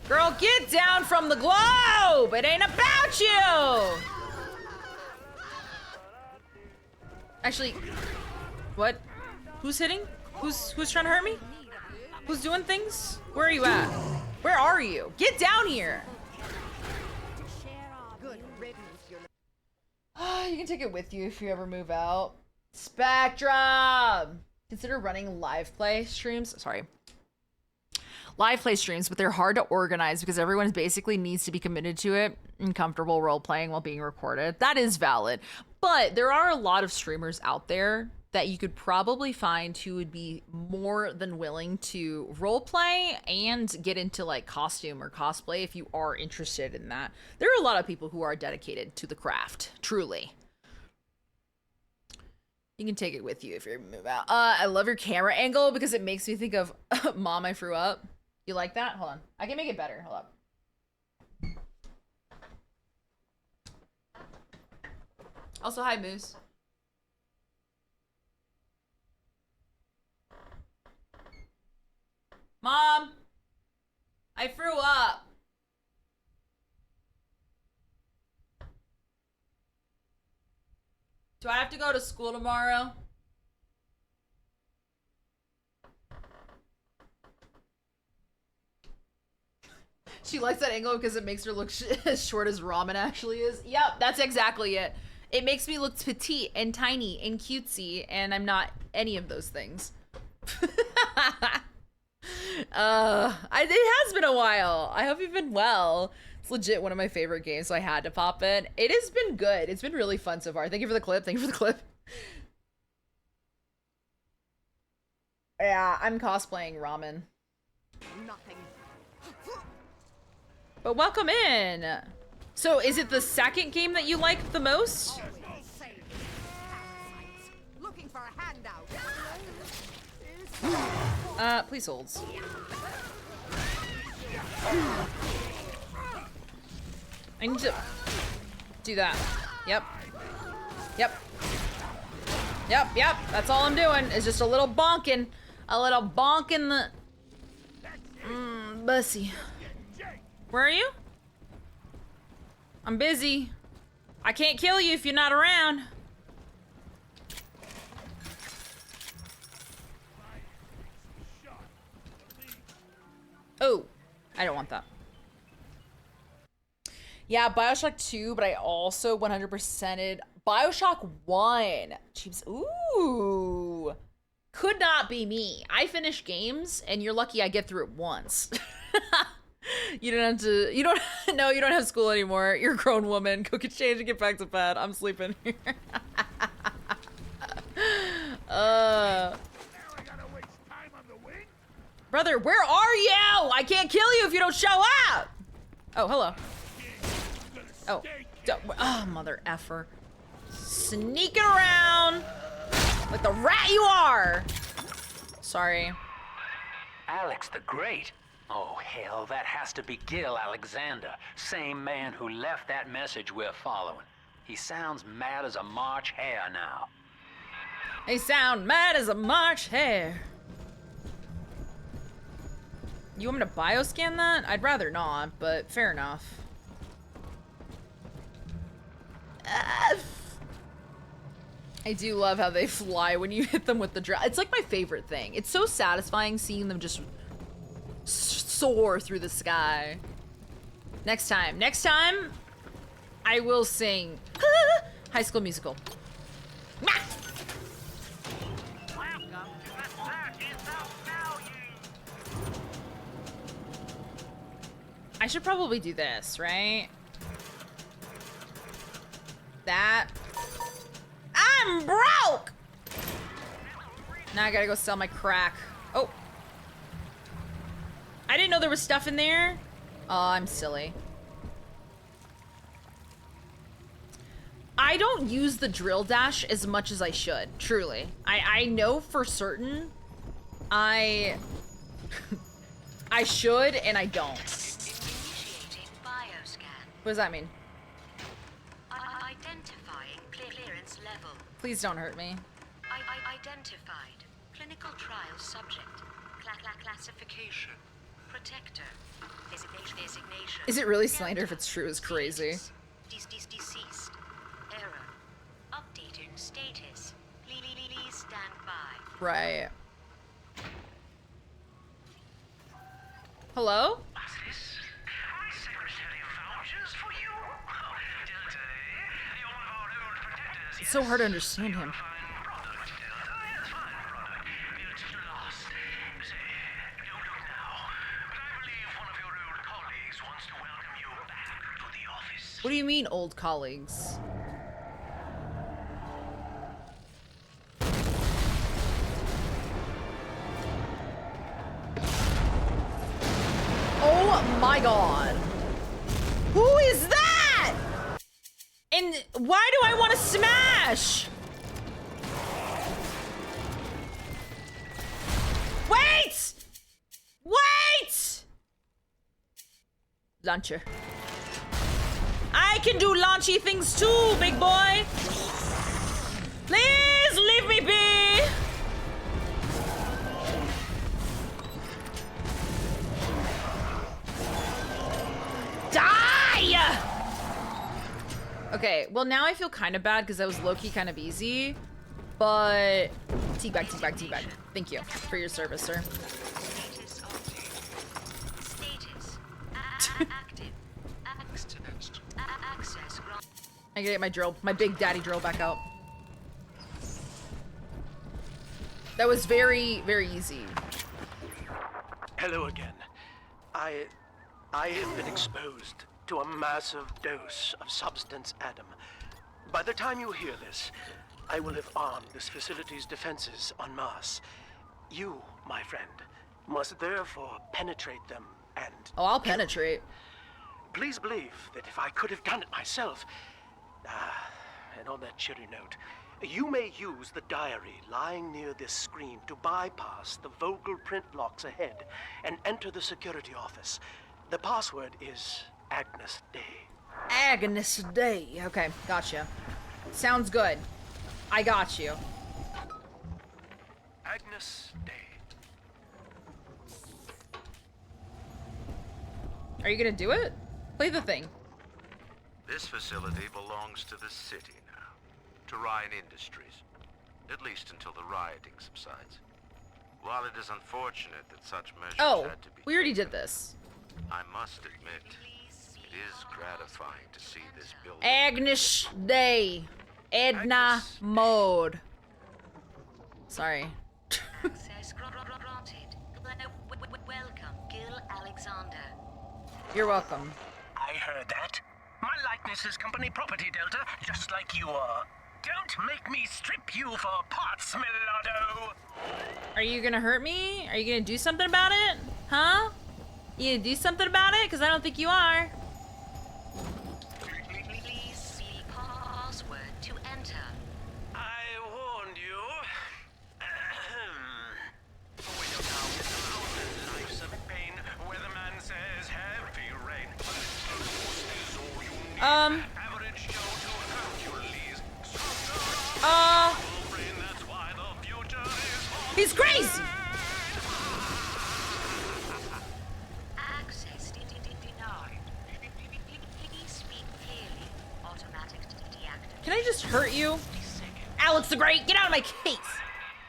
Speaker 4: Girl, get down from the globe! It ain't about you! Actually, what? Who's hitting? Who's trying to hurt me? Who's doing things? Where are you at? Where are you? Get down here! You can take it with you if you ever move out. Spectrum! Consider running live play streams. Sorry. Live play streams, but they're hard to organize because everyone basically needs to be committed to it and comfortable role playing while being recorded. That is valid. But there are a lot of streamers out there that you could probably find who would be more than willing to role play and get into like costume or cosplay if you are interested in that. There are a lot of people who are dedicated to the craft, truly. You can take it with you if you move out. I love your camera angle because it makes me think of Mom, I Threw Up. You like that? Hold on. I can make it better. Hold up. Also, hi, Moose. Mom, I threw up. Do I have to go to school tomorrow? She likes that angle because it makes her look as short as Ramen actually is. Yep, that's exactly it. It makes me look petite and tiny and cutesy, and I'm not any of those things. It has been a while. I hope you've been well. It's legit one of my favorite games, so I had to pop in. It has been good. It's been really fun so far. Thank you for the clip. Thank you for the clip. Yeah, I'm cosplaying Ramen.
Speaker 14: Nothing.
Speaker 4: But welcome in. So is it the second game that you liked the most?
Speaker 14: Looking for a handout.
Speaker 4: Please holds. I need to do that. Yep. Yep. Yep, yep. That's all I'm doing. Is just a little bonking. A little bonk in the... Bussy. Where are you? I'm busy. I can't kill you if you're not around. Oh, I don't want that. Yeah, Bioshock 2, but I also 100%ed Bioshock 1. Jeeps. Ooh. Could not be me. I finish games, and you're lucky I get through it once. You don't have to, you don't, no, you don't have school anymore. You're a grown woman. Go get changed and get back to bed. I'm sleeping here. Brother, where are you? I can't kill you if you don't show up. Oh, hello. Oh, oh, mother effer. Sneaking around like the rat you are. Sorry.
Speaker 10: Alex the Great? Oh, hell, that has to be Gil Alexander, same man who left that message we're following. He sounds mad as a March hare now.
Speaker 4: They sound mad as a March hare. You want me to bioscan that? I'd rather not, but fair enough. I do love how they fly when you hit them with the drill. It's like my favorite thing. It's so satisfying seeing them just soar through the sky. Next time, I will sing High School Musical. I should probably do this, right? That. I'm broke! Now I gotta go sell my crack. Oh. I didn't know there was stuff in there. Oh, I'm silly. I don't use the drill dash as much as I should, truly. I know for certain I should and I don't. What does that mean?
Speaker 9: Identifying clearance level.
Speaker 4: Please don't hurt me.
Speaker 9: Identified. Clinical trial subject. Classification. Protector. Designation.
Speaker 4: Is it really slander if it's true? Is crazy.
Speaker 9: Deceased. Error. Updating status. Please stand by.
Speaker 4: Right. Hello? It's so hard to understand him. What do you mean, old colleagues? Oh my god. Who is that? And why do I want to smash? Wait! Wait! Launcher. I can do launchy things too, big boy. Please leave me be. Die! Okay, well now I feel kind of bad because that was low-key kind of easy, but teabag, teabag, teabag. Thank you for your service, sir. I gotta get my drill, my big daddy drill back out. That was very, very easy.
Speaker 12: Hello again. I have been exposed to a massive dose of substance Adam. By the time you hear this, I will have armed this facility's defenses en masse. You, my friend, must therefore penetrate them and...
Speaker 4: Oh, I'll penetrate.
Speaker 12: Please believe that if I could have done it myself... and on that cheery note, you may use the diary lying near this screen to bypass the Vogel print locks ahead and enter the security office. The password is Agnes Day.
Speaker 4: Agnes Day. Okay, gotcha. Sounds good. I got you.
Speaker 12: Agnes Day.
Speaker 4: Are you gonna do it? Play the thing.
Speaker 11: This facility belongs to the city now, to Ryan Industries, at least until the rioting subsides. While it is unfortunate that such measures had to be
Speaker 4: we already did this.
Speaker 11: I must admit, it is gratifying to see this building.
Speaker 4: Agnes Day. Edna Mode. Sorry.
Speaker 15: Access granted. Welcome, Gil Alexander.
Speaker 4: You're welcome.
Speaker 12: I heard that. My likeness is company property, Delta, just like you are. Don't make me strip you for parts, Milado.
Speaker 4: Are you gonna hurt me? Are you gonna do something about it? Huh? You gonna do something about it? Because I don't think you are.
Speaker 15: Please see password to enter.
Speaker 12: I warned you. We are now in the mountain lives of pain, where the man says heavy rain. Is all you need. Average Joe to Hercules. That's why the future is
Speaker 4: He's crazy.
Speaker 15: Access denied. Please speak clearly. Automatic deactivation.
Speaker 4: Can I just hurt you? Alex the Great, get out of my case.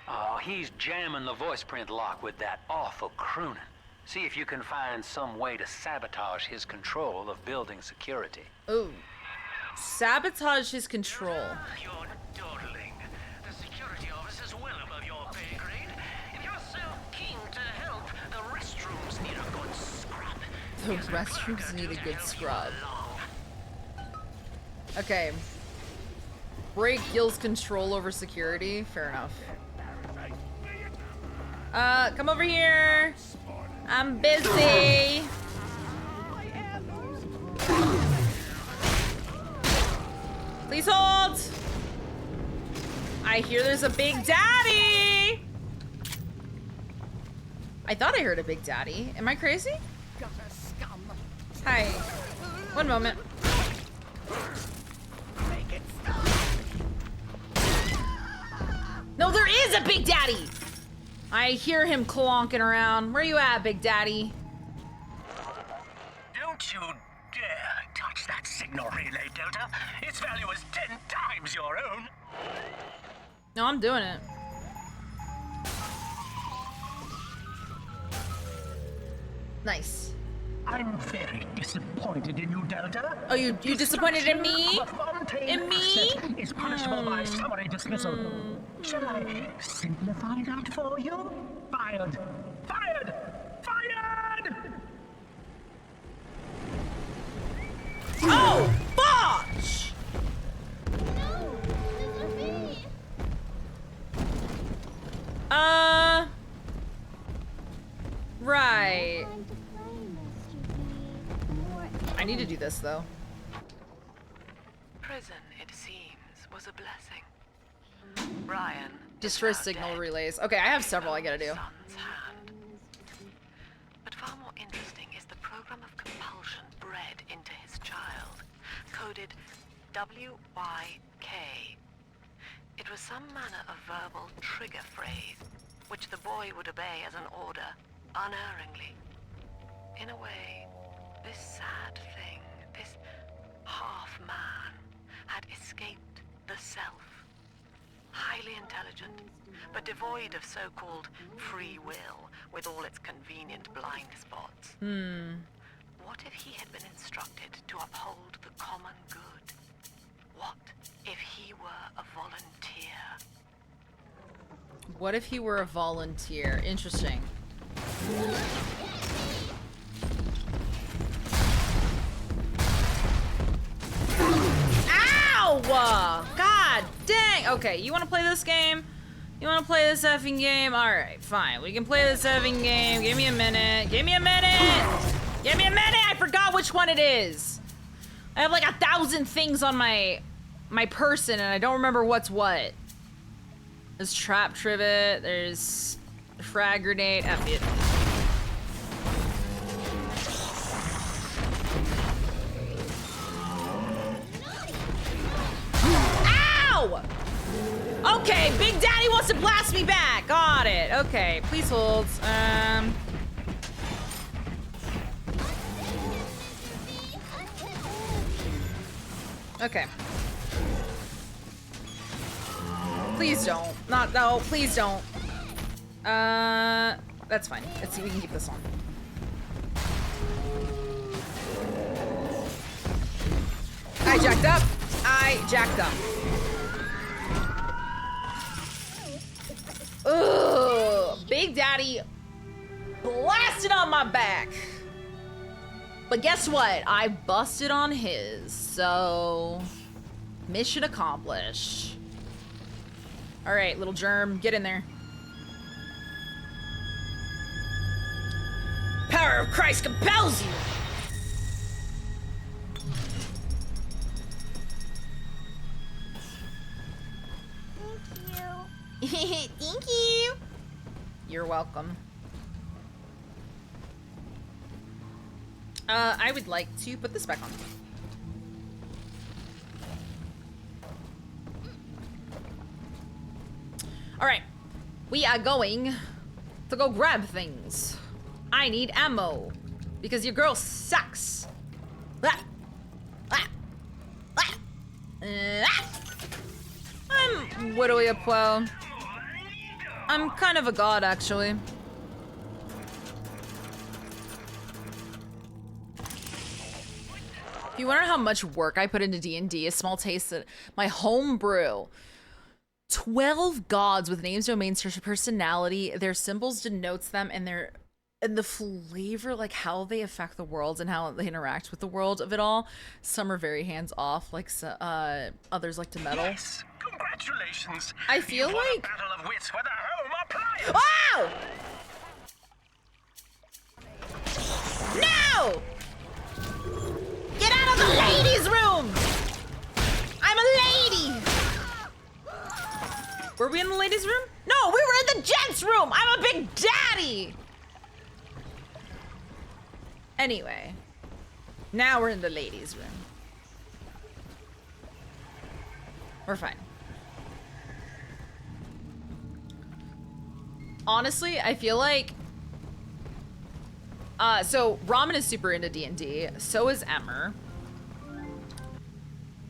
Speaker 10: Oh, he's jamming the voice print lock with that awful crooning. See if you can find some way to sabotage his control of building security.
Speaker 4: Ooh. Sabotage his control.
Speaker 12: You're dawdling. The security office is well above your pay grade. If you're so keen to help, the restrooms need a good scrub.
Speaker 4: The restrooms need a good scrub. Okay. Break Gil's control over security. Fair enough. Come over here. I'm busy. Please hold. I hear there's a Big Daddy. I thought I heard a Big Daddy. Am I crazy? Hi. One moment. No, there is a Big Daddy. I hear him clonking around. Where you at, Big Daddy?
Speaker 12: Don't you dare touch that signal relay, Delta. Its value is 10 times your own.
Speaker 4: No, I'm doing it. Nice.
Speaker 12: I'm very disappointed in you, Delta.
Speaker 4: Oh, you disappointed in me? In me?
Speaker 12: Is punishable by summary dismissal. Shall I simplify that for you? Fired! Fired! Fired!
Speaker 4: Oh, fudge! Right. I need to do this though.
Speaker 7: Prison, it seems, was a blessing. Ryan.
Speaker 4: Just for signal relays. Okay, I have several I gotta do.
Speaker 7: But far more interesting is the program of compulsion bred into his child, coded WYK. It was some manner of verbal trigger phrase, which the boy would obey as an order, unerringly. In a way, this sad thing, this half-man, had escaped the self. Highly intelligent, but devoid of so-called free will, with all its convenient blind spots. What if he had been instructed to uphold the common good? What if he were a volunteer?
Speaker 4: What if he were a volunteer? Interesting. Ow! God dang! Okay, you wanna play this game? You wanna play this effing game? Alright, fine. We can play this effing game. Give me a minute. Give me a minute! Give me a minute! I forgot which one it is! I have like 1,000 things on my person and I don't remember what's what. There's trap trivet, there's frag grenade, F it. Ow! Okay, Big Daddy wants to blast me back. Got it. Okay, please hold. Okay. Please don't. No, please don't. That's fine. Let's see if we can keep this on. I jacked up. I jacked up. Ugh. Big Daddy blasted on my back. But guess what? I busted on his, so mission accomplished. All right, little germ, get in there. Power of Christ compels you. Thank you. You're welcome. I would like to put this back on. All right, we are going to go grab things. I need ammo because your girl sucks. Ah. Ah. Ah. Ah. I'm widowy a plow. I'm kind of a god, actually. If you wonder how much work I put into D&D, a small taste of my home brew. 12 gods with names, domains, personality, their symbols denotes them, and the flavor, like how they affect the world and how they interact with the world of it all. Some are very hands off, like others like to meddle.
Speaker 12: Yes, congratulations.
Speaker 4: I feel
Speaker 12: you won
Speaker 4: like
Speaker 12: a battle of wits with a home appliance.
Speaker 4: Wow! No! Get out of the ladies' room! I'm a lady! Were we in the ladies' room? No, we were in the gents' room! I'm a big daddy! Anyway, now we're in the ladies' room. We're fine. Honestly, I feel like so Ramen is super into D&D, so is Emmer.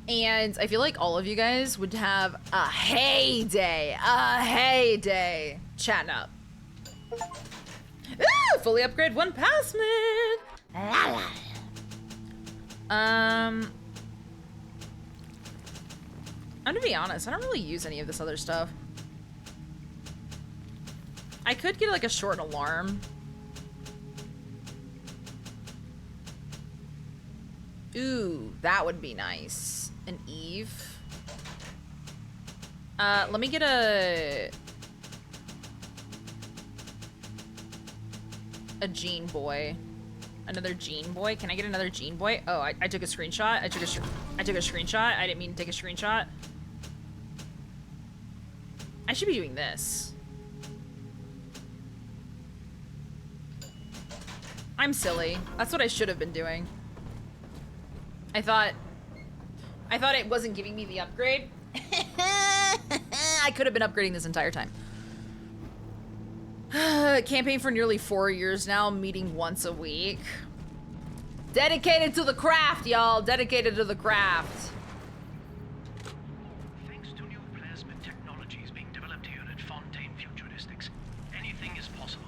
Speaker 4: And I feel like all of you guys would have a heyday chatting up. Ooh, fully upgrade 1 passman. I'm gonna be honest, I don't really use any of this other stuff. I could get like a short alarm. Ooh, that would be nice. An Eve. Let me get a Gene Boy. Another Gene Boy. Can I get another Gene Boy? Oh, I took a screenshot. I took a screenshot. I didn't mean to take a screenshot. I should be doing this. I'm silly. That's what I should have been doing. I thought it wasn't giving me the upgrade. I could have been upgrading this entire time. Campaign for nearly 4 years now, meeting once a week. Dedicated to the craft, y'all. Dedicated to the craft.
Speaker 12: Thanks to new plasmid technologies being developed here at Fontaine Futuristics, anything is possible.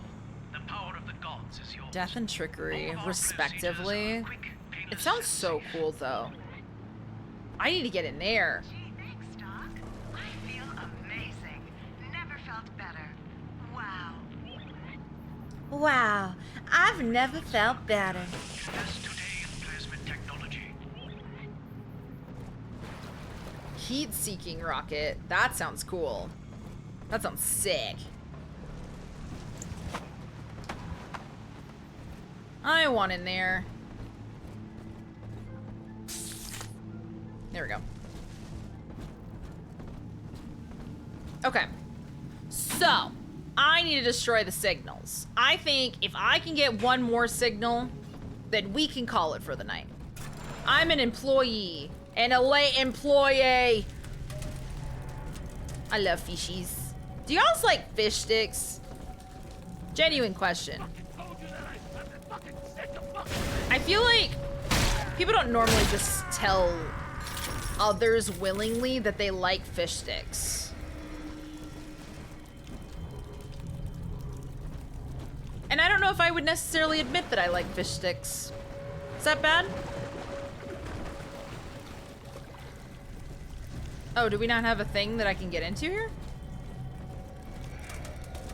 Speaker 12: The power of the gods is yours.
Speaker 4: Death and trickery, respectively. It sounds so cool, though. I need to get in there.
Speaker 15: Gee, thanks, Doc. I feel amazing. Never felt better. Wow.
Speaker 4: Wow, I've never felt better.
Speaker 12: Best today in plasmid technology.
Speaker 4: Heat-seeking rocket. That sounds cool. That sounds sick. I want in there. There we go. Okay. So, I need to destroy the signals. I think if I can get one more signal, then we can call it for the night. I'm an employee. An elite employee. I love fishies. Do y'all like fish sticks? Genuine question. I feel like people don't normally just tell others willingly that they like fish sticks. And I don't know if I would necessarily admit that I like fish sticks. Is that bad? Oh, do we not have a thing that I can get into here?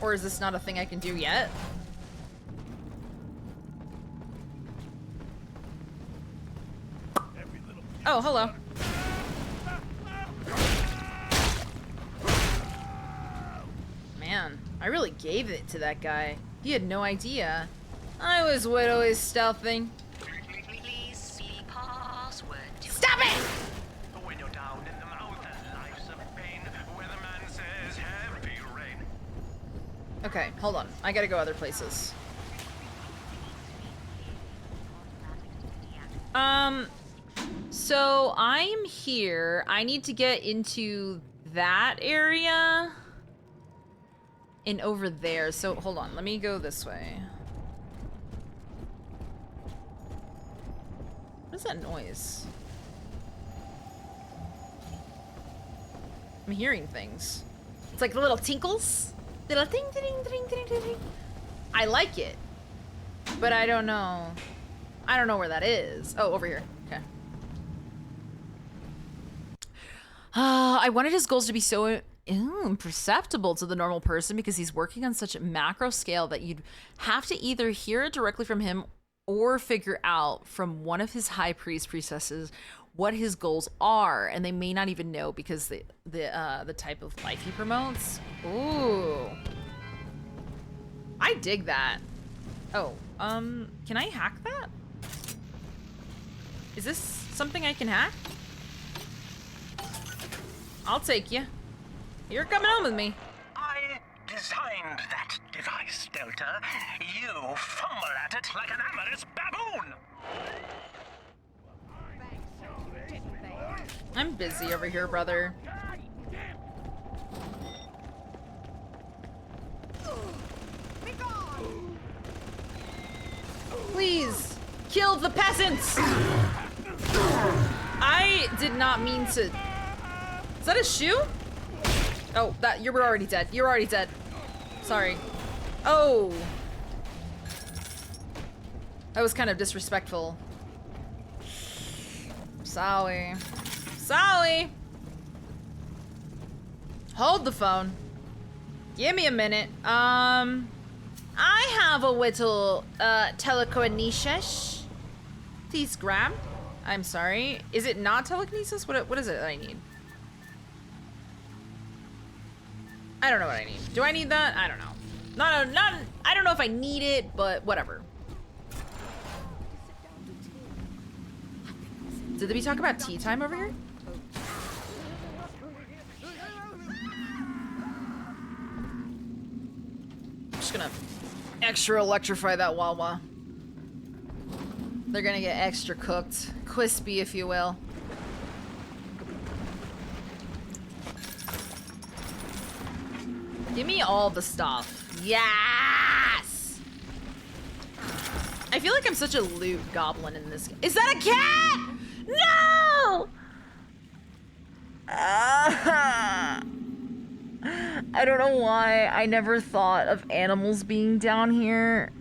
Speaker 4: Or is this not a thing I can do yet? Oh, hello. Man, I really gave it to that guy. He had no idea. I was always stealthing. Stop it!
Speaker 12: When you're down in the mouth and life's a pain, weatherman says heavy rain.
Speaker 4: Okay, hold on. I gotta go other places. So I'm here. I need to get into that area and over there. So hold on, let me go this way. What is that noise? I'm hearing things. It's like little tinkles. Little ting, ting, ting, ting, ting, ting. I like it, but I don't know. I don't know where that is. Oh, over here. Okay. I wanted his goals to be so imperceptible to the normal person because he's working on such a macro scale that you'd have to either hear it directly from him or figure out from one of his high priestesses what his goals are, and they may not even know because the type of life he promotes. Ooh, I dig that. Oh, can I hack that? Is this something I can hack? I'll take you. You're coming home with me.
Speaker 12: I designed that device, Delta. You fumble at it like an amorous baboon.
Speaker 4: I'm busy over here, brother. Please, kill the peasants! I did not mean to... Is that a shoe? Oh, that you were already dead. You're already dead. Sorry. Oh. That was kind of disrespectful. Sorry. Sorry. Hold the phone. Give me a minute. I have a little telekinesis. Please grab. I'm sorry. Is it not telekinesis? What is it that I need? I don't know what I need. Do I need that? I don't know. I don't know if I need it, but whatever. Did we talk about tea time over here? I'm just gonna extra electrify that Wawa. They're gonna get extra cooked. Crispy, if you will. Give me all the stuff. Yes! I feel like I'm such a loot goblin in this game. Is that a cat? No! I don't know why I never thought of animals being down here.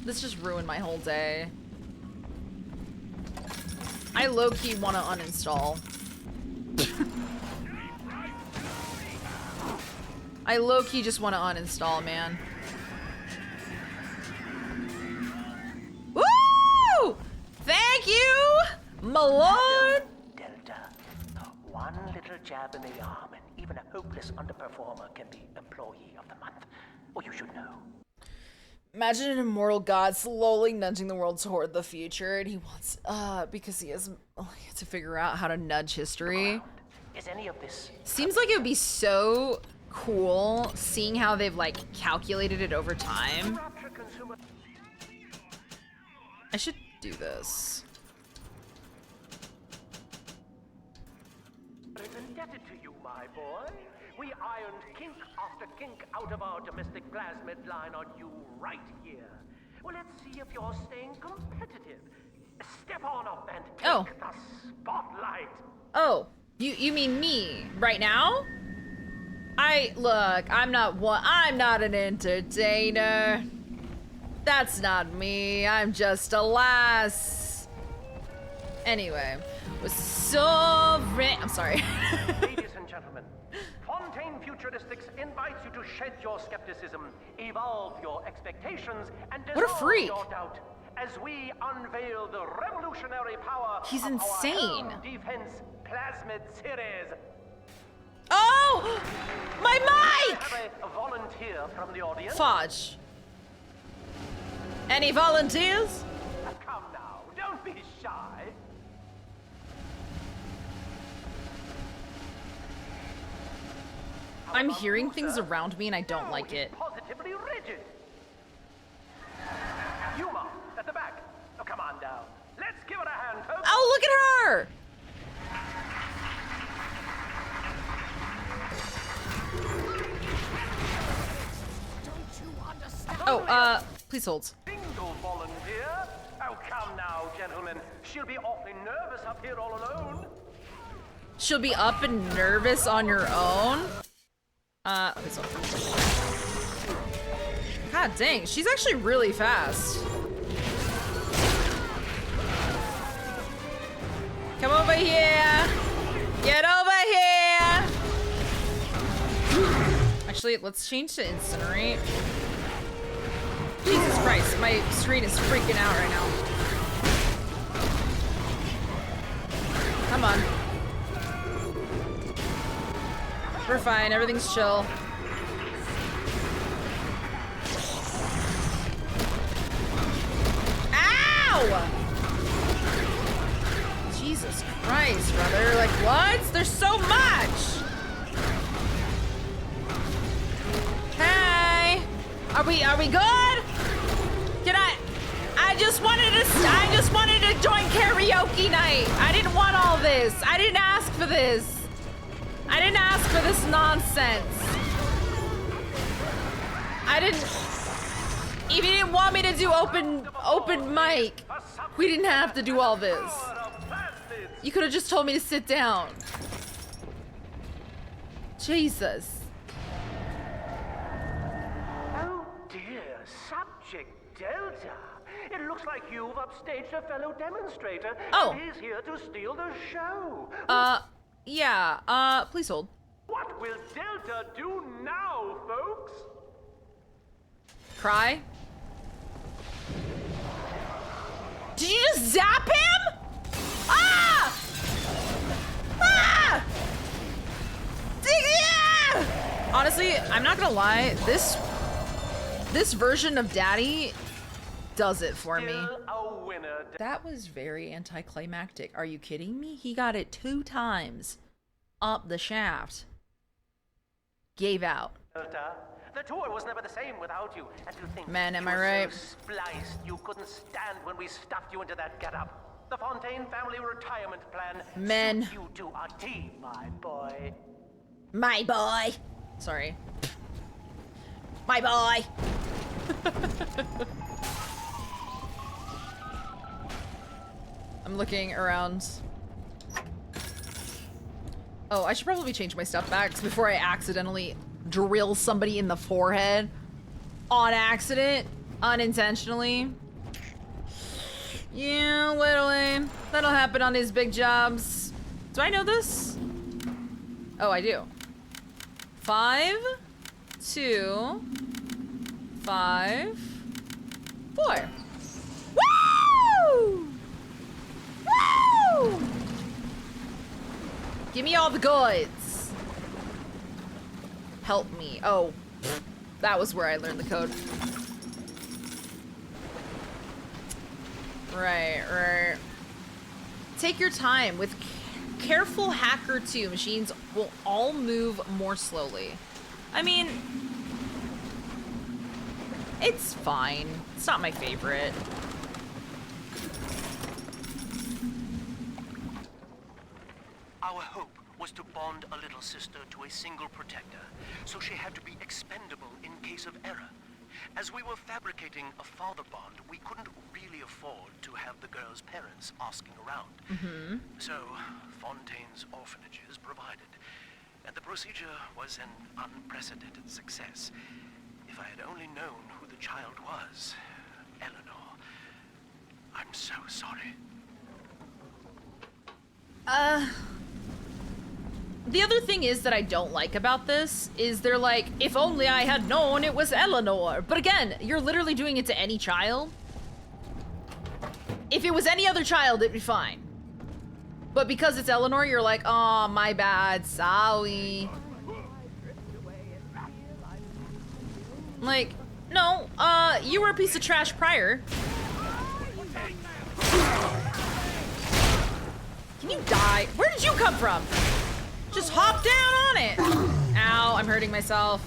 Speaker 4: This just ruined my whole day. I low-key want to uninstall. I low-key just want to uninstall, man. Woo! Thank you, my lord!
Speaker 12: Delta, one little jab in the arm and even a hopeless underperformer can be employee of the month. Or you should know.
Speaker 4: Imagine an immortal god slowly nudging the world toward the future, and he wants, because he has to figure out how to nudge history.
Speaker 12: Is any of this?
Speaker 4: Seems like it would be so cool seeing how they've like calculated it over time. I should do this.
Speaker 12: indebted to you, my boy. We ironed kink after kink out of our domestic plasmid line on you right here. Well, let's see if you're staying competitive. Step on up and take the spotlight.
Speaker 4: Oh, you mean me right now? Look, I'm not an entertainer. That's not me. I'm just a lass. Anyway, was so I'm sorry.
Speaker 12: Ladies and gentlemen, Fontaine Futuristics invites you to shed your skepticism, evolve your expectations, and dissolve your doubt as we unveil the revolutionary power
Speaker 4: He's
Speaker 12: of
Speaker 4: insane.
Speaker 12: our Defense Plasmid series.
Speaker 4: Oh! My mic!
Speaker 12: I have a volunteer from the audience.
Speaker 4: Fudge. Any volunteers?
Speaker 12: Come now, don't be shy.
Speaker 4: I'm hearing things around me and I don't like it.
Speaker 12: Positively rigid. Yuma, at the back. Oh, come on down. Let's give it a hand, folks.
Speaker 4: Oh, look at her! Oh, please hold.
Speaker 12: Single volunteer? Oh, come now, gentlemen. She'll be awfully nervous up here all alone.
Speaker 4: She'll be up and nervous on your own? Okay, so. God dang, she's actually really fast. Come over here. Get over here. Actually, let's change to incinerate. Jesus Christ, my screen is freaking out right now. Come on. We're fine, everything's chill. Ow! Jesus Christ, brother. Like, what? There's so much! Hey! Are we good? Can I just wanted to join karaoke night. I didn't want all this. I didn't ask for this. I didn't ask for this nonsense. If you didn't want me to do open mic, we didn't have to do all this. You could have just told me to sit down. Jesus.
Speaker 12: Oh dear, Subject Delta. It looks like you've upstaged a fellow demonstrator.
Speaker 4: Oh.
Speaker 12: And he's here to steal the show.
Speaker 4: Yeah, please hold.
Speaker 12: What will Delta do now, folks?
Speaker 4: Cry? Did you just zap him? Ah! Ah! Yeah! Honestly, I'm not gonna lie, this version of Daddy does it for me. That was very anticlimactic. Are you kidding me? He got it 2 times up the shaft. Gave out.
Speaker 12: Delta, the tour was never the same without you. And to think
Speaker 4: Man, am
Speaker 12: you
Speaker 4: I
Speaker 12: were
Speaker 4: right?
Speaker 12: so spliced you couldn't stand when we stuffed you into that getup. The Fontaine family retirement plan
Speaker 4: Men.
Speaker 12: suits you to a T, my boy.
Speaker 4: My boy. Sorry. My boy. I'm looking around. Oh, I should probably change my stuff back before I accidentally drill somebody in the forehead. On accident. Unintentionally. Yeah, literally. That'll happen on these big jobs. Do I know this? Oh, I do. 5, 2, 5, 4. Woo! Woo! Give me all the goods. Help me. Oh, that was where I learned the code. Right. Take your time. With careful hacker 2, machines will all move more slowly. I mean, it's fine. It's not my favorite.
Speaker 16: Our hope
Speaker 12: was to bond a little sister to a single protector, so she had to be expendable in case of error. As we were fabricating a father bond, we couldn't really afford to have the girl's parents asking around.
Speaker 4: Mm-hmm.
Speaker 12: So, Fontaine's orphanages provided, and the procedure was an unprecedented success. If I had only known who the child was, Eleanor, I'm so sorry.
Speaker 4: The other thing is that I don't like about this is they're like, if only I had known it was Eleanor. But again, you're literally doing it to any child. If it was any other child, it'd be fine. But because it's Eleanor, you're like, oh, my bad, sorry. Like, no, you were a piece of trash prior. Can you die? Where did you come from? Just hop down on it. Ow, I'm hurting myself.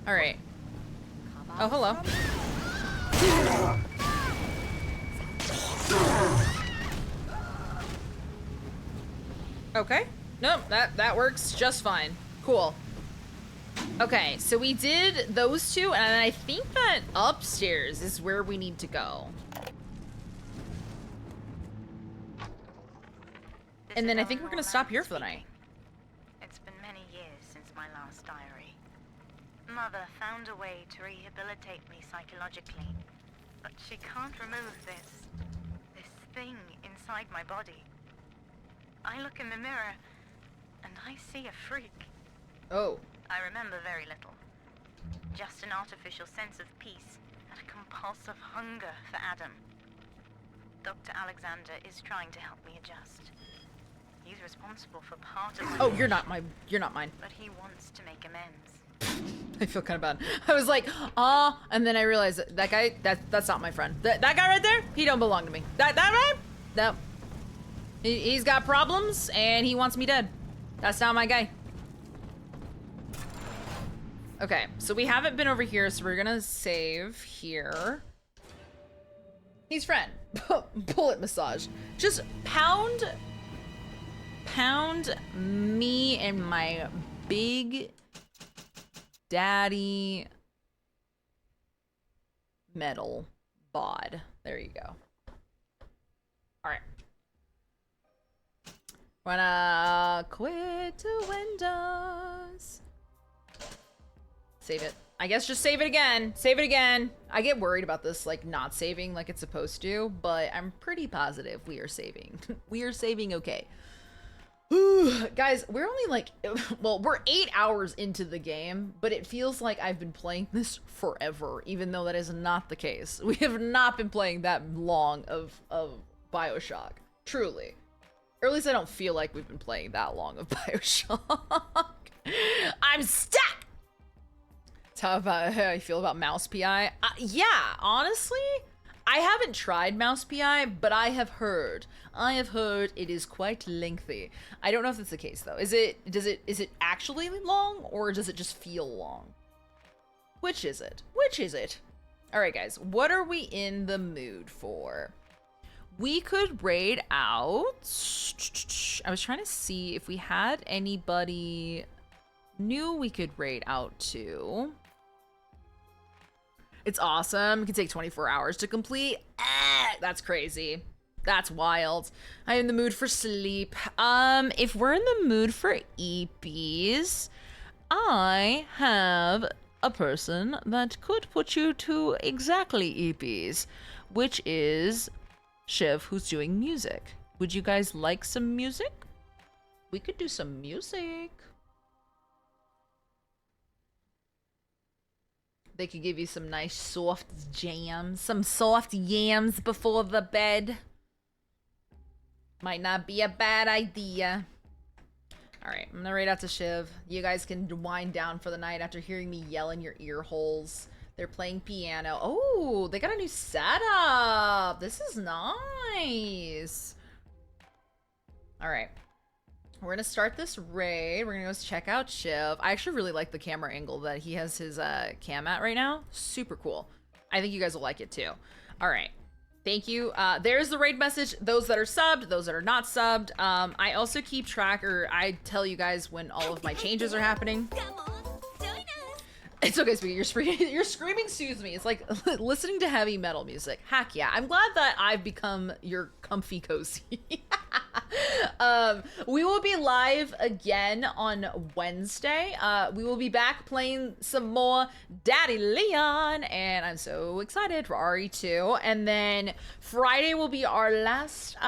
Speaker 4: All right. Oh, hello. Okay. Nope, that works just fine. Cool. Okay, so we did those two, and I think that upstairs is where we need to go. And then I think we're gonna stop here for the night.
Speaker 9: It's been many years since my last diary. Mother found a way to rehabilitate me psychologically, but she can't remove this thing inside my body. I look in the mirror, and I see a freak.
Speaker 4: Oh.
Speaker 9: I remember very little. Just an artificial sense of peace and a compulsive hunger for Adam. Dr. Alexander is trying to help me adjust. He's responsible for part of my
Speaker 4: Oh, you're not mine.
Speaker 9: But he wants to make amends.
Speaker 4: I feel kind of bad. I was like, and then I realized that guy, that's not my friend. That guy right there, he don't belong to me. That right? No. He's got problems and he wants me dead. That's not my guy. Okay, so we haven't been over here, so we're gonna save here. He's friend. Bullet massage. Just pound me and my big daddy metal bod. There you go. All right. Wanna quit to Windows. Save it. I guess just save it again. Save it again. I get worried about this, like, not saving like it's supposed to, but I'm pretty positive we are saving. We are saving okay. Ooh, guys, we're only like, well, we're 8 hours into the game, but it feels like I've been playing this forever, even though that is not the case. We have not been playing that long of Bioshock. Truly. Or at least I don't feel like we've been playing that long of Bioshock. I'm stuck! That's how I feel about mouse PI. Yeah, honestly, I haven't tried mouse PI, but I have heard it is quite lengthy. I don't know if that's the case though. Is it actually long, or does it just feel long? Which is it? All right, guys, what are we in the mood for? We could raid out. I was trying to see if we had anybody new we could raid out to. It's awesome. It can take 24 hours to complete. That's crazy. That's wild. I'm in the mood for sleep. If we're in the mood for EPs, I have a person that could put you to exactly EPs, which is Shiv, who's doing music. Would you guys like some music? We could do some music. They could give you some nice soft jams, some soft yams before the bed. Might not be a bad idea. All right, I'm gonna raid out to Shiv. You guys can wind down for the night after hearing me yell in your ear holes. They're playing piano. Oh, they got a new setup. This is nice. All right. We're gonna start this raid. We're gonna go check out Shiv. I actually really like the camera angle that he has his cam at right now. Super cool. I think you guys will like it too. All right. Thank you. There's the raid message. Those that are subbed, those that are not subbed. I also keep track, or I tell you guys when all of my changes are happening. It's okay, Speaky. You're screaming soothes me. It's like listening to heavy metal music. Heck yeah. I'm glad that I've become your comfy cozy. We will be live again on Wednesday. We will be back playing some more Daddy Leon, and I'm so excited for RE2. And then Friday will be our last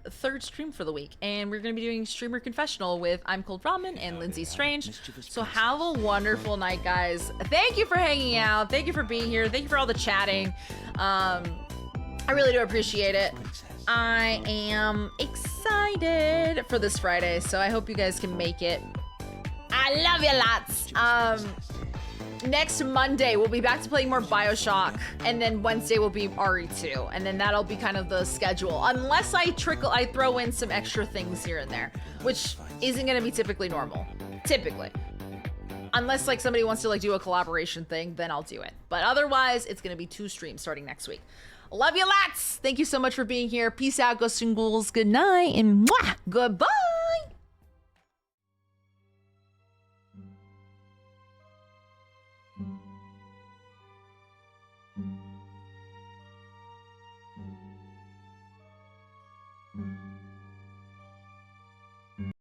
Speaker 4: third stream for the week, and we're going to be doing Streamer Confessional with I'm Cold Ramen and Lindsay Strange. So have a wonderful night, guys. Thank you for hanging out. Thank you for being here. Thank you for all the chatting. I really do appreciate it. I am excited for this Friday, so I hope you guys can make it. I love you lots. Next Monday, we'll be back to playing more Bioshock, and then Wednesday will be RE2, and then that'll be kind of the schedule. Unless I throw in some extra things here and there, which isn't gonna be typically normal. Typically. Unless like somebody wants to like do a collaboration thing, then I'll do it. But otherwise, it's gonna be 2 streams starting next week. Love you lots. Thank you so much for being here. Peace out, ghosts and ghouls. Good night and mwah, goodbye.